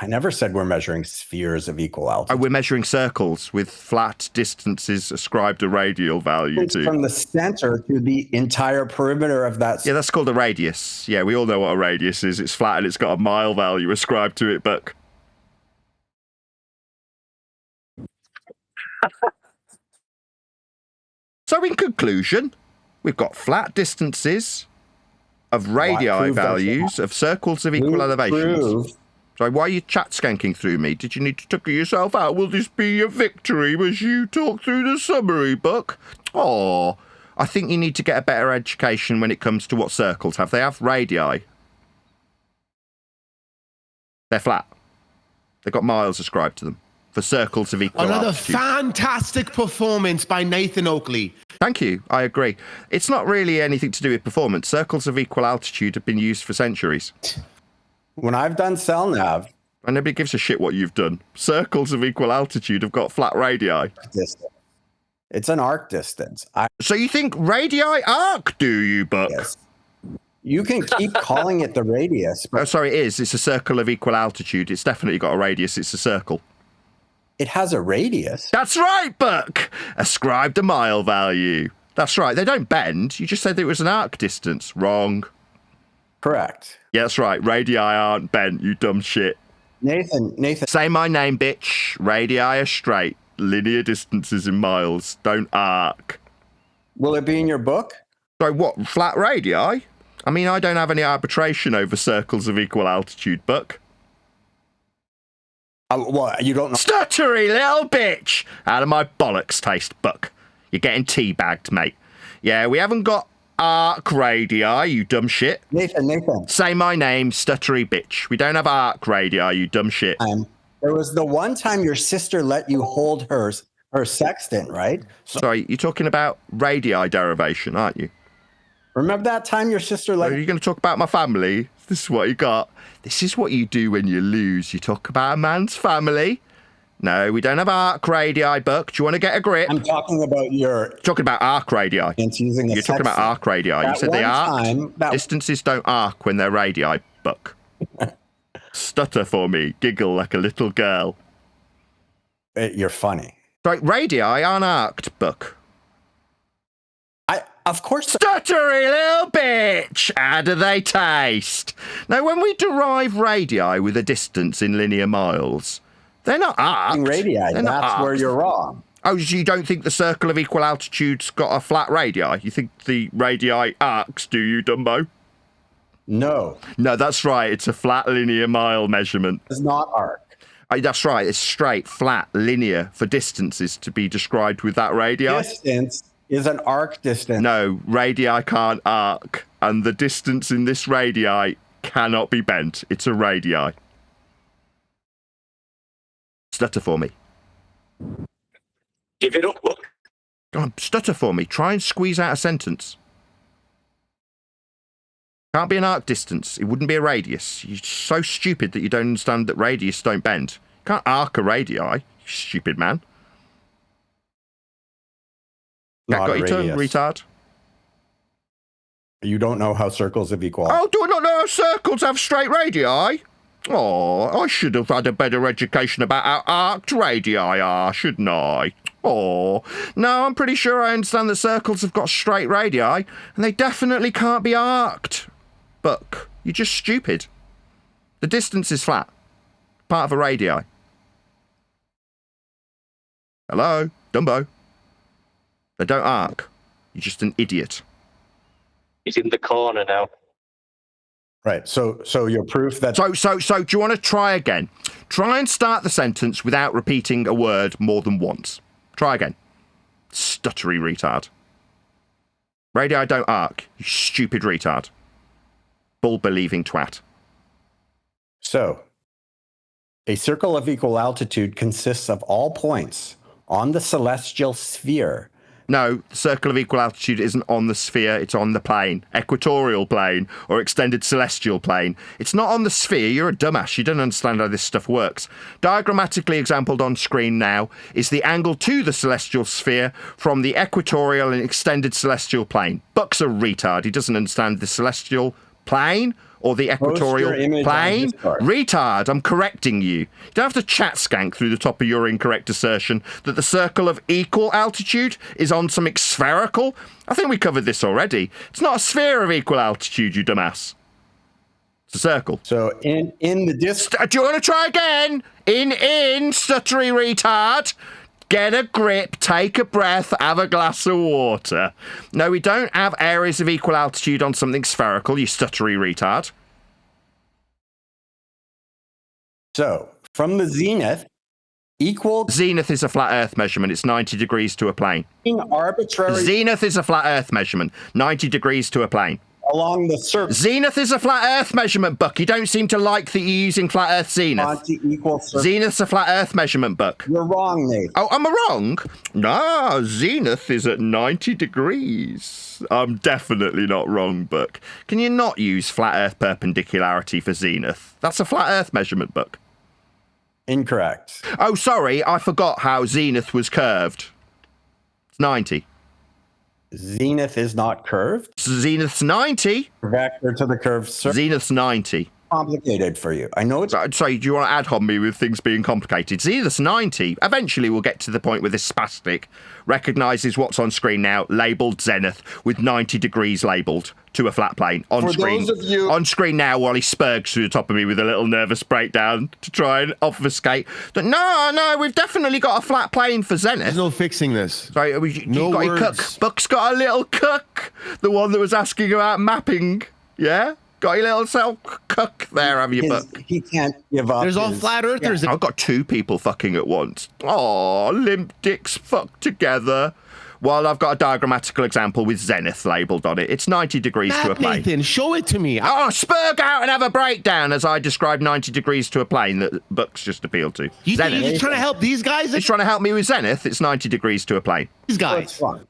P: I never said we're measuring spheres of equal altitude.
B: Oh, we're measuring circles with flat distances ascribed a radial value to.
P: From the center to the entire perimeter of that.
B: Yeah, that's called a radius. Yeah, we all know what a radius is. It's flat and it's got a mile value ascribed to it, Buck. So in conclusion, we've got flat distances of radii values of circles of equal elevations. Sorry, why are you chat skanking through me? Did you need to tucker yourself out? Will this be your victory as you talk through the summary, Buck? Oh, I think you need to get a better education when it comes to what circles have. They have radii. They're flat. They've got miles ascribed to them for circles of equal
M: Another
B: altitude.
M: Fantastic performance by Nathan Oakley.
B: Thank you. I agree. It's not really anything to do with performance. Circles of equal altitude have been used for centuries.
P: When I've done CellNav...
B: And nobody gives a shit what you've done. Circles of equal altitude have got flat radii.
P: It's an arc distance.
B: So you think radii arc, do you, Buck?
P: Yes. You can keep calling it the radius.
B: Oh, sorry, it is. It's a circle of equal altitude. It's definitely got a radius. It's a circle.
P: It has a radius.
B: That's right, Buck. Ascribed a mile value. That's right. They don't bend. You just said it was an arc distance. Wrong.
P: Correct.
B: Yeah, that's right. Radii aren't bent, you dumb shit.
P: Nathan.
B: Say my name, bitch. Radii are straight. Linear distances in miles. Don't arc.
P: Will it be in your book?
B: So what, flat radii? I mean, I don't have any arbitration over circles of equal altitude, Buck.
P: Well, you don't know.
B: Stuttery little bitch! Out of my bollocks taste, Buck. You're getting teabagged, mate. Yeah, we haven't got arc radii, you dumb shit.
P: Nathan.
B: Say my name, stuttery bitch. We don't have arc radii, you dumb shit.
P: There was the one time your sister let you hold her sextant, right?
B: Sorry, you're talking about radii derivation, aren't you?
P: Remember that time your sister let...
B: Are you going to talk about my family? This is what you got. This is what you do when you lose. You talk about a man's family. No, we don't have arc radii, Buck. Do you want to get a grip?
P: I'm talking about
B: talking about arc radii.
P: Using
B: You're talking about arc radii. You said they arc. Distances don't arc when they're radii, Buck. Stutter for me. Giggle like a little girl.
P: You're funny.
B: Right, radii aren't arced, Buck.
P: Of course.
B: Stuttery little bitch! How do they taste? Now, when we derive radii with a distance in linear miles, they're not arced.
P: Radii, that's where you're wrong.
B: Oh, you don't think the circle of equal altitude's got a flat radii? You think the radii arcs, do you, Dumbo?
P: No.
B: No, that's right. It's a flat linear mile measurement.
P: It's not arc.
B: That's right. It's straight, flat, linear for distances to be described with that radii.
P: Distance is an arc distance.
B: No, radii can't arc, and the distance in this radii cannot be bent. It's a radii. Stutter for me.
J: Give it up, look.
B: Go on, stutter for me. Try and squeeze out a sentence. Can't be an arc distance. It wouldn't be a radius. You're so stupid that you don't understand that radius don't bend. You can't arc a radii, you stupid man.
P: Not
B: got
P: a
B: your tongue,
P: radius.
B: retard.
P: You don't know how circles of equality.
B: Oh, do I not know how circles have straight radii? Oh, I should have had a better education about how arced radii are, shouldn't I? Oh, no, I'm pretty sure I understand that circles have got straight radii, and they definitely can't be arced. Buck, you're just stupid. The distance is flat. Part of a radii. Hello, Dumbo. They don't arc. You're just an idiot.
J: He's in the corner now.
P: Right. So your proof that.
B: So do you want to try again? Try and start the sentence without repeating a word more than once. Try again. Stuttery retard. Radii don't arc, you stupid retard. Bull-believing twat.
P: So, a circle of equal altitude consists of all points on the celestial sphere.
B: No, the circle of equal altitude isn't on the sphere, it's on the plane. Equatorial plane, or extended celestial plane. It's not on the sphere, you're a dumbass, you don't understand how this stuff works. Diagrammatically exampled on screen now is the angle to the celestial sphere from the equatorial and extended celestial plane. Buck's a retard, he doesn't understand the celestial plane or the equatorial plane. Retard, I'm correcting you. You don't have to chat skank through the top of your incorrect assertion that the circle of equal altitude is on something spherical. I think we covered this already. It's not a sphere of equal altitude, you dumbass. It's a circle.
P: So in the
B: do you want to try again? In, stuttery retard. Get a grip, take a breath, have a glass of water. No, we don't have areas of equal altitude on something spherical, you stuttery retard.
P: So, from the zenith,
B: Zenith is a flat Earth measurement. It's 90 degrees to a plane.
P: Arbitrary.
B: Zenith is a flat Earth measurement. 90 degrees to a plane.
P: Along the surface.
B: Zenith is a flat Earth measurement, Buck. You don't seem to like that you're using flat Earth zenith. Zenith's a flat Earth measurement, Buck.
P: You're wrong, Nate.
B: Oh, am I wrong? No, zenith is at 90 degrees. I'm definitely not wrong, Buck. Can you not use flat Earth perpendicularity for zenith? That's a flat Earth measurement, Buck.
P: Incorrect.
B: Oh, sorry, I forgot how zenith was curved. It's 90.
P: Zenith is not curved.
B: Zenith's 90.
P: Vector to the curved surface.
B: Zenith's 90.
P: Complicated for you. I know it's.
B: So do you want to ad hoc me with things being complicated? Zenith's 90. Eventually we'll get to the point where this spastic recognises what's on screen now, labelled zenith, with 90 degrees labelled to a flat plane on screen.
P: Those of you
B: on screen now while he spurgs through the top of me with a little nervous breakdown to try and obfuscate. But no, we've definitely got a flat plane for zenith.
M: There's no fixing this.
B: Sorry,
M: no
B: got your
M: words.
B: cook. Buck's got a little cook. The one that was asking about mapping. Yeah? Got your little self cook there, have you, Buck?
P: He can't give up.
M: There's all flat earthers.
B: Yeah. I've got two people fucking at once. Oh, limp dicks fucked together. Well, I've got a diagrammatical example with zenith labelled on it. It's 90 degrees to a plane.
M: Nathan, show it to me.
B: Oh, spurg out and have a breakdown as I describe 90 degrees to a plane that Buck's just appealed to.
M: You think you're trying to help these guys?
B: He's trying to help me with zenith. It's 90 degrees to a plane.
M: These guys.
B: Am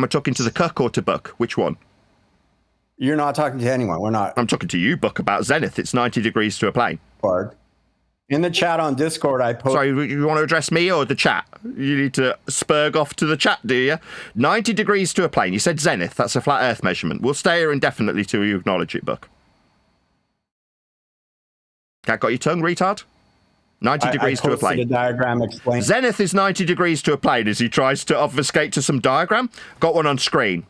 B: I talking to the cuck or to Buck? Which one?
P: You're not talking to anyone. We're not.
B: I'm talking to you, Buck, about zenith. It's 90 degrees to a plane.
P: Bard. In the chat on Discord, I posted.
B: Sorry, you want to address me or the chat? You need to spurg off to the chat, do you? 90 degrees to a plane. You said zenith. That's a flat Earth measurement. We'll stay here indefinitely till you acknowledge it, Buck. Cat got your tongue, retard? 90 degrees to a plane.
P: A diagram explaining.
B: Zenith is 90 degrees to a plane as he tries to obfuscate to some diagram. Got one on screen.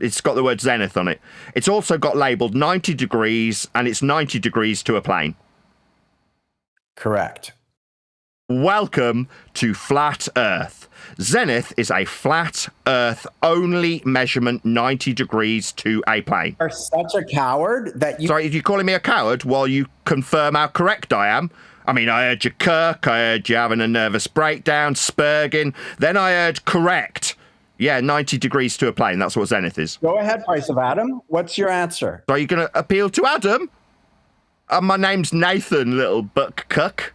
B: It's got the word zenith on it. It's also got labelled 90 degrees, and it's 90 degrees to a plane.
P: Correct.
B: Welcome to Flat Earth. Zenith is a flat Earth only measurement 90 degrees to a plane.
P: You're such a coward that you...
B: Sorry, you're calling me a coward while you confirm how correct I am? I mean, I heard you kirk, I heard you having a nervous breakdown, spurging, then I heard correct. Yeah, 90 degrees to a plane, that's what zenith is.
P: Go ahead, Price of Adam. What's your answer?
B: So are you going to appeal to Adam? My name's Nathan, little buck cuck.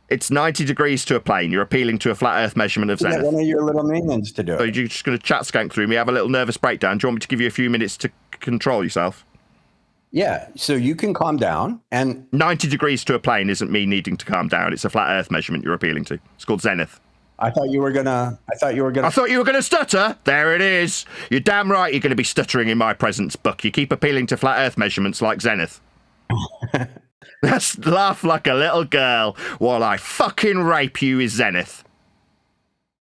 B: It's 90 degrees to a plane. You're appealing to a flat Earth measurement of zenith.
P: One of your little minions to do it.
B: So you're just going to chat skank through me, have a little nervous breakdown. Do you want me to give you a few minutes to control yourself?
P: Yeah, so you can calm down. And
B: 90 degrees to a plane isn't me needing to calm down. It's a flat Earth measurement you're appealing to. It's called zenith.
P: I thought you were gonna
B: stutter. There it is. You're damn right you're going to be stuttering in my presence, Buck. You keep appealing to flat Earth measurements like zenith. Let's laugh like a little girl while I fucking rape you with zenith.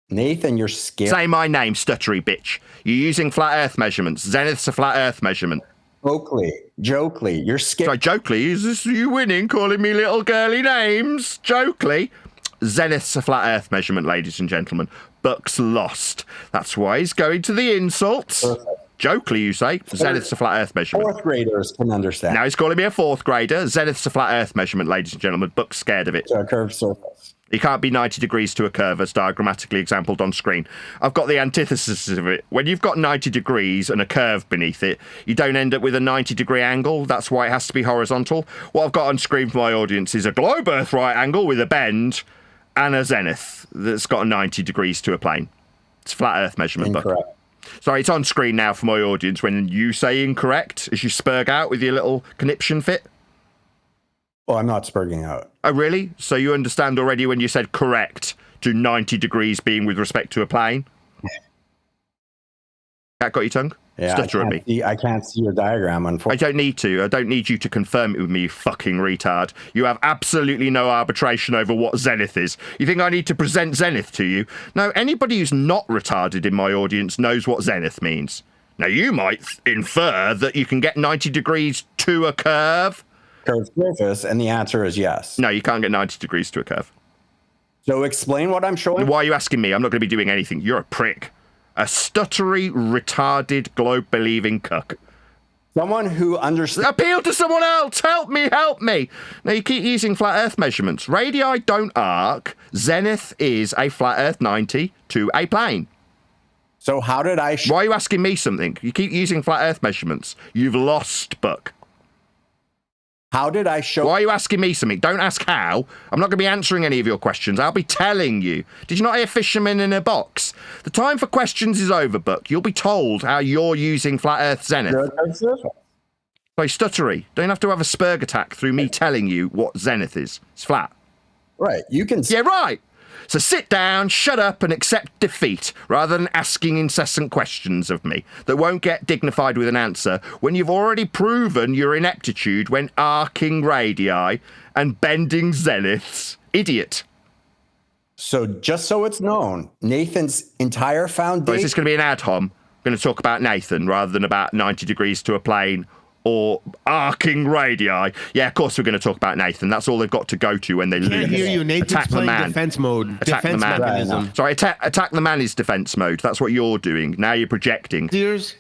P: Nathan, you're scared.
B: Say my name, stuttery bitch. You're using flat Earth measurements. Zenith's a flat Earth measurement.
P: Jokely, you're scared.
B: Sorry, Jokely, is this you winning, calling me little girly names? Jokely. Zenith's a flat Earth measurement, ladies and gentlemen. Buck's lost. That's why he's going to the insults.
P: Perfect.
B: Jokely, you say? Zenith's a flat Earth measurement.
P: Fourth graders can understand.
B: Now he's calling me a fourth grader. Zenith's a flat Earth measurement, ladies and gentlemen. Buck's scared of it.
P: To a curved surface.
B: He can't be 90 degrees to a curve as diagrammatically exampled on screen. I've got the antithesis of it. When you've got 90 degrees and a curve beneath it, you don't end up with a 90-degree angle. That's why it has to be horizontal. What I've got on screen for my audience is a globe Earth right angle with a bend and a zenith that's got a 90 degrees to a plane. It's a flat Earth measurement.
P: Incorrect.
B: Sorry, it's on screen now for my audience when you say incorrect as you spurg out with your little conniption fit.
P: Oh, I'm not spurging out.
B: Oh, really? So you understand already when you said correct to 90 degrees being with respect to a plane? That got your tongue?
P: Yeah,
B: Stutter at me.
P: I can't see your diagram, unfortunately.
B: I don't need to. I don't need you to confirm it with me, you fucking retard. You have absolutely no arbitration over what zenith is. You think I need to present zenith to you? No, anybody who's not retarded in my audience knows what zenith means. Now, you might infer that you can get 90 degrees to a curve.
P: Curved surface, and the answer is yes.
B: No, you can't get 90 degrees to a curve.
P: So explain what I'm showing.
B: Why are you asking me? I'm not going to be doing anything. You're a prick. A stuttery, retarded, globe-believing cuck.
P: Someone who understands.
B: Appeal to someone else. Help me, help me. Now, you keep using flat Earth measurements. Radii don't arc. Zenith is a flat Earth 90 to a plane.
P: So how did I...
B: Why are you asking me something? You keep using flat Earth measurements. You've lost, Buck.
P: How did I show...
B: Why are you asking me something? Don't ask how. I'm not going to be answering any of your questions. I'll be telling you. Did you not hear fisherman in a box? The time for questions is over, Buck. You'll be told how you're using flat Earth zenith. So stuttery. Don't have to have a spurg attack through me telling you what zenith is. It's flat.
P: Right. You can...
B: Yeah, right. So sit down, shut up, and accept defeat, rather than asking incessant questions of me that won't get dignified with an answer when you've already proven your ineptitude when arcing radii and bending zeniths. Idiot.
P: So just so it's known, Nathan's entire foundation...
B: So is this going to be an ad hom? I'm going to talk about Nathan rather than about 90 degrees to a plane or arcing radii. Yeah, of course we're going to talk about Nathan. That's all they've got to go to when they lose.
M: Can't hear you. Nathan's
B: attack
M: playing
B: the man.
M: defense mode.
B: Attack
M: Defense
B: the man.
M: mechanism.
B: Right, sorry, attack the man is defense mode. That's what you're doing. Now you're projecting.
M: Dears.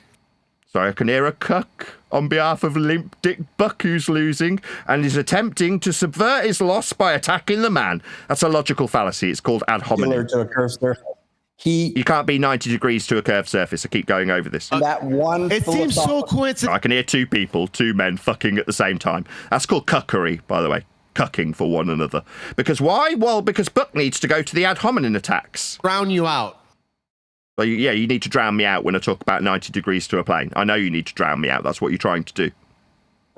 B: Sorry, I can hear a cuck on behalf of Limp Dick Buck who's losing and is attempting to subvert his loss by attacking the man. That's a logical fallacy. It's called ad hominem.
P: To a curved surface.
B: You can't be 90 degrees to a curved surface. I keep going over this.
P: That one.
M: It seems so coincidental.
B: I can hear two men fucking at the same time. That's called cuckery, by the way. Cucking for one another. Because why? Well, because Buck needs to go to the ad hominem attacks.
M: Drown you out.
B: Well, yeah, you need to drown me out when I talk about 90 degrees to a plane. I know you need to drown me out. That's what you're trying to do.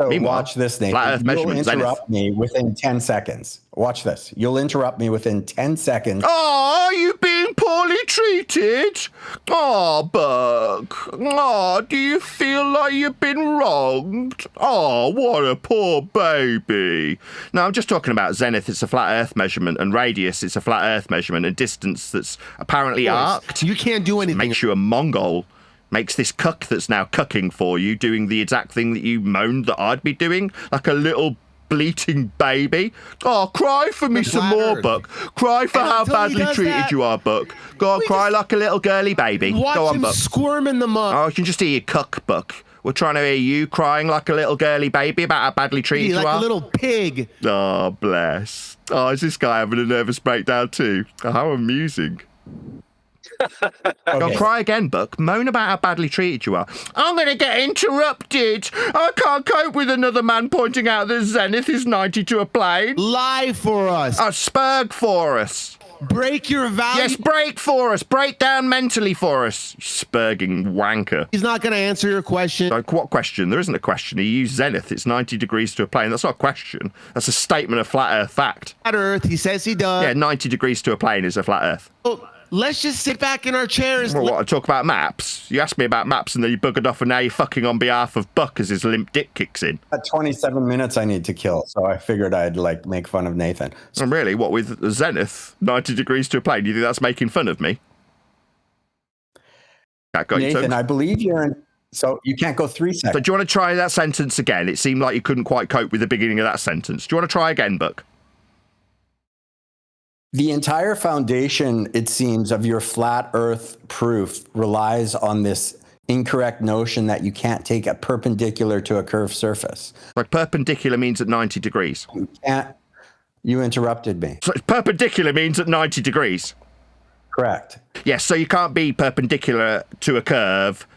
P: So
B: Meanwhile,
P: watch this, Nathan.
B: flat Earth
P: You'll
B: measurement,
P: interrupt me within 10 seconds. Watch this. You'll interrupt me within 10 seconds.
B: Oh, are you being poorly treated? Oh, Buck. Oh, do you feel like you've been wronged? Oh, what a poor baby. No, I'm just talking about zenith. It's a flat Earth measurement, and radius. It's a flat Earth measurement, and distance that's apparently arced.
M: You can't do anything.
B: Makes you a Mongol. Makes this cuck that's now cucking for you doing the exact thing that you moaned that I'd be doing, like a little bleating baby. Oh, cry for me some more, Buck. Cry for how badly treated you are, Buck. Go on, cry like a little girly baby. Go on, Buck.
M: Squirm in the mud.
B: Oh, I can just hear you cuck, Buck. We're trying to hear you crying like a little girly baby about how badly treated you are.
M: Like a little pig.
B: Oh, bless. Oh, is this guy having a nervous breakdown too? Oh, how amusing. Go cry again, Buck. Moan about how badly treated you are. I'm going to get interrupted. I can't cope with another man pointing out that zenith is 90 to a plane.
M: Lie for us.
B: Spurg for us.
M: Break your value.
B: Yes, break for us. Break down mentally for us. You spurging wanker.
M: He's not going to answer your question.
B: Like, what question? There isn't a question. He used zenith. It's 90 degrees to a plane. That's not a question. That's a statement of flat Earth fact.
M: Flat Earth. He says he does.
B: Yeah, 90 degrees to a plane is a flat Earth.
M: Oh, let's just sit back in our chairs.
B: Well, what, I talk about maps? You asked me about maps and then you buggered off, and now you're fucking on behalf of Buck as his limp dick kicks in.
P: At 27 minutes I need to kill, so I figured I'd like make fun of Nathan.
B: And really, what with the zenith, 90 degrees to a plane? Do you think that's making fun of me?
P: Nathan, I believe you're in. So you can't go 3 seconds.
B: So do you want to try that sentence again? It seemed like you couldn't quite cope with the beginning of that sentence. Do you want to try again, Buck?
P: The entire foundation, it seems, of your flat Earth proof relies on this incorrect notion that you can't take a perpendicular to a curved surface.
B: Like perpendicular means at 90 degrees.
P: You can't. You interrupted me.
B: So perpendicular means at 90 degrees.
P: Correct.
B: Yes, so you can't be perpendicular to a curve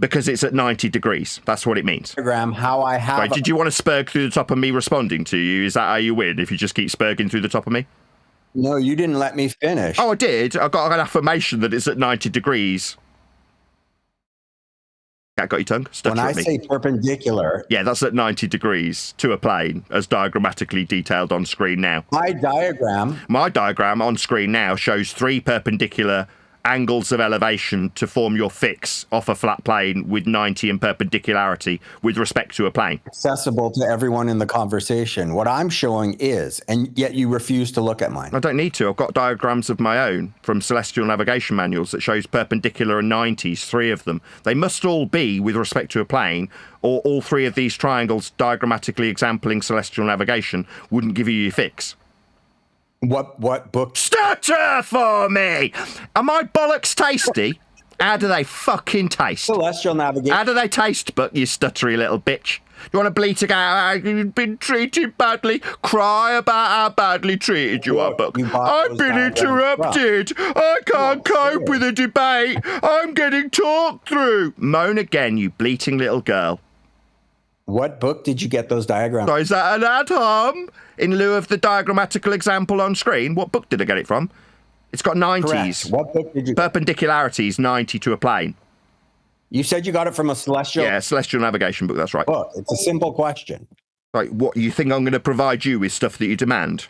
B: because it's at 90 degrees. That's what it means.
P: How I have.
B: Right, did you want to spurg through the top of me responding to you? Is that how you win, if you just keep spurging through the top of me?
P: No, you didn't let me finish.
B: Oh, I did. I got an affirmation that it's at 90 degrees. That got your tongue?
P: When I say perpendicular.
B: Yeah, that's at 90 degrees to a plane, as diagrammatically detailed on screen now.
P: My diagram
B: on screen now shows 3 perpendicular angles of elevation to form your fix off a flat plane with 90 in perpendicularity with respect to a plane.
P: Accessible to everyone in the conversation. What I'm showing is, and yet you refuse to look at mine.
B: I don't need to. I've got diagrams of my own from celestial navigation manuals that shows perpendicular and 90s, 3 of them. They must all be with respect to a plane, or all 3 of these triangles diagrammatically exempling celestial navigation wouldn't give you your fix.
P: What book?
B: Stutter for me! Are my bollocks tasty? How do they fucking taste?
P: Celestial navigation.
B: How do they taste, Buck, you stuttery little bitch? You want to bleat about how you've been treated badly? Cry about how badly treated you are, Buck. I've been interrupted. I can't cope with a debate. I'm getting talked through. Moan again, you bleating little girl.
P: What book did you get those diagrams?
B: So is that an ad hom? In lieu of the diagrammatical example on screen? What book did I get it from? It's got 90s.
P: Correct. What book did you get?
B: Perpendicularities, 90 to a plane.
P: You said you got it from a celestial...
B: Yeah, celestial navigation book, that's right.
P: Book. It's a simple question.
B: Like, what, you think I'm going to provide you with stuff that you demand?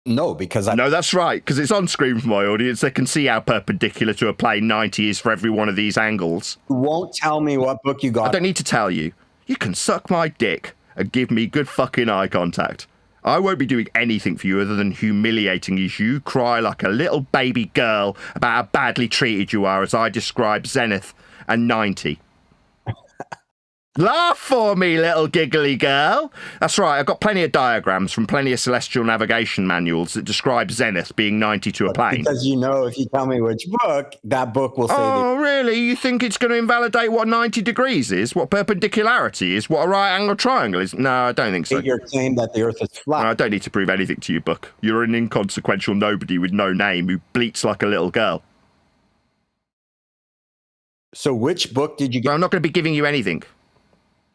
P: No, because
B: No, that's right, because it's on screen for my audience. They can see how perpendicular to a plane 90 is for every one of these angles.
P: You won't tell me what book you got.
B: I don't need to tell you. You can suck my dick and give me good fucking eye contact. I won't be doing anything for you other than humiliating you as you cry like a little baby girl about how badly treated you are as I describe zenith and 90. Laugh for me, little giggly girl. That's right, I've got plenty of diagrams from plenty of celestial navigation manuals that describe zenith being 90 to a plane.
P: Because you know, if you tell me which book, that book will say...
B: Oh, really? You think it's going to invalidate what 90 degrees is? What perpendicularity is? What a right angle triangle is? No, I don't think so.
P: Your claim that the Earth is flat.
B: No, I don't need to prove anything to you, Buck. You're an inconsequential nobody with no name who bleats like a little girl.
P: So which book did you get?
B: No, I'm not going to be giving you anything.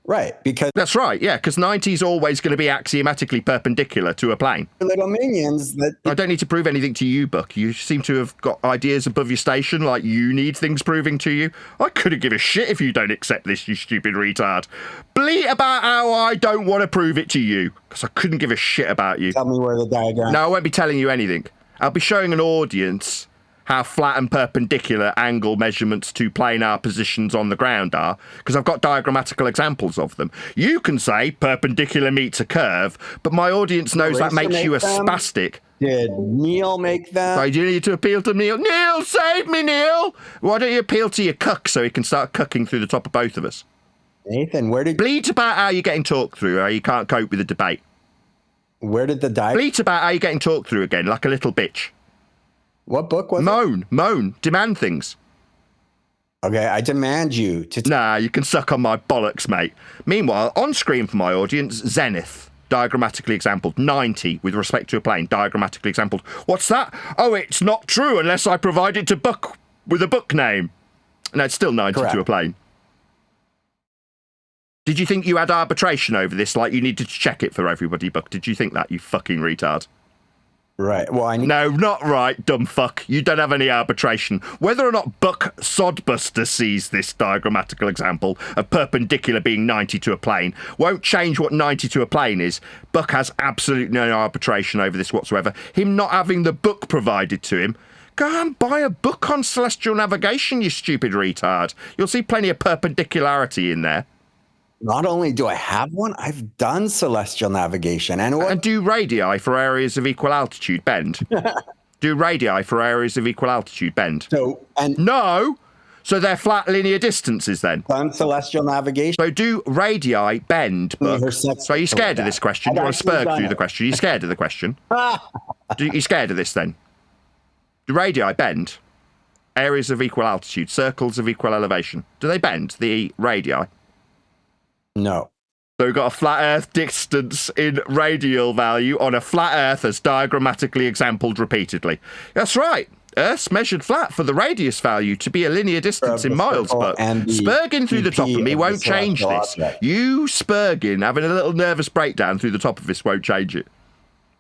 P: Right, because
B: that's right, yeah, because 90 is always going to be axiomatically perpendicular to a plane.
P: Little minions that
B: I don't need to prove anything to you, Buck. You seem to have got ideas above your station, like you need things proving to you. I couldn't give a shit if you don't accept this, you stupid retard. Bleat about how I don't want to prove it to you, because I couldn't give a shit about you.
P: Tell me where the diagram.
B: No, I won't be telling you anything. I'll be showing an audience how flat and perpendicular angle measurements to planar positions on the ground are, because I've got diagrammatical examples of them. You can say perpendicular meets a curve, but my audience knows that makes you a spastic.
P: Did Neil make them?
B: So you need to appeal to Neil. Neil, save me, Neil! Why don't you appeal to your cuck so he can start cucking through the top of both of us?
P: Nathan, where did...
B: Bleat about how you're getting talked through, how you can't cope with the debate.
P: Where did the diagram...
B: Bleat about how you're getting talked through again, like a little bitch.
P: What book was
B: it? Moan. Demand things.
P: Okay, I demand you to...
B: Nah, you can suck on my bollocks, mate. Meanwhile, on screen for my audience, Zenith, diagrammatically exampled. 90, with respect to a plane, diagrammatically exampled. What's that? Oh, it's not true unless I provide it to Buck with a book name. No, it's still 90
P: Correct.
B: to a plane. Did you think you had arbitration over this, like you needed to check it for everybody, Buck? Did you think that, you fucking retard?
P: Right. Well,
B: No, not right, dumb fuck. You don't have any arbitration. Whether or not Buck Sodbuster sees this diagrammatical example of perpendicular being 90 to a plane won't change what 90 to a plane is. Buck has absolutely no arbitration over this whatsoever. Him not having the book provided to him. Go and buy a book on celestial navigation, you stupid retard. You'll see plenty of perpendicularity in there.
P: Not only do I have one, I've done celestial navigation. And
B: do radii for areas of equal altitude bend? Do radii for areas of equal altitude bend? No! So they're flat linear distances then?
P: Done celestial navigation.
B: So do radii bend, Buck? So are you scared of this question? Do you want to spurg through the question? Are you scared of the question? You scared of this then? Do radii bend? Areas of equal altitude, circles of equal elevation. Do they bend, the radii?
P: No.
B: So we've got a flat Earth distance in radial value on a flat Earth as diagrammatically exampled repeatedly. That's right. Earth's measured flat for the radius value to be a linear distance in miles, but spurging through the top of me won't change this. You spurging, having a little nervous breakdown through the top of this won't change it.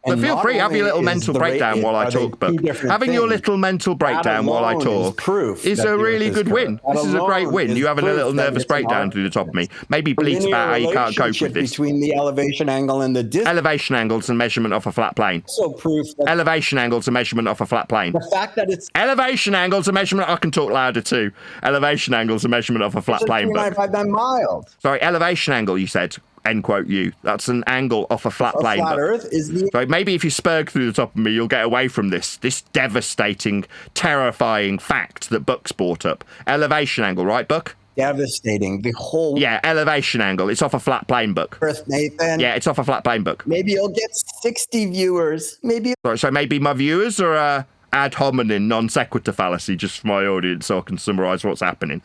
B: But feel free, have your little mental breakdown while I talk, Buck. Having your little mental breakdown while I talk is a really good win. This is a great win. You having a little nervous breakdown through the top of me. Maybe bleat about how you can't cope with this.
P: Between the elevation angle and the distance.
B: Elevation angles and measurement off a flat plane.
P: So proof that
B: elevation angles and measurement off a flat plane.
P: The fact that it's
B: elevation angles and measurement. I can talk louder too. Elevation angles and measurement off a flat plane.
P: 3.59 miles.
B: Sorry, elevation angle. You said. End quote you. That's an angle off a flat plane.
P: Flat Earth is the...
B: So maybe if you spurg through the top of me, you'll get away from this devastating, terrifying fact that Buck's brought up. Elevation angle, right, Buck?
P: Devastating. The whole...
B: Yeah, elevation angle. It's off a flat plane, Buck.
P: Earth, Nathan.
B: Yeah, it's off a flat plane, Buck.
P: Maybe you'll get 60 viewers. Maybe...
B: Sorry, so maybe my viewers are ad hominem non sequitur fallacy, just for my audience so I can summarise what's happening.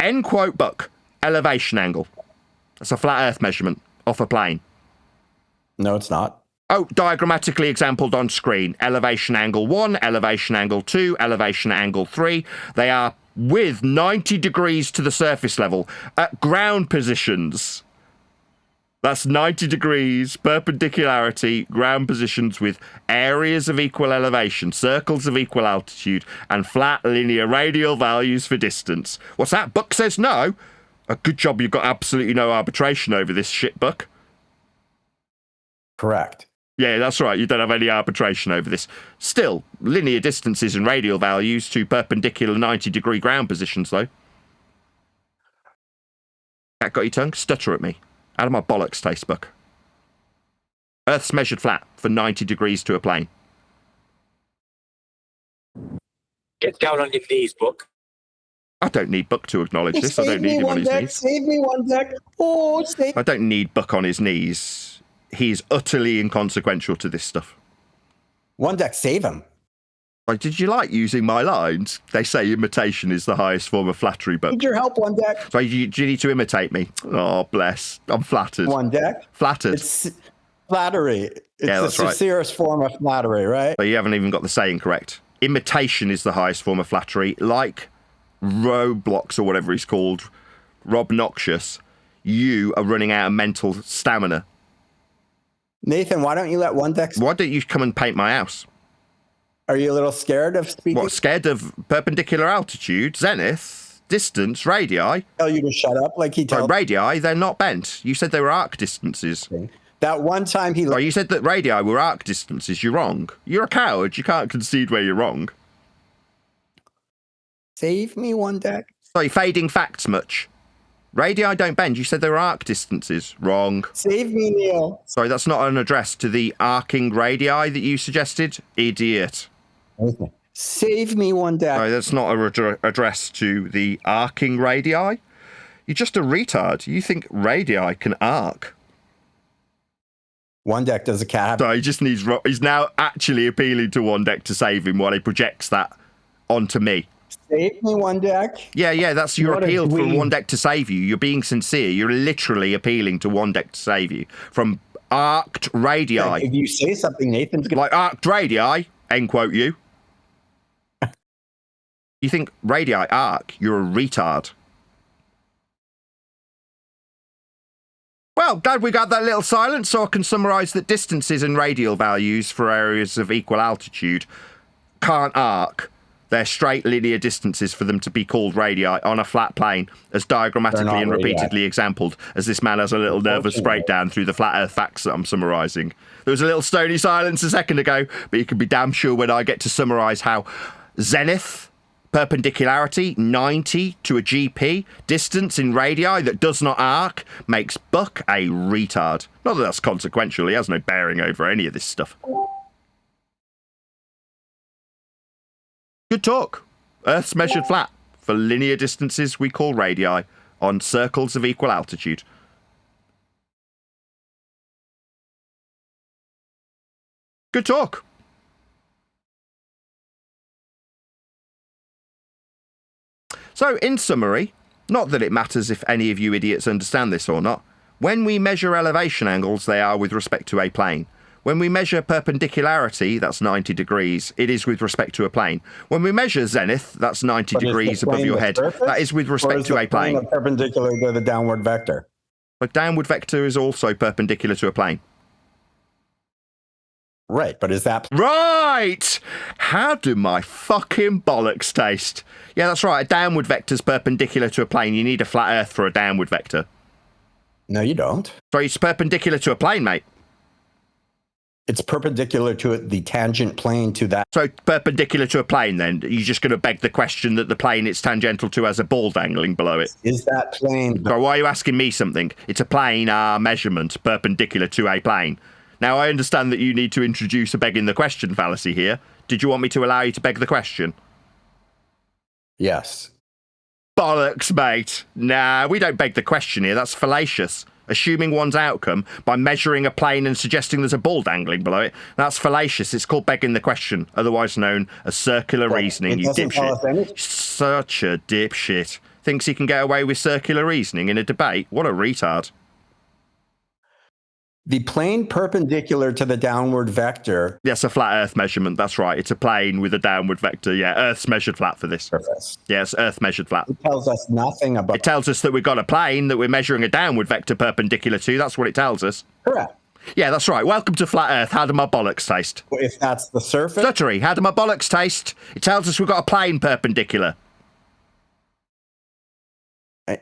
B: End quote, Buck. Elevation angle. That's a flat Earth measurement off a plane.
P: No, it's not.
B: Oh, diagrammatically exampled on screen. Elevation angle 1, elevation angle 2, elevation angle 3. They are with 90 degrees to the surface level at ground positions. That's 90 degrees, perpendicularity, ground positions with areas of equal elevation, circles of equal altitude, and flat linear radial values for distance. What's that? Buck says no. A good job you've got absolutely no arbitration over this shit, Buck.
P: Correct.
B: Yeah, that's right. You don't have any arbitration over this. Still, linear distances and radial values to perpendicular 90-degree ground positions, though. That got your tongue? Stutter at me. Out of my bollocks taste, Buck. Earth's measured flat for 90 degrees to a plane.
G: Get down on your knees, Buck.
B: I don't need Buck to acknowledge this. I don't need him on his knees.
P: Save me one deck. Oh, save.
B: I don't need Buck on his knees. He's utterly inconsequential to this stuff.
P: One deck, save him.
B: Like, did you like using my lines? They say imitation is the highest form of flattery, Buck.
P: Need your help, one deck.
B: So do you need to imitate me? Oh, bless. I'm flattered.
P: One deck.
B: Flattered.
P: It's flattery. It's
B: yeah,
P: the
B: that's right.
P: sincerest form of flattery, right?
B: But you haven't even got the saying correct. Imitation is the highest form of flattery. Like Roblox or whatever he's called, Rob Noxious, you are running out of mental stamina.
P: Nathan, why don't you let one deck?
B: Why don't you come and paint my house?
P: Are you a little scared of speaking?
B: What, scared of perpendicular altitude, zenith, distance, radii?
P: Tell you to shut up like he told.
B: Radii, they're not bent. You said they were arc distances.
P: That one time he...
B: you said that radii were arc distances. You're wrong. You're a coward. You can't concede where you're wrong.
P: Save me one deck.
B: Sorry, fading facts much. Radii don't bend. You said they were arc distances. Wrong.
P: Save me, Neil.
B: Sorry, that's not an address to the arcing radii that you suggested. Idiot.
P: Okay. Save me one deck.
B: Sorry, that's not an address to the arcing radii. You're just a retard. You think radii can arc.
P: One deck does a cat have...
B: So he just needs... He's now actually appealing to one deck to save him while he projects that onto me.
P: Save me one deck?
B: Yeah, that's your appeal for one deck to save you. You're being sincere. You're literally appealing to one deck to save you. From arced radii.
P: If you say something, Nathan's going to...
B: Like arced radii, end quote you. You think radii arc, you're a retard. Well, glad we got that little silence so I can summarise that distances and radial values for areas of equal altitude can't arc. They're straight linear distances for them to be called radii on a flat plane, as diagrammatically and repeatedly exampled, as this man has a little nervous breakdown through the flat earth facts that I'm summarising. There was a little stony silence a second ago, but you can be damn sure when I get to summarise how zenith, perpendicularity, 90 to a GP, distance in radii that does not arc, makes Buck a retard. Not that that's consequential, he has no bearing over any of this stuff. Good talk. Earth's measured flat for linear distances we call radii on circles of equal altitude. Good talk. So, in summary, not that it matters if any of you idiots understand this or not, when we measure elevation angles, they are with respect to a plane. When we measure perpendicularity, that's 90 degrees, it is with respect to a plane. When we measure zenith, that's 90 degrees above your head, that is with respect to a plane.
P: Perpendicular to the downward vector.
B: But downward vector is also perpendicular to a plane.
P: Right, but is that...
B: Right! How do my fucking bollocks taste? Yeah, that's right, a downward vector's perpendicular to a plane. You need a flat earth for a downward vector.
P: No, you don't.
B: Sorry, it's perpendicular to a plane, mate.
P: It's perpendicular to the tangent plane to that.
B: So perpendicular to a plane, then? You're just going to beg the question that the plane it's tangential to has a ball dangling below it.
P: Is that plane...
B: So why are you asking me something? It's a planar measurement perpendicular to a plane. Now, I understand that you need to introduce a begging the question fallacy here. Did you want me to allow you to beg the question?
P: Yes.
B: Bollocks, mate. Nah, we don't beg the question here. That's fallacious. Assuming one's outcome by measuring a plane and suggesting there's a ball dangling below it. That's fallacious. It's called begging the question, otherwise known as circular reasoning, you dipshit. Such a dipshit. Thinks he can get away with circular reasoning in a debate. What a retard.
P: The plane perpendicular to the downward vector.
B: Yes, a flat Earth measurement. That's right. It's a plane with a downward vector. Yeah, Earth's measured flat for this.
P: Perfect.
B: Yes, Earth measured flat.
P: It tells us nothing about...
B: It tells us that we've got a plane that we're measuring a downward vector perpendicular to. That's what it tells us.
P: Correct.
B: Yeah, that's right. Welcome to Flat Earth. How do my bollocks taste?
P: Well, if that's the surface...
B: Stuttery, how do my bollocks taste? It tells us we've got a plane perpendicular.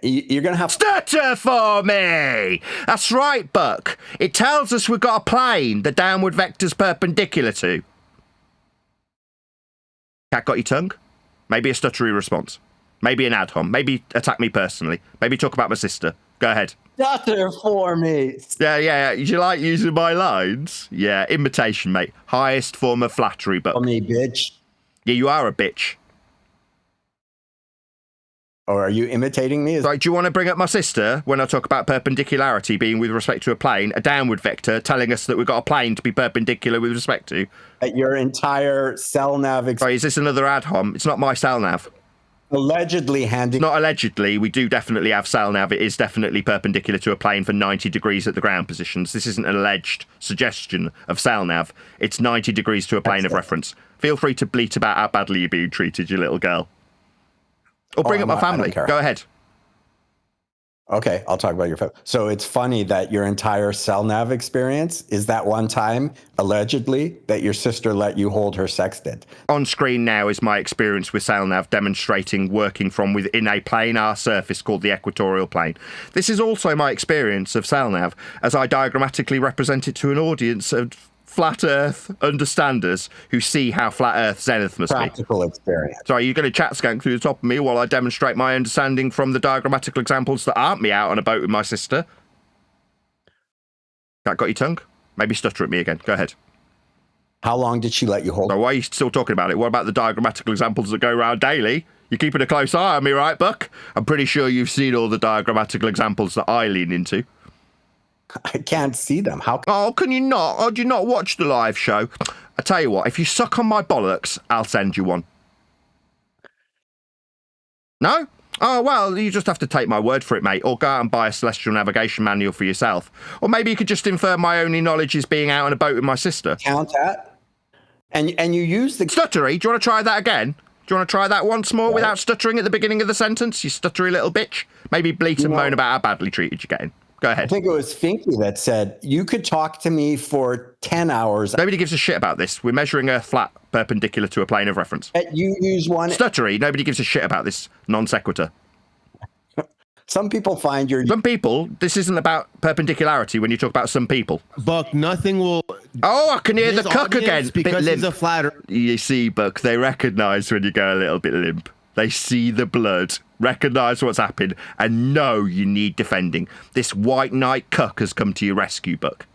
P: You're going to have...
B: Stutter for me! That's right, Buck. It tells us we've got a plane the downward vector's perpendicular to. Cat got your tongue? Maybe a stuttery response. Maybe an ad hom. Maybe attack me personally. Maybe talk about my sister. Go ahead.
P: Stutter for me!
B: Yeah. Do you like using my lines? Yeah, imitation, mate. Highest form of flattery, Buck.
P: For me, bitch.
B: Yeah, you are a bitch.
P: Or are you imitating me?
B: Right, do you want to bring up my sister when I talk about perpendicularity being with respect to a plane, a downward vector, telling us that we've got a plane to be perpendicular with respect to?
P: Your entire cell nav...
B: Right, is this another ad hom? It's not my cell nav.
P: Allegedly handing...
B: Not allegedly. We do definitely have cell nav. It is definitely perpendicular to a plane for 90 degrees at the ground positions. This isn't an alleged suggestion of cell nav. It's 90 degrees to a plane of reference. Feel free to bleat about how badly you're being treated, you little girl. Or bring up my family. Go ahead.
P: Okay, I'll talk about your phone. So it's funny that your entire CellNav experience is that one time, allegedly, that your sister let you hold her sextant.
B: On screen now is my experience with CellNav demonstrating working from within a planar surface called the equatorial plane. This is also my experience of CellNav as I diagrammatically represent it to an audience of flat Earth understanders who see how flat Earth zenith must
P: Practical experience.
B: Sorry, you're going to chat skank through the top of me while I demonstrate my understanding from the diagrammatical examples that aren't me out on a boat with my sister. That got your tongue? Maybe stutter at me again. Go ahead.
P: How long did she let you hold?
B: So why are you still talking about it? What about the diagrammatical examples that go around daily? You're keeping a close eye on me, right, Buck? I'm pretty sure you've seen all the diagrammatical examples that I lean into.
P: I can't see them. How?
B: Oh, can you not? Oh, do you not watch the live show? I tell you what, if you suck on my bollocks, I'll send you one. No? Oh, well, you just have to take my word for it, mate, or go out and buy a celestial navigation manual for yourself. Or maybe you could just infer my only knowledge is being out on a boat with my sister.
P: Count that? And you use the...
B: Stuttery, do you want to try that again? Do you want to try that once more without stuttering at the beginning of the sentence, you stuttery little bitch? Maybe bleat and moan about how badly treated you're getting. Go ahead.
P: I think it was Finky that said, you could talk to me for 10 hours.
B: Nobody gives a shit about this. We're measuring Earth flat, perpendicular to a plane of reference.
P: You use one...
B: Stuttery, nobody gives a shit about this non sequitur.
P: Some people find your...
B: Some people, this isn't about perpendicularity when you talk about some people.
M: Buck, nothing will...
B: Oh, I can hear the cuck again.
M: Because
B: bit
M: he's a flatter.
B: You see, Buck, they recognise when you go a little bit limp. They see the blood, recognise what's happened, and know you need defending. This white knight cuck has come to your rescue, Buck.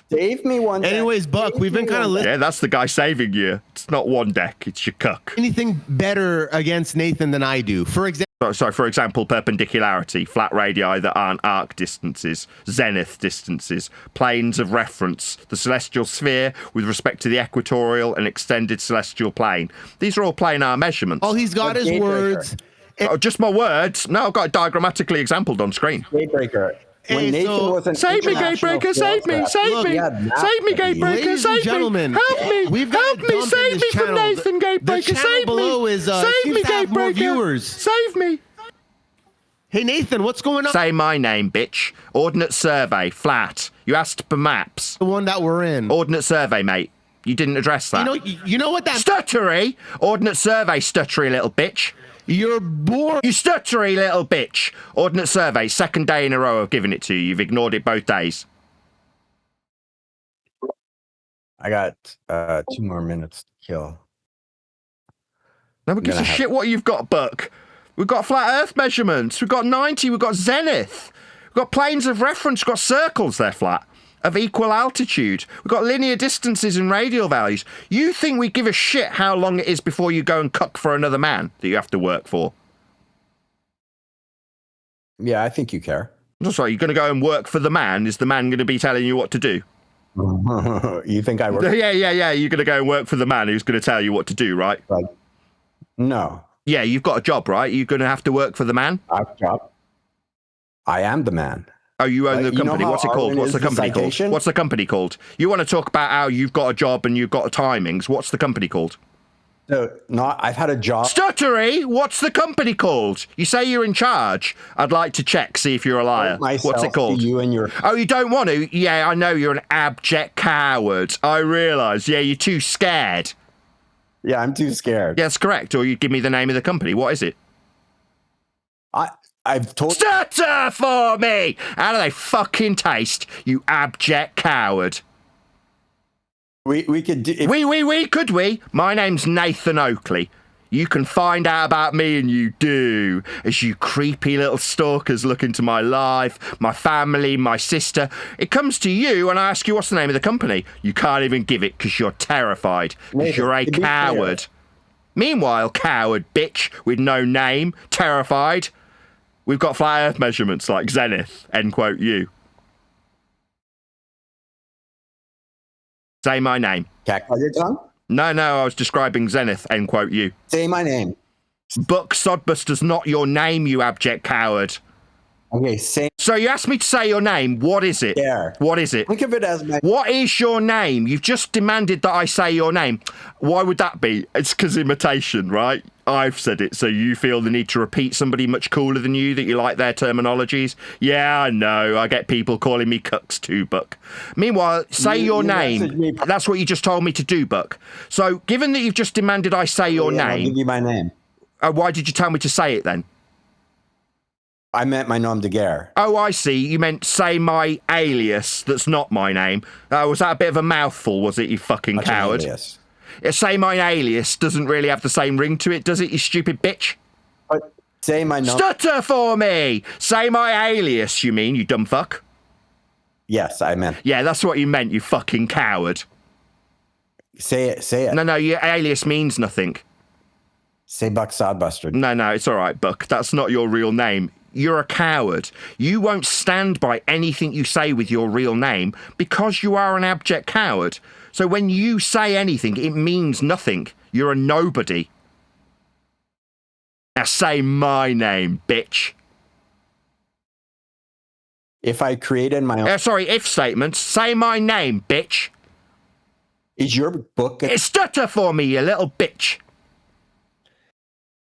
P: Save me one deck.
M: Anyways, Buck, we've been kind of listening.
B: Yeah, that's the guy saving you. It's not one deck, it's your cuck.
M: Anything better against Nathan than I do. For
B: example, perpendicularity, flat radii that aren't arc distances, zenith distances, planes of reference, the celestial sphere with respect to the equatorial and extended celestial plane. These are all planar measurements.
M: All he's got is words.
B: Oh, just my words? No, I've got it diagrammatically exampled on screen.
P: Gatebreaker. When Nathan was an
B: save me, Gatebreaker, save me, save me, save me, Gatebreaker, save me, help me, help me, save me from Nathan, Gatebreaker, save me, save me, Gatebreaker, save me.
M: Hey, Nathan, what's going on?
B: Say my name, bitch. Ordnance Survey, flat. You asked for maps.
M: The one that we're in.
B: Ordnance Survey, mate. You didn't address that.
M: You know what that...
B: Stuttery! Ordnance Survey, stuttery little bitch.
M: You're bored.
B: You stuttery little bitch. Ordnance Survey, second day in a row I've given it to you. You've ignored it both days.
P: I got 2 more minutes to kill.
B: Nobody gives a shit what you've got, Buck. We've got flat Earth measurements. We've got 90. We've got zenith. We've got planes of reference. We've got circles, they're flat, of equal altitude. We've got linear distances and radial values. You think we give a shit how long it is before you go and cuck for another man that you have to work for?
P: Yeah, I think you care.
B: That's right. You're going to go and work for the man. Is the man going to be telling you what to do?
P: You think I work?
B: Yeah. You're going to go and work for the man who's going to tell you what to do, right?
P: No.
B: Yeah, you've got a job, right? You're going to have to work for the man?
P: I have a job. I am the man.
B: Oh, you own the company. What's it called? What's the company called? What's the company called? You want to talk about how you've got a job and you've got timings. What's the company called?
P: I've had a job.
B: Stuttery! What's the company called? You say you're in charge. I'd like to check, see if you're a liar. What's it called?
P: You and your...
B: Oh, you don't want to? Yeah, I know you're an abject coward. I realise. Yeah, you're too scared.
P: Yeah, I'm too scared.
B: Yeah, that's correct. Or you give me the name of the company. What is it?
P: I've told...
B: Stutter for me! How do they fucking taste, you abject coward?
P: We could do...
B: Could we? My name's Nathan Oakley. You can find out about me, and you do, as you creepy little stalkers look into my life, my family, my sister. It comes to you, and I ask you what's the name of the company. You can't even give it because you're terrified, because you're a coward. Meanwhile, coward bitch with no name, terrified, we've got flat Earth measurements like zenith, end quote you. Say my name.
P: Cat cut your tongue?
B: No, I was describing zenith, end quote you.
P: Say my name.
B: Buck Sodbuster's not your name, you abject coward.
P: Okay, say...
B: So you asked me to say your name. What is it?
P: Yeah.
B: What is it?
P: Think of it as my...
B: What is your name? You've just demanded that I say your name. Why would that be? It's because imitation, right? I've said it, so you feel the need to repeat somebody much cooler than you, that you like their terminologies. Yeah, I know. I get people calling me cucks too, Buck. Meanwhile, say your name. That's what you just told me to do, Buck. So, given that you've just demanded I say your name...
P: I'll give you my name.
B: Why did you tell me to say it, then?
P: I meant my nom de guerre.
B: Oh, I see. You meant say my alias that's not my name. Was that a bit of a mouthful, was it, you fucking
P: What's
B: coward?
P: Alias?
B: Say my alias doesn't really have the same ring to it, does it, you stupid bitch?
P: But say my nom...
B: Stutter for me! Say my alias, you mean, you dumb fuck?
P: Yes, I meant...
B: Yeah, that's what you meant, you fucking coward.
P: Say it.
B: No, your alias means nothing.
P: Say Buck Sodbuster.
B: No, it's all right, Buck. That's not your real name. You're a coward. You won't stand by anything you say with your real name because you are an abject coward. So when you say anything, it means nothing. You're a nobody. Now say my name, bitch.
P: If I created my own...
B: if statements. Say my name, bitch.
P: Is your book...
B: Stutter for me, you little bitch.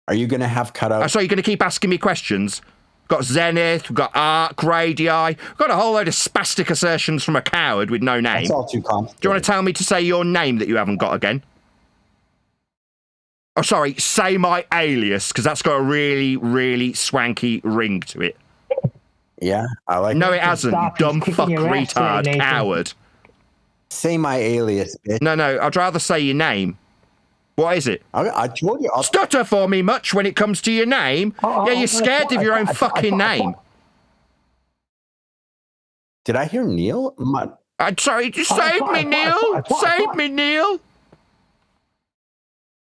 P: Are you going to have cut out...
B: So you're going to keep asking me questions? We've got Zenith, we've got Arc, Radii, we've got a whole load of spastic assertions from a coward with no name.
P: That's all too complicated.
B: Do you want to tell me to say your name that you haven't got again? Oh, sorry, say my alias, because that's got a really, really swanky ring to it.
P: Yeah, I like
B: No, it hasn't, you dumb fuck retard coward.
P: Say my alias, bitch.
B: No, I'd rather say your name. What is it?
P: I told you.
B: Stutter for me much when it comes to your name. Yeah, you're scared of your own fucking name.
P: Did I hear Neil?
B: I'm sorry, just save me, Neil. Save me, Neil.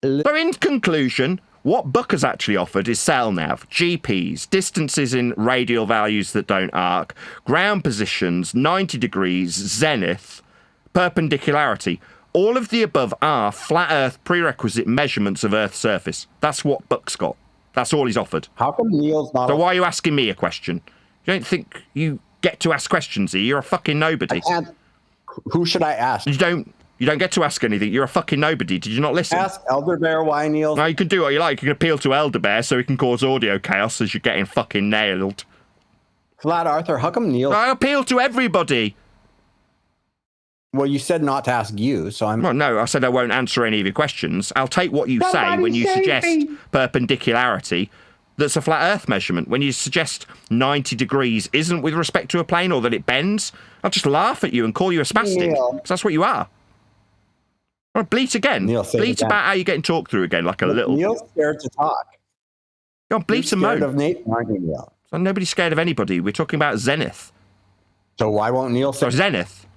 B: So in conclusion, what Buck has actually offered is CellNav, GPs, distances in radial values that don't arc, ground positions, 90 degrees, zenith, perpendicularity. All of the above are flat Earth prerequisite measurements of Earth's surface. That's what Buck's got. That's all he's offered.
P: How come Neil's not...
B: So why are you asking me a question? You don't think you get to ask questions here? You're a fucking nobody.
P: Who should I ask?
B: You don't get to ask anything. You're a fucking nobody. Did you not listen?
P: Ask Elder Bear why Neil...
B: No, you can do what you like. You can appeal to Elder Bear so he can cause audio chaos as you're getting fucking nailed.
P: Flat Arthur, how come Neil...
B: I appeal to everybody.
P: Well, you said not to ask you, so I'm...
B: Well, no, I said I won't answer any of your questions. I'll take what you say when you suggest perpendicularity. That's a flat Earth measurement. When you suggest 90 degrees isn't with respect to a plane or that it bends, I'll just laugh at you and call you a spastic. Because that's what you are. Or bleat again.
P: Neil,
B: bleat about how you're getting talked through again, like a little...
P: Neil's scared to talk.
B: Go on, bleat and moan.
P: You're scared of Nathan, aren't you, Neil?
B: So nobody's scared of anybody. We're talking about Zenith.
P: So why won't Neil say...
B: So Zenith.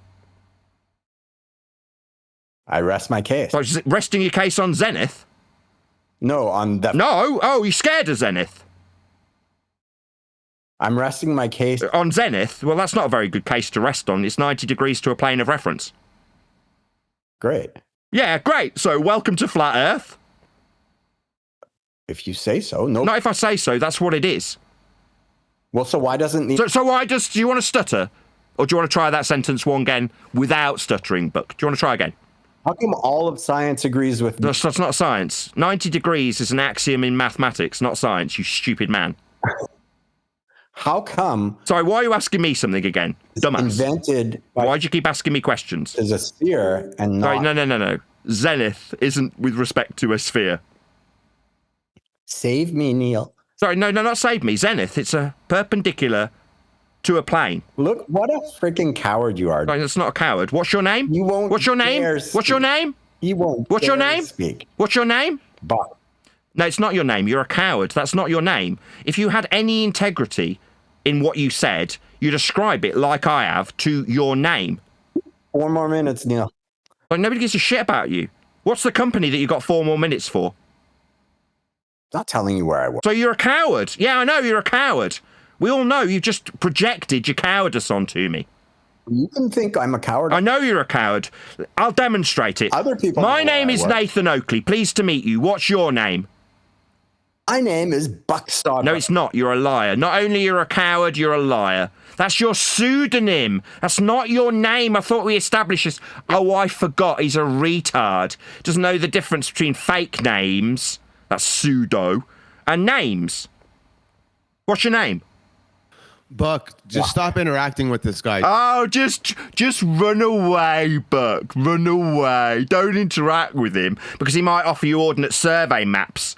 P: I rest my case.
B: So resting your case on Zenith?
P: No, on that...
B: No? Oh, you're scared of Zenith?
P: I'm resting my case...
B: On Zenith? Well, that's not a very good case to rest on. It's 90 degrees to a plane of reference.
P: Great.
B: Yeah, great. So welcome to Flat Earth.
P: If you say so. No.
B: Not if I say so. That's what it is.
P: Well, so why doesn't...
B: So why do you want to stutter? Or do you want to try that sentence one again without stuttering, Buck? Do you want to try again?
P: How come all of science agrees with...
B: That's not science. 90 degrees is an axiom in mathematics, not science, you stupid man.
P: How come...
B: Sorry, why are you asking me something again? Dumbass.
P: Invented...
B: Why'd you keep asking me questions?
P: There's a sphere and not...
B: Sorry, no. Zenith isn't with respect to a sphere.
P: Save me, Neil.
B: Sorry, no, not save me. Zenith, it's a perpendicular to a plane.
P: Look, what a freaking coward you are.
B: Sorry, that's not a coward. What's your name?
P: You won't...
B: What's your name? What's your name?
P: You won't...
B: What's your name?
P: Speak.
B: What's your name?
P: Buck.
B: No, it's not your name. You're a coward. That's not your name. If you had any integrity in what you said, you'd ascribe it like I have to your name.
P: 4 more minutes, Neil.
B: Like, nobody gives a shit about you. What's the company that you got 4 more minutes for?
P: Not telling you where I was.
B: So you're a coward. Yeah, I know you're a coward. We all know you've just projected your cowardice onto me.
P: You can think I'm a coward.
B: I know you're a coward. I'll demonstrate it.
P: Other people...
B: My name is Nathan Oakley. Pleased to meet you. What's your name?
P: My name is Buck Stoddard.
B: No, it's not. You're a liar. Not only you're a coward, you're a liar. That's your pseudonym. That's not your name. I thought we established this. Oh, I forgot. He's a retard. Doesn't know the difference between fake names. That's pseudo. And names. What's your name?
M: Buck, just stop interacting with this guy.
B: Oh, just run away, Buck. Run away. Don't interact with him because he might offer you ordnance survey maps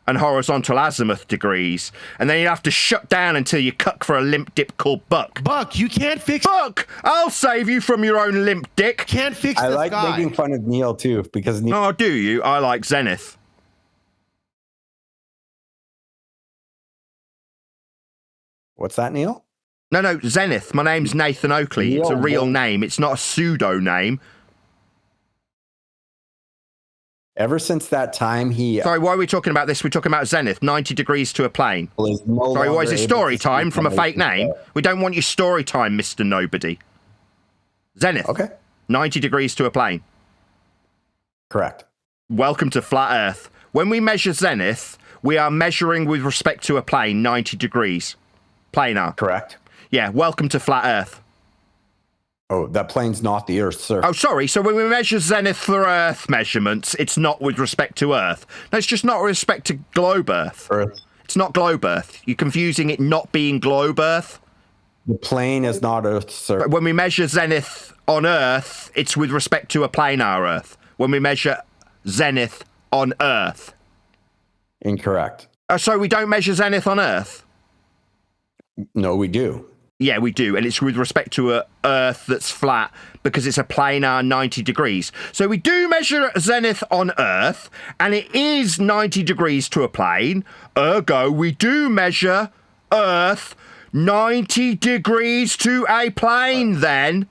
B: and horizontal azimuth degrees, and then you have to shut down until you cuck for a limp dip called Buck.
M: Buck, you can't fix.
B: Buck, I'll save you from your own limp dick.
M: Can't fix
P: I
M: this
P: like
M: guy.
P: making fun of Neil too because Neil.
B: Oh, do you? I like Zenith.
P: What's that, Neil?
B: No, Zenith. My name's Nathan Oakley. It's a real name. It's not a pseudo name.
P: Ever since that time,
B: Sorry, why are we talking about this? We're talking about Zenith, 90 degrees to a plane. Sorry, why is it story time from a fake name? We don't want your story time, Mr. Nobody. Zenith.
P: Okay.
B: 90 degrees to a plane.
P: Correct.
B: Welcome to Flat Earth. When we measure Zenith, we are measuring with respect to a plane 90 degrees. Planar.
P: Correct.
B: Yeah, welcome to Flat Earth.
P: Oh, that plane's not the Earth's surface.
B: Oh, sorry. So when we measure Zenith for Earth measurements, it's not with respect to Earth. No, it's just not with respect to globe Earth. It's not globe Earth. You're confusing it not being globe Earth.
P: The plane is not Earth's surface.
B: But when we measure Zenith on Earth, it's with respect to a planar Earth. When we measure Zenith on Earth.
P: Incorrect.
B: So we don't measure Zenith on Earth?
P: No, we do.
B: Yeah, we do. And it's with respect to a Earth that's flat because it's a planar 90 degrees. So we do measure Zenith on Earth, and it is 90 degrees to a plane. Ergo, we do measure Earth 90 degrees to a plane then.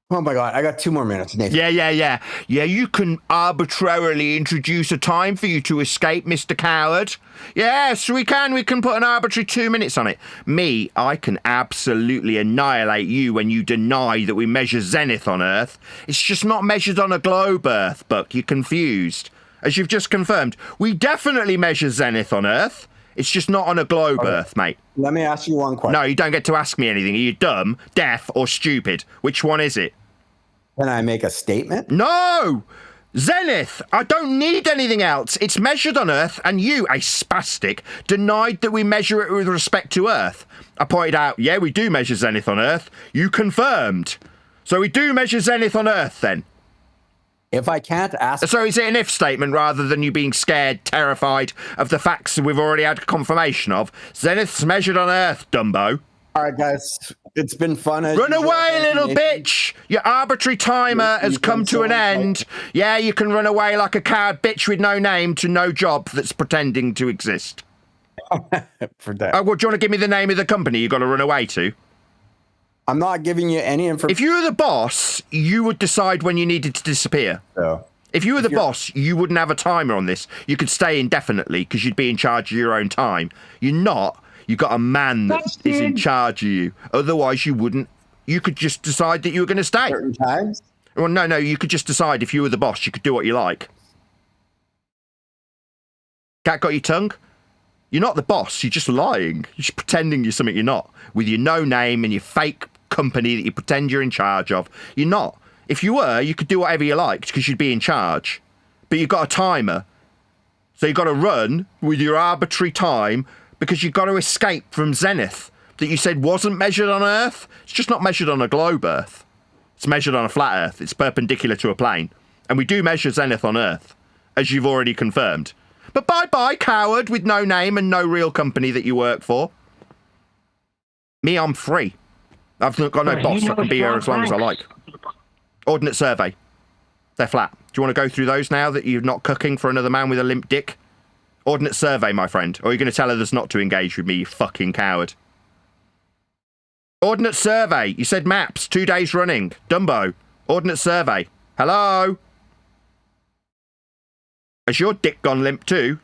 P: Oh my God, I got 2 more minutes, Nathan.
B: Yeah, you can arbitrarily introduce a time for you to escape, Mr. Coward. Yes, we can put an arbitrary 2 minutes on it. Me, I can absolutely annihilate you when you deny that we measure Zenith on Earth. It's just not measured on a globe Earth, Buck. You're confused. As you've just confirmed, we definitely measure Zenith on Earth. It's just not on a globe Earth, mate.
P: Let me ask you one question.
B: No, you don't get to ask me anything. Are you dumb, deaf, or stupid? Which one is it?
P: Can I make a statement?
B: No! Zenith! I don't need anything else. It's measured on Earth, and you, a spastic, denied that we measure it with respect to Earth. I pointed out, yeah, we do measure Zenith on Earth. You confirmed. So we do measure Zenith on Earth, then.
P: If I can't ask...
B: So is it an if statement rather than you being scared, terrified of the facts we've already had confirmation of? Zenith's measured on Earth, Dumbo.
P: All right, guys. It's been fun.
B: Run away, little bitch! Your arbitrary timer has come to an end. Yeah, you can run away like a coward bitch with no name to no job that's pretending to exist.
P: For that.
B: Oh, well, do you want to give me the name of the company you got to run away to?
P: I'm not giving you any information.
B: If you were the boss, you would decide when you needed to disappear.
P: So,
B: if you were the boss, you wouldn't have a timer on this. You could stay indefinitely because you'd be in charge of your own time. You're not. You've got a man that is in charge of you. Otherwise, you wouldn't. You could just decide that you were going to stay.
P: Certain times?
B: Well, no. You could just decide if you were the boss, you could do what you like. Cat got your tongue? You're not the boss. You're just lying. You're just pretending you're something you're not. With your no name and your fake company that you pretend you're in charge of. You're not. If you were, you could do whatever you liked because you'd be in charge. But you've got a timer. So you've got to run with your arbitrary time because you've got to escape from Zenith that you said wasn't measured on Earth. It's just not measured on a globe Earth. It's measured on a flat Earth. It's perpendicular to a plane. And we do measure Zenith on Earth, as you've already confirmed. But bye-bye, coward with no name and no real company that you work for. Me, I'm free. I've got no boss. I can be here as long as I like. Ordnance survey. They're flat. Do you want to go through those now that you're not cooking for another man with a limp dick? Ordnance survey, my friend. Or are you going to tell others not to engage with me, you fucking coward? Ordnance survey. You said maps. 2 days running. Dumbo. Ordnance survey. Hello? Has your dick gone limp too?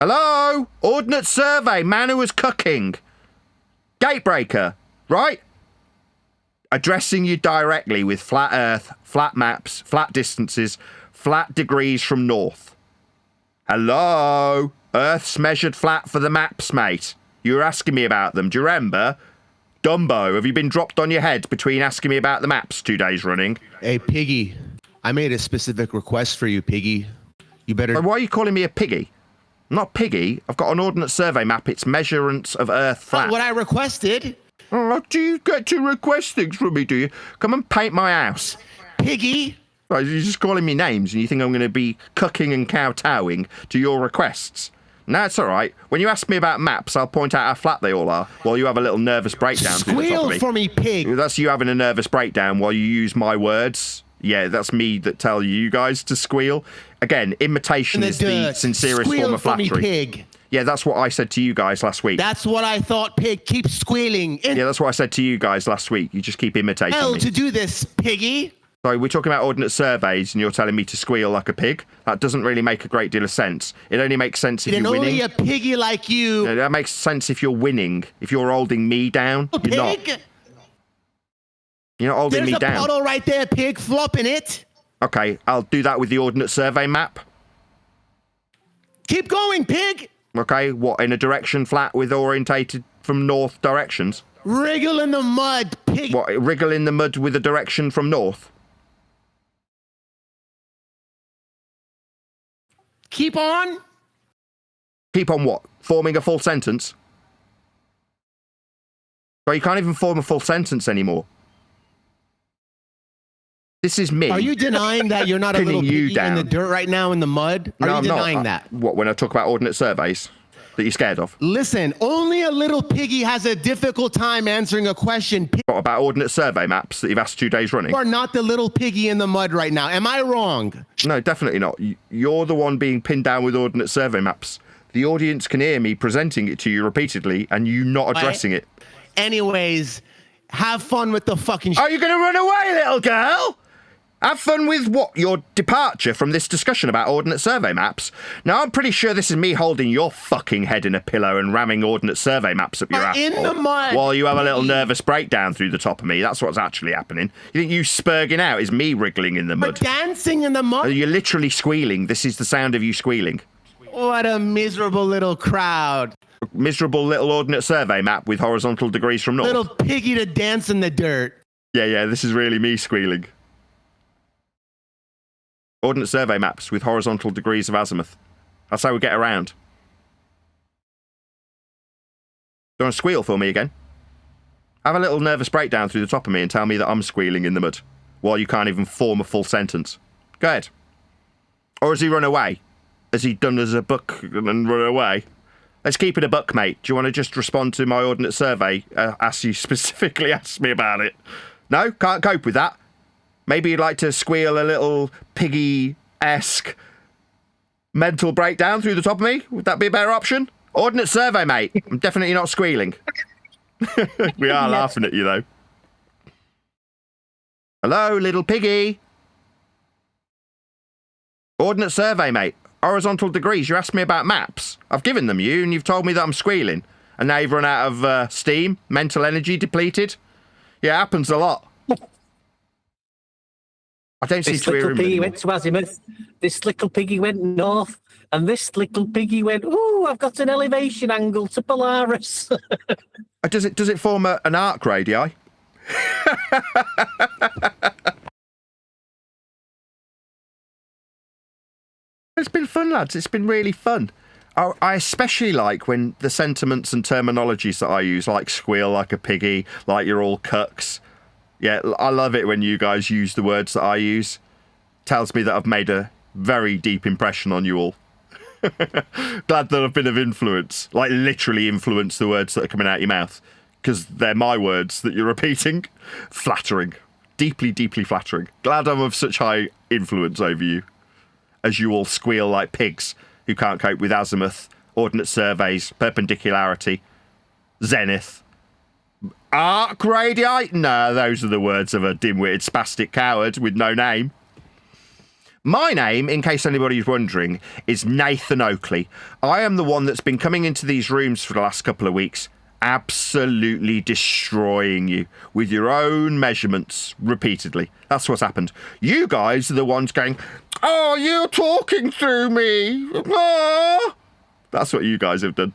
B: Hello? Ordnance survey. Man who was cooking. Gatebreaker. Right? Addressing you directly with flat Earth, flat maps, flat distances, flat degrees from north. Hello? Earth's measured flat for the maps, mate. You were asking me about them. Do you remember? Dumbo, have you been dropped on your head between asking me about the maps 2 days running?
M: Hey, Piggy. I made a specific request for you, Piggy. You better.
B: Why are you calling me a piggy? I'm not piggy. I've got an ordnance survey map. It's measurements of Earth flat.
M: What I requested.
B: Oh, do you get to request things from me, do you? Come and paint my house.
M: Piggy.
B: Right, you're just calling me names and you think I'm going to be cucking and kowtowing to your requests. No, it's all right. When you ask me about maps, I'll point out how flat they all are while you have a little nervous breakdown.
M: Squeal for me, pig.
B: That's you having a nervous breakdown while you use my words. Yeah, that's me that tell you guys to squeal. Again, imitation is the sincerest form of flattery.
M: For me, pig.
B: Yeah, that's what I said to you guys last week.
M: That's what I thought, pig. Keep squealing.
B: Yeah, that's what I said to you guys last week. You just keep imitating
M: Hell
B: me.
M: To do this, piggy.
B: So we're talking about ordnance surveys and you're telling me to squeal like a pig? That doesn't really make a great deal of sense. It only makes sense if you're winning.
M: Only a piggy like you.
B: No, that makes sense if you're winning. If you're holding me down, you're not. You're not holding me down.
M: There's a puddle right there, pig. Flop in it.
B: Okay, I'll do that with the ordnance survey map.
M: Keep going, pig.
B: Okay, what, in a direction flat with orientated from north directions?
M: Wriggle in the mud, pig.
B: What, wriggle in the mud with a direction from north?
M: Keep on.
B: Keep on what? Forming a full sentence? Well, you can't even form a full sentence anymore. This is me.
M: Are you denying that you're not a little piggy in the dirt right now in the mud? Are you denying that?
B: What, when I talk about ordnance surveys that you're scared of?
M: Listen, only a little piggy has a difficult time answering a question.
B: What about ordnance survey maps that you've asked 2 days running?
M: You are not the little piggy in the mud right now. Am I wrong?
B: No, definitely not. You're the one being pinned down with ordnance survey maps. The audience can hear me presenting it to you repeatedly and you not addressing it.
M: Anyways, have fun with the fucking
B: Are you going to run away, little girl? Have fun with what? Your departure from this discussion about ordnance survey maps? Now, I'm pretty sure this is me holding your fucking head in a pillow and ramming ordnance survey maps up your ass
M: in the mud
B: while you have a little nervous breakdown through the top of me. That's what's actually happening. You think you spurging out is me wriggling in the mud?
M: Dancing in the mud?
B: You're literally squealing. This is the sound of you squealing.
M: What a miserable little crowd.
B: Miserable little ordnance survey map with horizontal degrees from north.
M: Little piggy to dance in the dirt.
B: Yeah, this is really me squealing. Ordnance survey maps with horizontal degrees of azimuth. That's how we get around. Do you want to squeal for me again? Have a little nervous breakdown through the top of me and tell me that I'm squealing in the mud while you can't even form a full sentence. Go ahead. Or has he run away? Has he done as a buck and run away? Let's keep it a buck, mate. Do you want to just respond to my ordnance survey as you specifically asked me about it? No? Can't cope with that? Maybe you'd like to squeal a little piggy-esque mental breakdown through the top of me? Would that be a better option? Ordnance survey, mate. I'm definitely not squealing. We are laughing at you, though. Hello, little piggy. Ordnance survey, mate. Horizontal degrees. You asked me about maps. I've given them you, and you've told me that I'm squealing. And now you've run out of steam, mental energy depleted. Yeah, it happens a lot. I don't seem to hear him
G: piggy
B: anymore.
G: went to azimuth. This little piggy went north, and this little piggy went, ooh, I've got an elevation angle to Polaris.
B: Does it form an arc radii? It's been fun, lads. It's been really fun. I especially like when the sentiments and terminologies that I use, like squeal like a piggy, like you're all cucks. Yeah, I love it when you guys use the words that I use. Tells me that I've made a very deep impression on you all. Glad that I've been of influence. Like, literally influence the words that are coming out of your mouth. Because they're my words that you're repeating. Flattering. Deeply, deeply flattering. Glad I'm of such high influence over you. As you all squeal like pigs who can't cope with azimuth, ordnance surveys, perpendicularity, zenith, arc radii? No, those are the words of a dim-witted spastic coward with no name. My name, in case anybody's wondering, is Nathan Oakley. I am the one that's been coming into these rooms for the last couple of weeks, absolutely destroying you with your own measurements repeatedly. That's what's happened. You guys are the ones going, oh, you're talking through me. Oh. That's what you guys have done.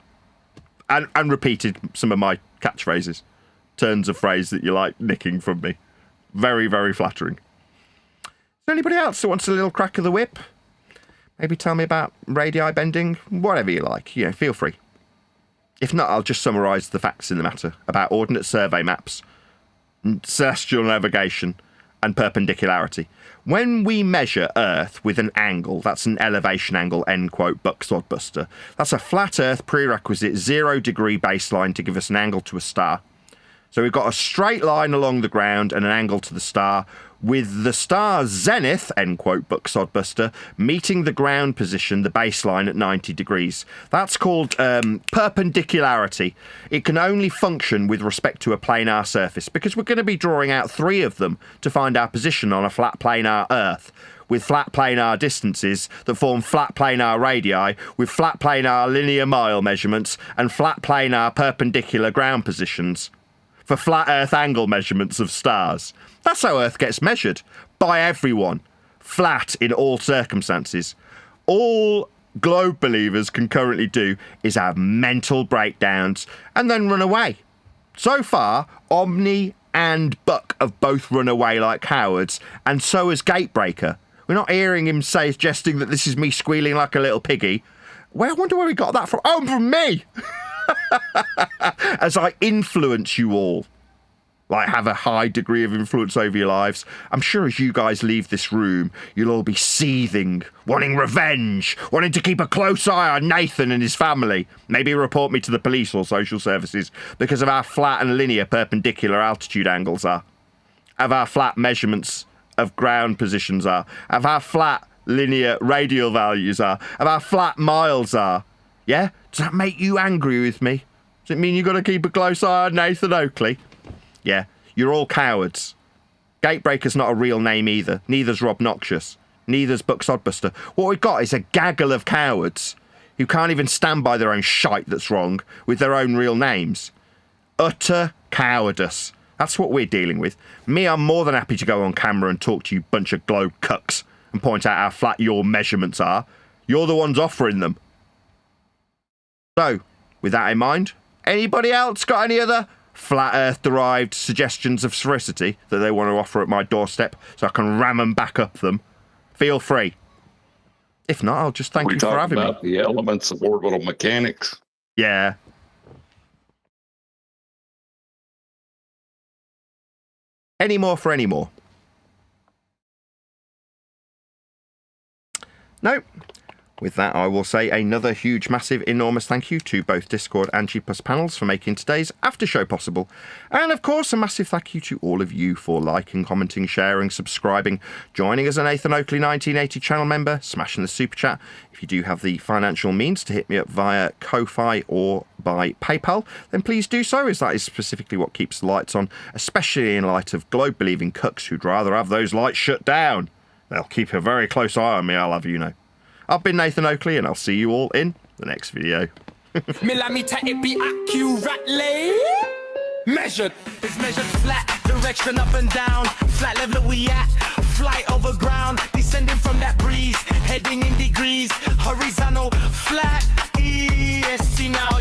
B: And repeated some of my catchphrases. Turns of phrase that you like nicking from me. Very, very flattering. there anybody else that wants a little crack of the whip? Maybe tell me about radii bending, whatever you like. You know, feel free. If not, I'll just summarise the facts in the matter about ordnance survey maps, celestial navigation, and perpendicularity. When we measure Earth with an angle, that's an elevation angle, end quote, Buck Sodbuster. That's a flat Earth prerequisite 0 degree baseline to give us an angle to a star. So we've got a straight line along the ground and an angle to the star, with the star's zenith, end quote, Buck Sodbuster, meeting the ground position, the baseline, at 90 degrees. That's called perpendicularity. It can only function with respect to a planar surface, because we're going to be drawing out 3 of them to find our position on a flat planar Earth, with flat planar distances that form flat planar radii, with flat planar linear mile measurements, and flat planar perpendicular ground positions for flat Earth angle measurements of stars. That's how Earth gets measured, by everyone, flat in all circumstances. All globe believers can currently do is have mental breakdowns and then run away. So far, Omni and Buck have both run away like cowards, and so has Gatebreaker. We're not hearing him suggesting that this is me squealing like a little piggy. Well, I wonder where he got that from. Oh, from me! As I influence you all, like have a high degree of influence over your lives. I'm sure as you guys leave this room, you'll all be seething, wanting revenge, wanting to keep a close eye on Nathan and his family. Maybe report me to the police or social services because of how flat and linear perpendicular altitude angles are, of how flat measurements of ground positions are, of how flat linear radial values are, of how flat miles are. Yeah? Does that make you angry with me? Does it mean you've got to keep a close eye on Nathan Oakley? Yeah, you're all cowards. Gatebreaker's not a real name either. Neither's Rob Noxious. Neither's Buck Sodbuster. What we've got is a gaggle of cowards who can't even stand by their own shite that's wrong with their own real names. Utter cowardice. That's what we're dealing with. Me, I'm more than happy to go on camera and talk to you bunch of globe cucks and point out how flat your measurements are. You're the ones offering them. So, with that in mind, anybody else got any other flat Earth-derived suggestions of sphericity that they want to offer at my doorstep so I can ram them back up them? Feel free. If not, I'll just thank you for having me.
Q: We talked about the elements of orbital mechanics.
B: Yeah. Any more for any more? Nope. With that, I will say another huge, massive, enormous thank you to both Discord and G+ panels for making today's after show possible. And of course, a massive thank you to all of you for liking, commenting, sharing, subscribing, joining as a Nathan Oakley 1980 channel member, smashing the super chat. If you do have the financial means to hit me up via Ko-Fi or by PayPal, then please do so, as that is specifically what keeps the lights on, especially in light of globe-believing cucks who'd rather have those lights shut down. They'll keep a very close eye on me, I'll have you know. I've been Nathan Oakley, and I'll see you all in the next video.
A: Millimeter, it be accurately measured. It's measured flat, direction up and down. Flat level we at, flight over ground. Descending from that breeze, heading in degrees. Horizontal, flat, ESC now.